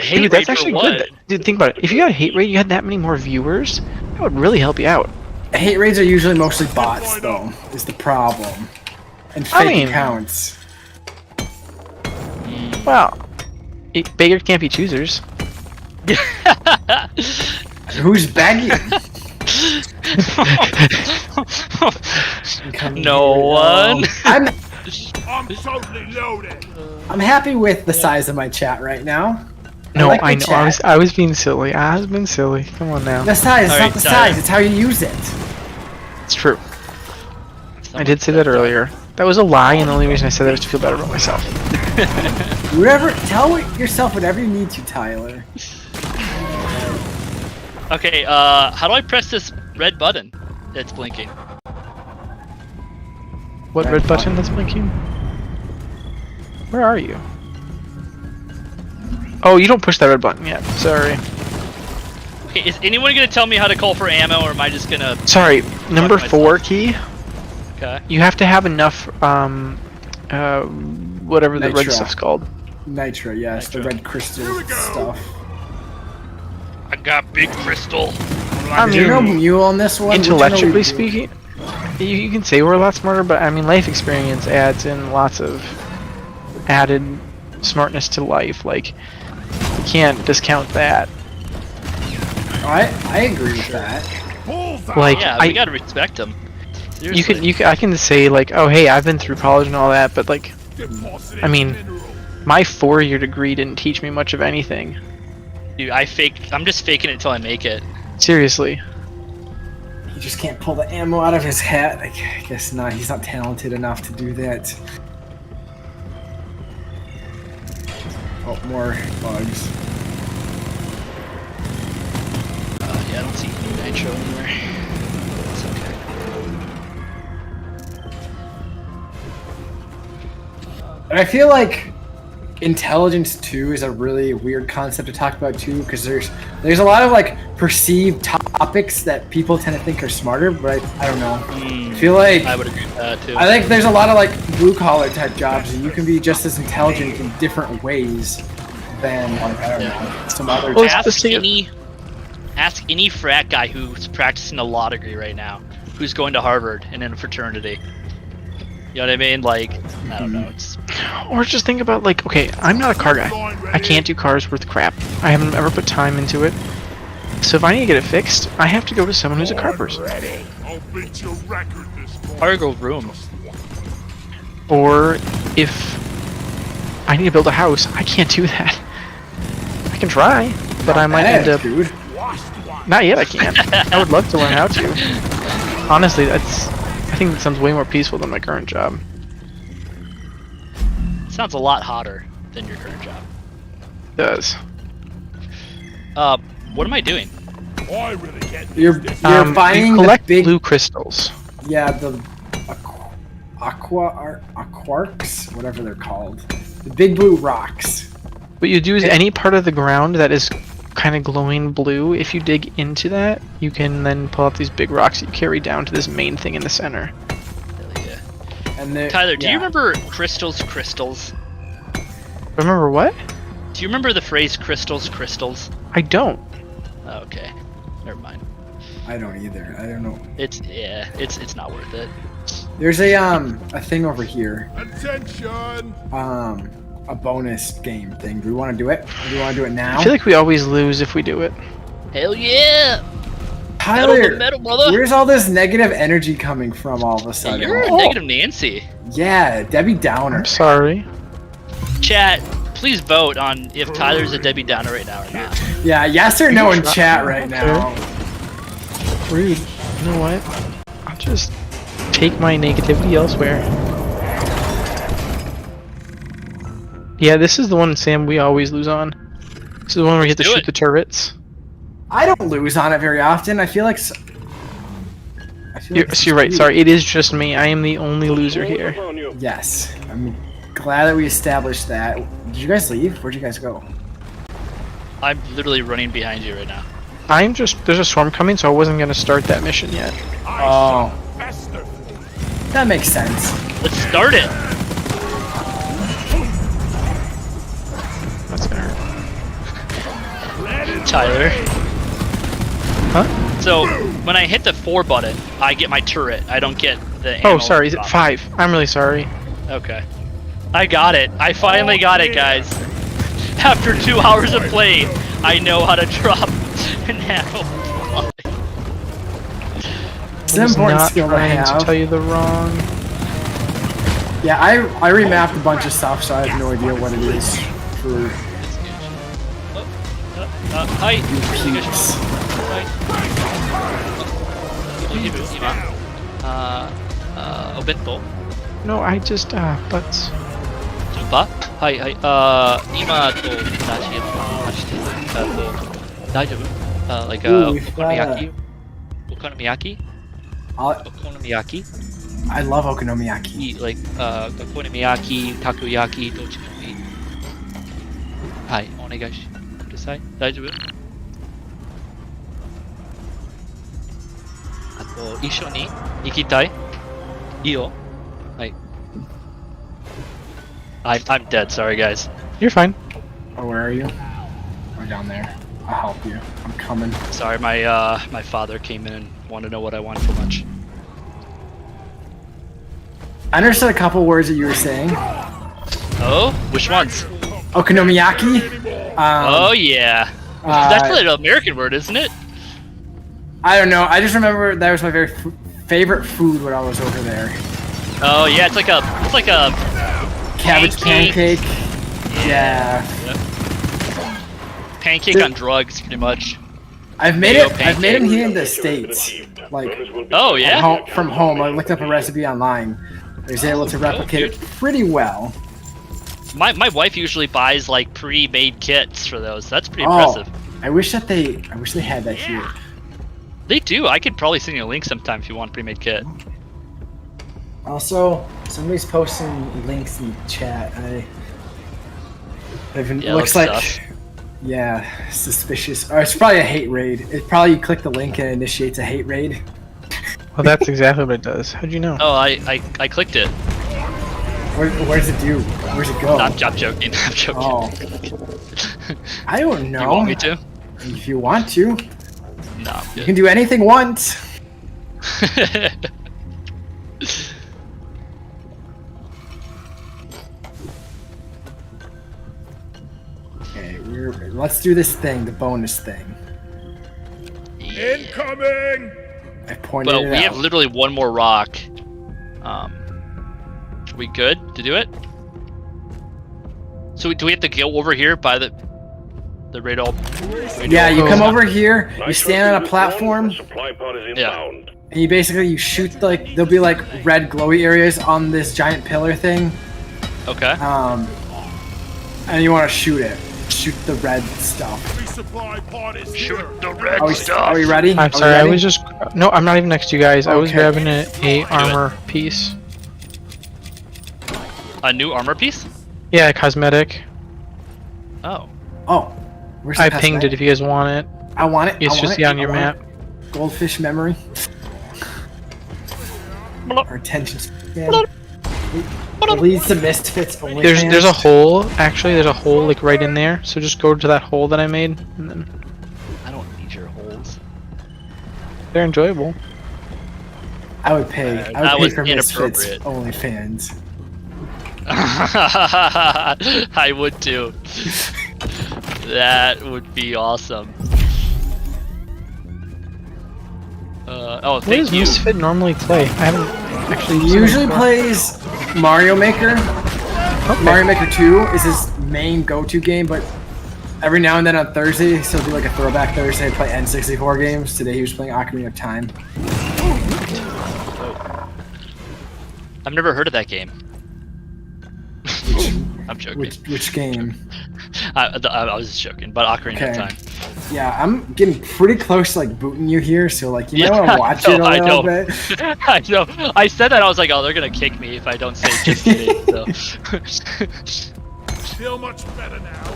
Dude, that's actually good. Dude, think about it. If you got a hate raid, you had that many more viewers, that would really help you out. Hate raids are usually mostly bots, though, is the problem. And fake accounts. Well, beggars can't be choosers. Who's begging? No one. I'm totally loaded. I'm happy with the size of my chat right now. No, like the I know. chat. I was being silly. I was being silly. Come on now. The size, it's All not right, the size, it's how you use it. It's true. I did say that earlier. That was a lie, and the only reason I said that was to feel better about myself. Tell yourself whatever you need to, Tyler. Okay, how do I press this red button that's blinking? What red button that's blinking? Where are you? Oh, you don't push that red button yet. Sorry. Okay, is anyone gonna tell me how to call for ammo, or am I just gonna... Sorry, number 4 key. Okay. You have to have enough, whatever the red Nitra. stuff's called. Nitra, yes, the red crystal stuff. I got big crystal. I Do you know mean, Mule on this one? intellectually speaking, you can say we're a lot smarter, but I mean, life experience adds in lots of added smartness to life. Like, you can't discount that. I agree with that. Like, Yeah, we gotta respect them. I can say like, oh hey, I've been through college and all that, but like, I mean, my 4-year degree didn't teach me much of anything. Dude, I'm just faking it until I make it. Seriously. He just can't pull the ammo out of his hat. I guess not. He's not talented enough to do that. Oh, more bugs. Yeah, I don't see any nitro anywhere. It's okay. And I feel like intelligence too is a really weird concept to talk about too, because there's a lot of like perceived topics that people tend to think are smarter, but I don't know. I feel like I would agree with that too. I think there's a lot of like blue collar type jobs, and you can be just as intelligent in different ways than like I don't know some other. Well, jobs. Ask any frat guy who's practicing a law degree right now, who's going to Harvard and in a fraternity. You know what I mean? Like, I don't know. It's Or just think about like, okay, I'm not a car guy. I can't do cars worth crap. I haven't ever put time into it. So if I need to get it fixed, I have to go to someone who's a car person. I'll beat your record this morning. cargo room. Or if I need to build a house, I can't do that. I can try, but I might end up. Dude. Not yet. I can't. I would love to learn how to. Honestly, I think that sounds way more peaceful than my current job. Sounds a lot hotter than your current job. It does. What am I doing? I really get You're You buying collect the big blue crystals. yeah the aquarks, whatever they're called, the big blue rocks. What you do is any part of the ground that is kind of glowing blue, if you dig into that, you can then pull up these big rocks that you carry down to this main thing in the center. Hell yeah. And they're- Tyler, do you yeah. remember crystals? Remember what? Do you remember the phrase crystals? I don't. Oh, okay. Never mind. I don't either. I don't know. It's not worth it. There's a thing over here. attention. A bonus game thing. Do we want to do it? Or do we want to do it now? I feel like we always lose if we do it. Hell yeah! Tyler, metal, brother. where's all this negative energy coming from all of a sudden? You're a negative Nancy. Yeah, Debbie Downer. I'm sorry. Chat, please vote on if Tyler's a Debbie Downer right now or not. Yeah, yes or no in chat right now. Rude. You know what? I'll just take my negativity elsewhere. Yeah, this is the one, Sam, we always lose on. This is the one where you have to shoot the turrets. I don't lose on it very often. I feel like. So you're right. Sorry, it is just me. I am the only loser here. Yes. glad that we established that. Did you guys leave? Where'd you guys go? I'm literally running behind you right now. There's a storm coming, so I wasn't gonna start that mission yet. Oh, that makes sense. Let's start it. That's gonna hurt. Tyler. Huh? So when I hit the 4 button, I get my turret. I don't get the Oh, ammo sorry. Is it drop. 5? I'm really sorry. Okay. I got it. I finally got it, guys. After 2 hours of play, I know how to drop an ammo. It's an I was important not skill to trying to have. tell you the wrong. Yeah, I remapped a bunch of stuff, so I have no idea what it is for Hi. peeps. Obento. No, I just butts. スーパーはいはい。今と同じ話して大丈夫like Ooh, we've got okonomiyaki? I'll- Okonomiyaki? I love okonomiyaki. Like okonomiyaki, takoyaki, どっちでもいい。はい、お願いしください。大丈夫？あと、一緒に行きたい？いいよ。はい。I'm dead, sorry guys. You're fine. Oh, where are you? Oh, down there. I'll help you. I'm coming. Sorry, my my father came in and wanted to know what I wanted for lunch. I understood a couple words that you were saying. Oh, which ones? Okonomiyaki. Oh yeah, that's an American word, isn't it? I don't know. I just remember that was my very favorite food when I was over there. Oh yeah, it's like a Cabbage Pancake. pancake. Yeah. pancake on drugs, pretty much. I've made Mayo it. I've made them pancake. here in the States. Like Oh at yeah. from home. I looked up a recipe online. I was able to replicate it pretty well. My wife usually buys like pre-made kits for those. That's pretty Oh, impressive. I wish they had that here. They do. I could probably send you a link sometime if you want a pre-made kit. Also, somebody's posting links in the chat. It Yeah, looks that's like, sus. yeah, suspicious. Or it's probably a hate raid. It probably you click the link and it initiates a hate raid. Well, that's exactly what it does. How'd you know? Oh, I clicked it. Where does it do? Where's it go? I'm joking. I'm joking. Oh, I don't know. You want me to? If you want to, No, I'm you good. can do anything once. Okay, let's do this thing, the bonus thing. Yeah. Incoming! I pointed Well, it we out. have literally one more rock. Are we good to do it? So do we have to go over here by the radar? Yeah, you Oh. come over here, you Nice stand on work, a platform, The supply pod is Yeah. inbound. and you shoot there'll be like red glowy areas on this giant pillar thing, Okay. and you want to shoot it. Shoot the red stuff. Resupply pod is Shoot here. the red Are we, stuff. are we ready? I'm Are we sorry. I ready? was just no. I'm not even next to you guys. I was Okay. grabbing a armor piece. A new armor piece? Yeah, cosmetic. Oh. Oh, where's the I pinged cosmetic? it if you guys want it. I want it. It's I want just it, on I your want map. it. Goldfish memory. Our attention span. It leads to misfits only. There's a hole. Actually, there's a hole like right in there. So just go to that hole that I made, and then I don't need your holes. they're enjoyable. I would pay. I That would was pay for misfits inappropriate. only fans. I would too. That would be awesome. Oh, What thank does you. Misfit normally play? I haven't actually. He seen it usually before. plays Mario Maker. Okay. Mario Maker 2 is his main go-to game, but every now and then on Thursdays he'll do like a throwback Thursday and play N64 games. Today he was playing Ocarina of Time. I've never heard of that game. I'm joking. Which game? I was just joking, but Ocarina Okay. of Time. Yeah, I'm getting pretty close to like booting you here, so like you Yeah, might want to watch it a I little know. bit. I know. I said that I was like, oh, they're gonna kick me if I don't say just kidding. So. Feel much better now.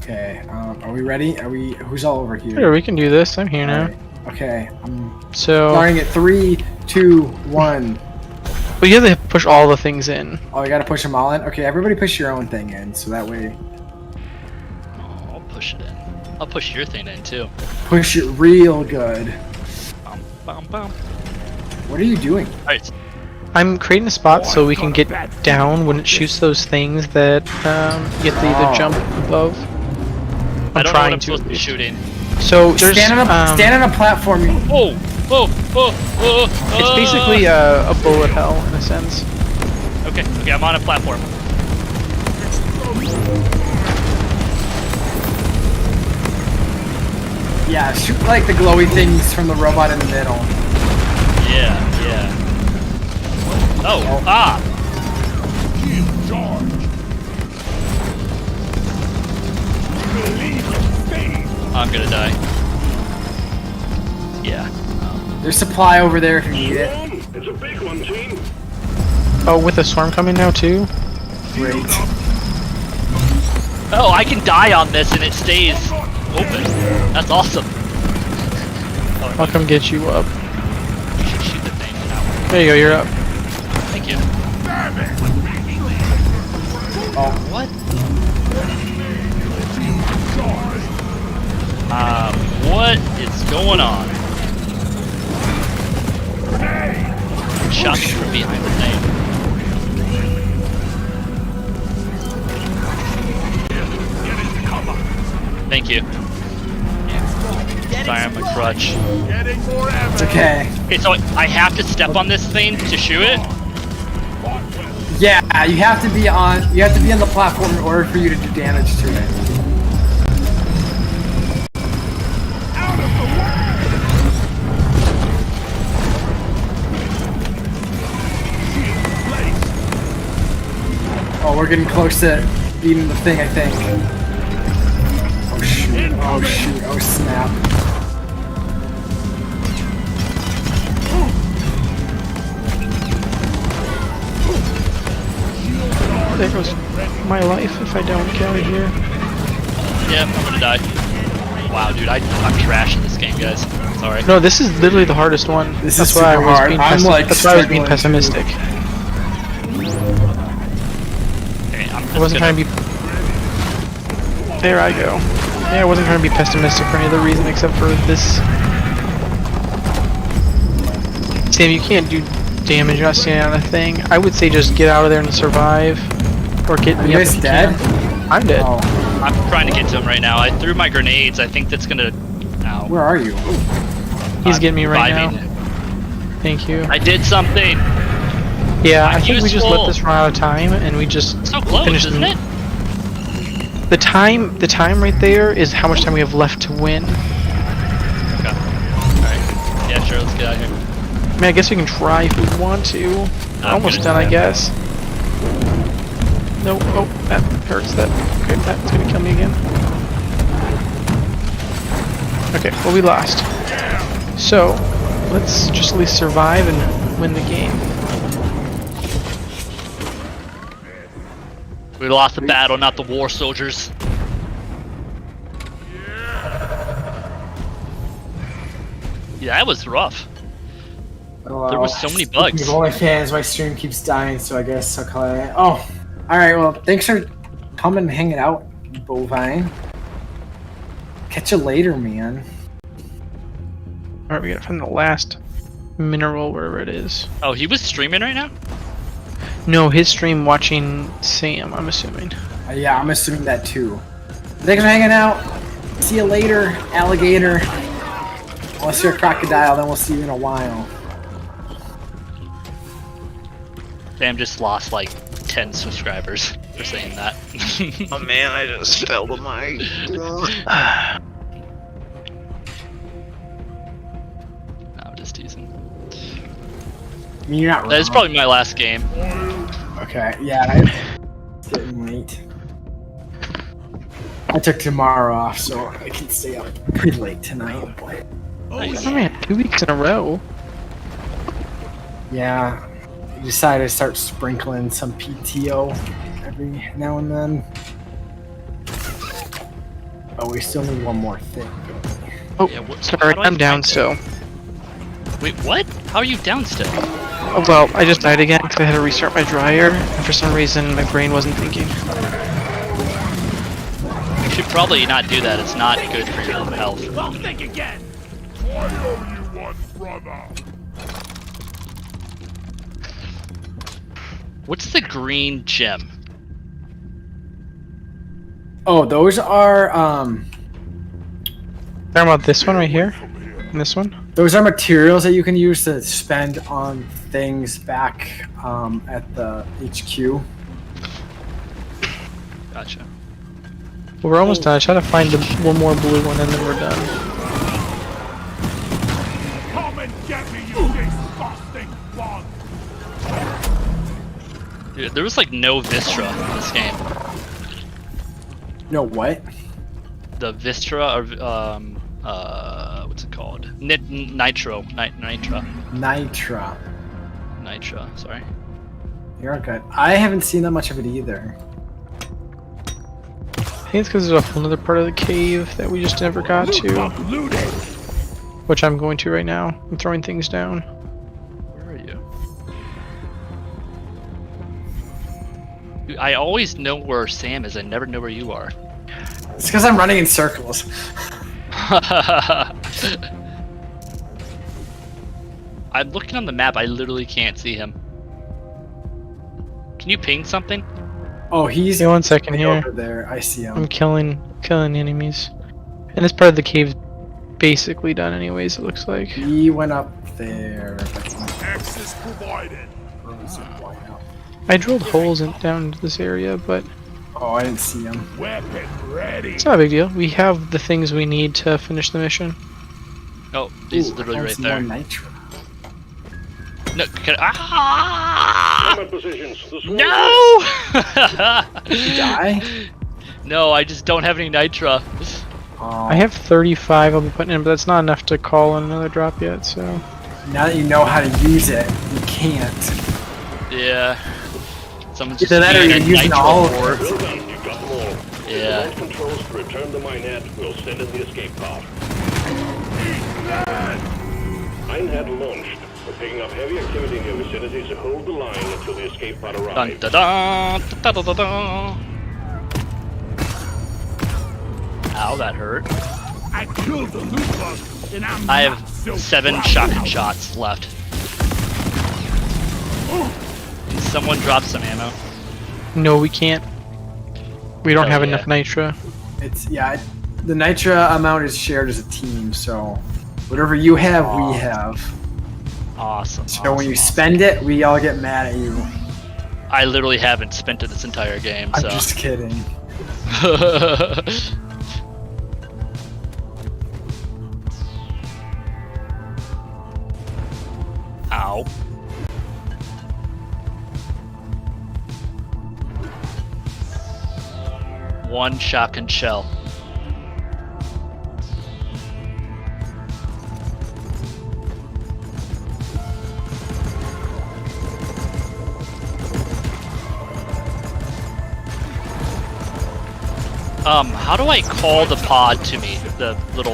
Okay, are we ready? Are we? Who's all over here? Sure, we can do this. I'm here now. Alright, okay, I'm So, starting at 3, 2, 1. well, you have to push all the things in. Oh, you gotta push them all in? Okay, everybody push your own thing in, so that way... Oh, I'll push it in. I'll push your thing in too. Push it real good. Bum, bum, bum. What are you doing? Alright. I'm creating a spot so we can get down when it shoots those things that you have to either jump above. I don't know what trying I'm supposed to be shooting. So there's Stand on a platform. Oh! it's basically a bullet hell in a sense. Okay, I'm on a platform. Yeah, shoot like the glowy things from the robot in the middle. Yeah. Oh, ah! Charge. I'm gonna die. Yeah. There's supply over there if you need it. It's a big one, team. Oh, with a storm coming now too? Great. Oh, I can die on this and it stays open. That's awesome. Oh, I'll come get you up. you should shoot the thing. That There you go, you're up. way. Thank you. Oh, What? What is going on? Shot me from behind the thing. Thank you. Sorry, I'm a crutch. Getting more it's evidence. okay. Okay, so I have to step on this thing to shoot it? Yeah, you have to be on the platform in order for you to do damage to it. Out of the way. Oh, we're getting close to beating the thing, I think. Oh shoot, oh shoot, oh snap. There goes my life if I don't get out of here. Yep, I'm gonna die. Wow, dude, I'm trash in this game, guys. Sorry. No, this is literally the hardest one. This That's is why I super was hard. being I'm, like, that's why I was being struggling too. pessimistic. Okay, I'm just I wasn't gonna... trying to be. There I go. Yeah, I wasn't trying to be pessimistic for any other reason except for this. Sam, you can't do damage not standing on a thing. I would say just get out of there and survive, or get me You up guys if you dead? can. I'm dead. Oh, I'm trying to get to him right now. I threw my grenades. I think that's gonna... Ow. where are you? He's getting me right Reviving. now. Thank you. I did something. Yeah, I think we just let useful. this run out of time and we just So close, finish isn't it? The time right there is how much time we have left to win. Okay. Alright. Yeah, sure, let's get out of here. I mean, I guess we can try if we want to. We're almost done, I guess. No, oh, that hurts. That okay, that's gonna kill me again. Okay, well we lost. So let's just at least survive and win the game. We lost the battle, not the war soldiers. Yeah, that was rough. Oh, There was so many bugs. Speaking of only fans, my stream keeps dying, so I guess I'll call it. Oh, all right. Well, thanks for coming and hanging out, Bovine. Catch you later, man. Alright, we gotta find the last mineral wherever it is. Oh, he was streaming right now? No, his stream watching Sam, I'm assuming. Yeah, I'm assuming that too. Thanks for hanging out. See you later, alligator. Unless you're a crocodile, then we'll see you in a while. Sam just lost like 10 subscribers for saying that. Oh man, I just fell to my. I'm just teasing. I mean, you're not wrong. That's probably my last game. Okay, yeah. It's getting late. I took tomorrow off, so I can stay up pretty late tonight. Nice. Oh man, 2 weeks in a row. Yeah, I decided to start sprinkling some PTO every now and then. Oh, we still need one more thing. Oh, Yeah, how sorry, do I I'm down find it? still. Wait, what? How are you down still? Oh, well, I just died again because I had to restart my dryer, and for some reason my brain wasn't thinking. You should probably not do that. It's not good for your health. I'll think again. I owe you one, brother. What's the green gem? Oh, those are Talking about this one right here? And this one? those are materials that you can use to spend on things back at the HQ. Gotcha. Well, we're almost done. I try to find one more blue one and then we're done. Come and get me, you disgusting bug. Dude, there was like no Vistra in this game. No, what? The Vistra, or what's it called? Nitro. Nitra, sorry. You're good. I haven't seen that much of it either. I think it's because there's a whole other part of the cave that we just never got to. Which I'm going to right now. I'm throwing things down. Where are you? Dude, I always know where Sam is. I never know where you are. It's because I'm running in circles. I'm looking on the map. I literally can't see him. Can you ping something? Oh, he's Hey, 1 second here. over there. I see him. I'm killing enemies. And this part of the cave's basically done anyways, it looks like. He went up there. Access provided. I drilled holes down into this area, but Oh, I didn't see him. Weapon ready. it's not a big deal. We have the things we need to finish the mission. Oh, he's Ooh, literally I right found some there. more nitro. No, ah! Combat positions. The swarm No! Did you die? No, I just don't have any nitra. Oh, I have 35 I'll be putting in, but that's not enough to call in another drop yet, so... now that you know how to use it, you can't. Yeah. Someone's just Either that or using you're a using nitro all of ore. it. Well done, you got them all. Yeah. Remote controls to return the minette. We'll send in the escape pod. Minehead launched. We're picking up heavy activity in your vicinity, so hold the line until the escape pod Dun arrives. da da da da da da. Ow, that hurt. I killed the loot bug, and I'm I not have so 7 proud shotgun now. shots left. Can someone drop some ammo? No, we can't. We don't Oh, have yeah. enough nitra. It's the nitra amount is shared as a team, so whatever you have, we have. Awesome. So when you spend it, we all get mad at you. I literally haven't spent it this entire game, I'm so. just kidding. Ow. One shotgun shell. How do I call the pod to me? The little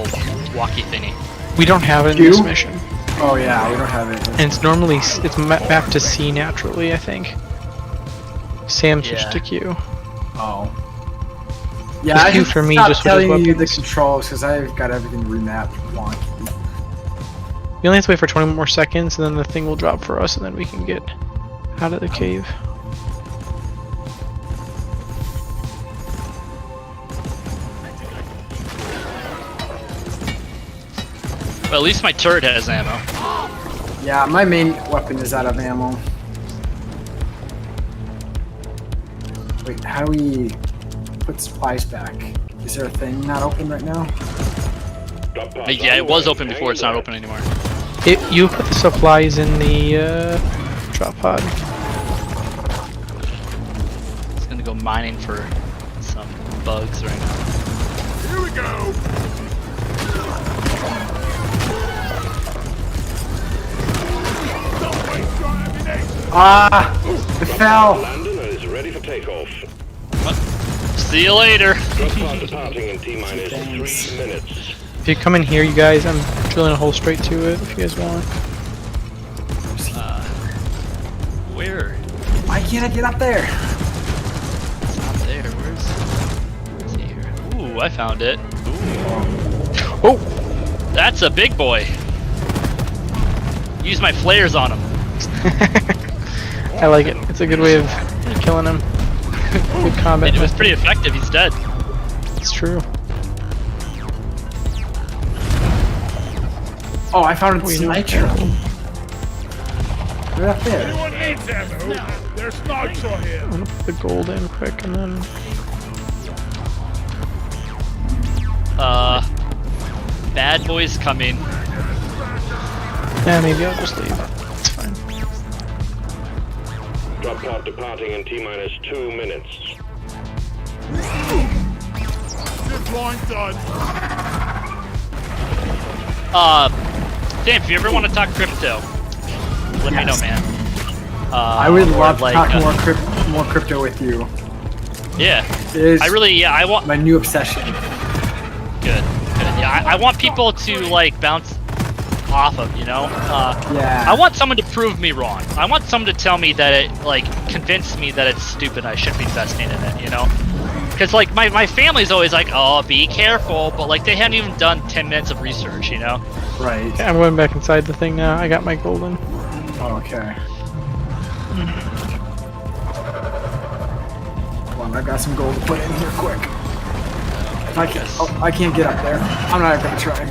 walkie thingy. We don't have it in this You? mission. Oh yeah, we don't have it. And it's normally, it's back to C naturally, I think. Sam switched Yeah. to Q. Oh. Yeah, It's I Q should for me stop just with his telling you the weapons. controls because I've got everything remapped wonky. We only have to wait for 20 more seconds and then the thing will drop for us and then we can get out of the cave. Well, at least my turret has ammo. Yeah, my main weapon is out of ammo. Wait, how do we put supplies back? Is there a thing not open right now? Drop pods Yeah, on it was the way. open Hang before. It's not there. open anymore. You put the supplies in the drop pod. I was gonna go mining for some bugs right now. Here we go. Don't waste your ammunition. Ah! It fell! Landon is ready for takeoff. See you later. Drop pod departing in T-minus 3 Thanks. minutes. If you come in here, you guys, I'm drilling a hole straight to it if you guys want. Where? Why can't I get up there? It's not there. Where's here? Ooh, I found it. Ooh. Oh! That's a big boy. Use my flares on him. I like it. It's a good way of killing him. Good combat. And it was method. pretty effective. He's dead. It's true. Oh, I found a We know. sniper. Right up there. Anyone needs ammo? There's snipes here. I'm gonna put the gold in quick and then. Bad boys coming. Yeah, maybe I'll just leave. It's fine. Drop pod departing in T-minus 2 minutes. Deploying done. Dan, if you ever want to talk crypto, let me know, Yes. man. I would or love to like, talk more crypto with you. Yeah, It is I want. my new obsession. Good. Yeah, I want people to like bounce off of, you know. Yeah. I want someone to prove me wrong. I want someone to tell me that it, like, convince me that it's stupid. I shouldn't be investing in it, you know. Because like my family's always like, oh, be careful, but like they hadn't even done 10 minutes of research, you know. Right. Okay, I'm going back inside the thing now. I got my golden. Okay. Hold on, I got some gold to put in here quick. If I can't get up there. I'm not even gonna try.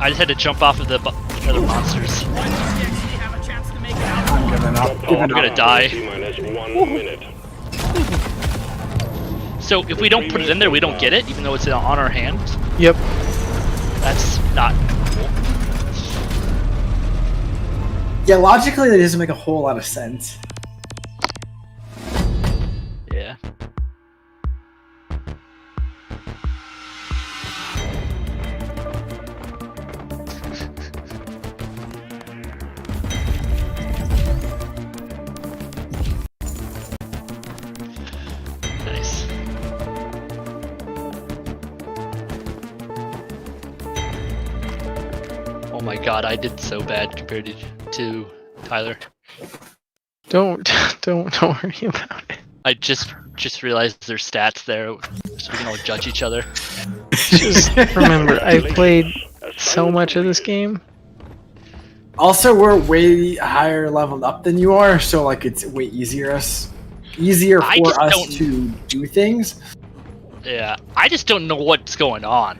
I just had to jump off of the other monsters. I'm giving up. I'm gonna die. T-minus 1 minute. So if we don't put it in there, we don't get it, even though it's on our hand. Yep. That's not cool. Yeah, logically that doesn't make a whole lot of sense. Yeah. Nice. Oh my god, I did so bad compared to Tyler. Don't worry about it. I just realized there's stats there, so we can all judge each other. Just remember, I've played so much of this game. Also, we're way higher leveled up than you are, so like it's way easier I for just us don't- to do things. Yeah, I just don't know what's going on.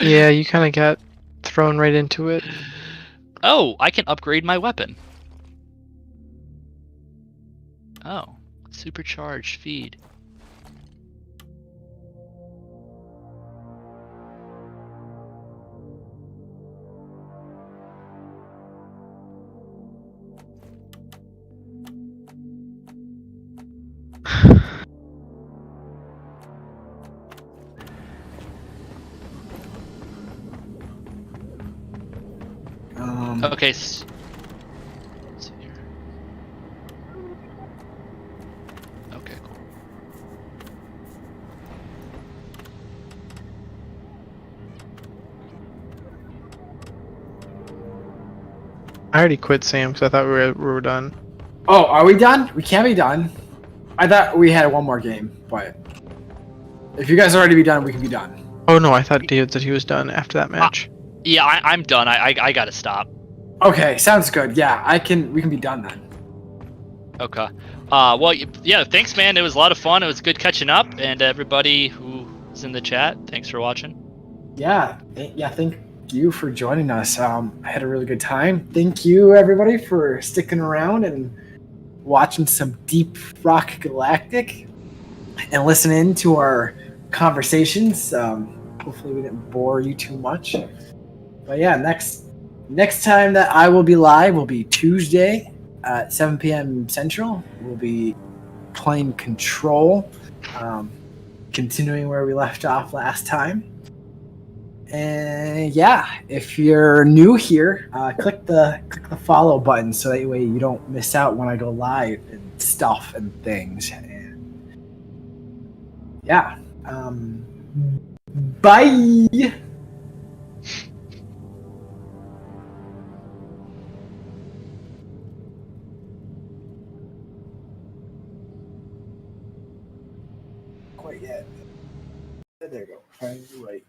Yeah, you kind of got thrown right into it. Oh, I can upgrade my weapon. Oh, supercharged feed. Okay. Let's see here. Okay, cool. I already quit Sam because I thought we were done. Oh, are we done? We can't be done. I thought we had one more game, but if you guys are ready to be done, we can be done. Oh no, I thought David said he was done after that match. Yeah, I'm done. I gotta stop. Okay, sounds good. Yeah, we can be done then. Okay. Well, yeah, thanks, man. It was a lot of fun. It was good catching up, and everybody who's in the chat, thanks for watching. Yeah, thank you for joining us. I had a really good time. Thank you, everybody, for sticking around and watching some Deep Rock Galactic and listening to our conversations. Hopefully we didn't bore you too much. But yeah, next time that I will be live will be Tuesday at 7 p.m. Central, we'll be playing Control, continuing where we left off last time. And yeah, if you're new here, click the follow button so that way you don't miss out when I go live and stuff and things. And yeah, bye. Quite yet. There you go. Right.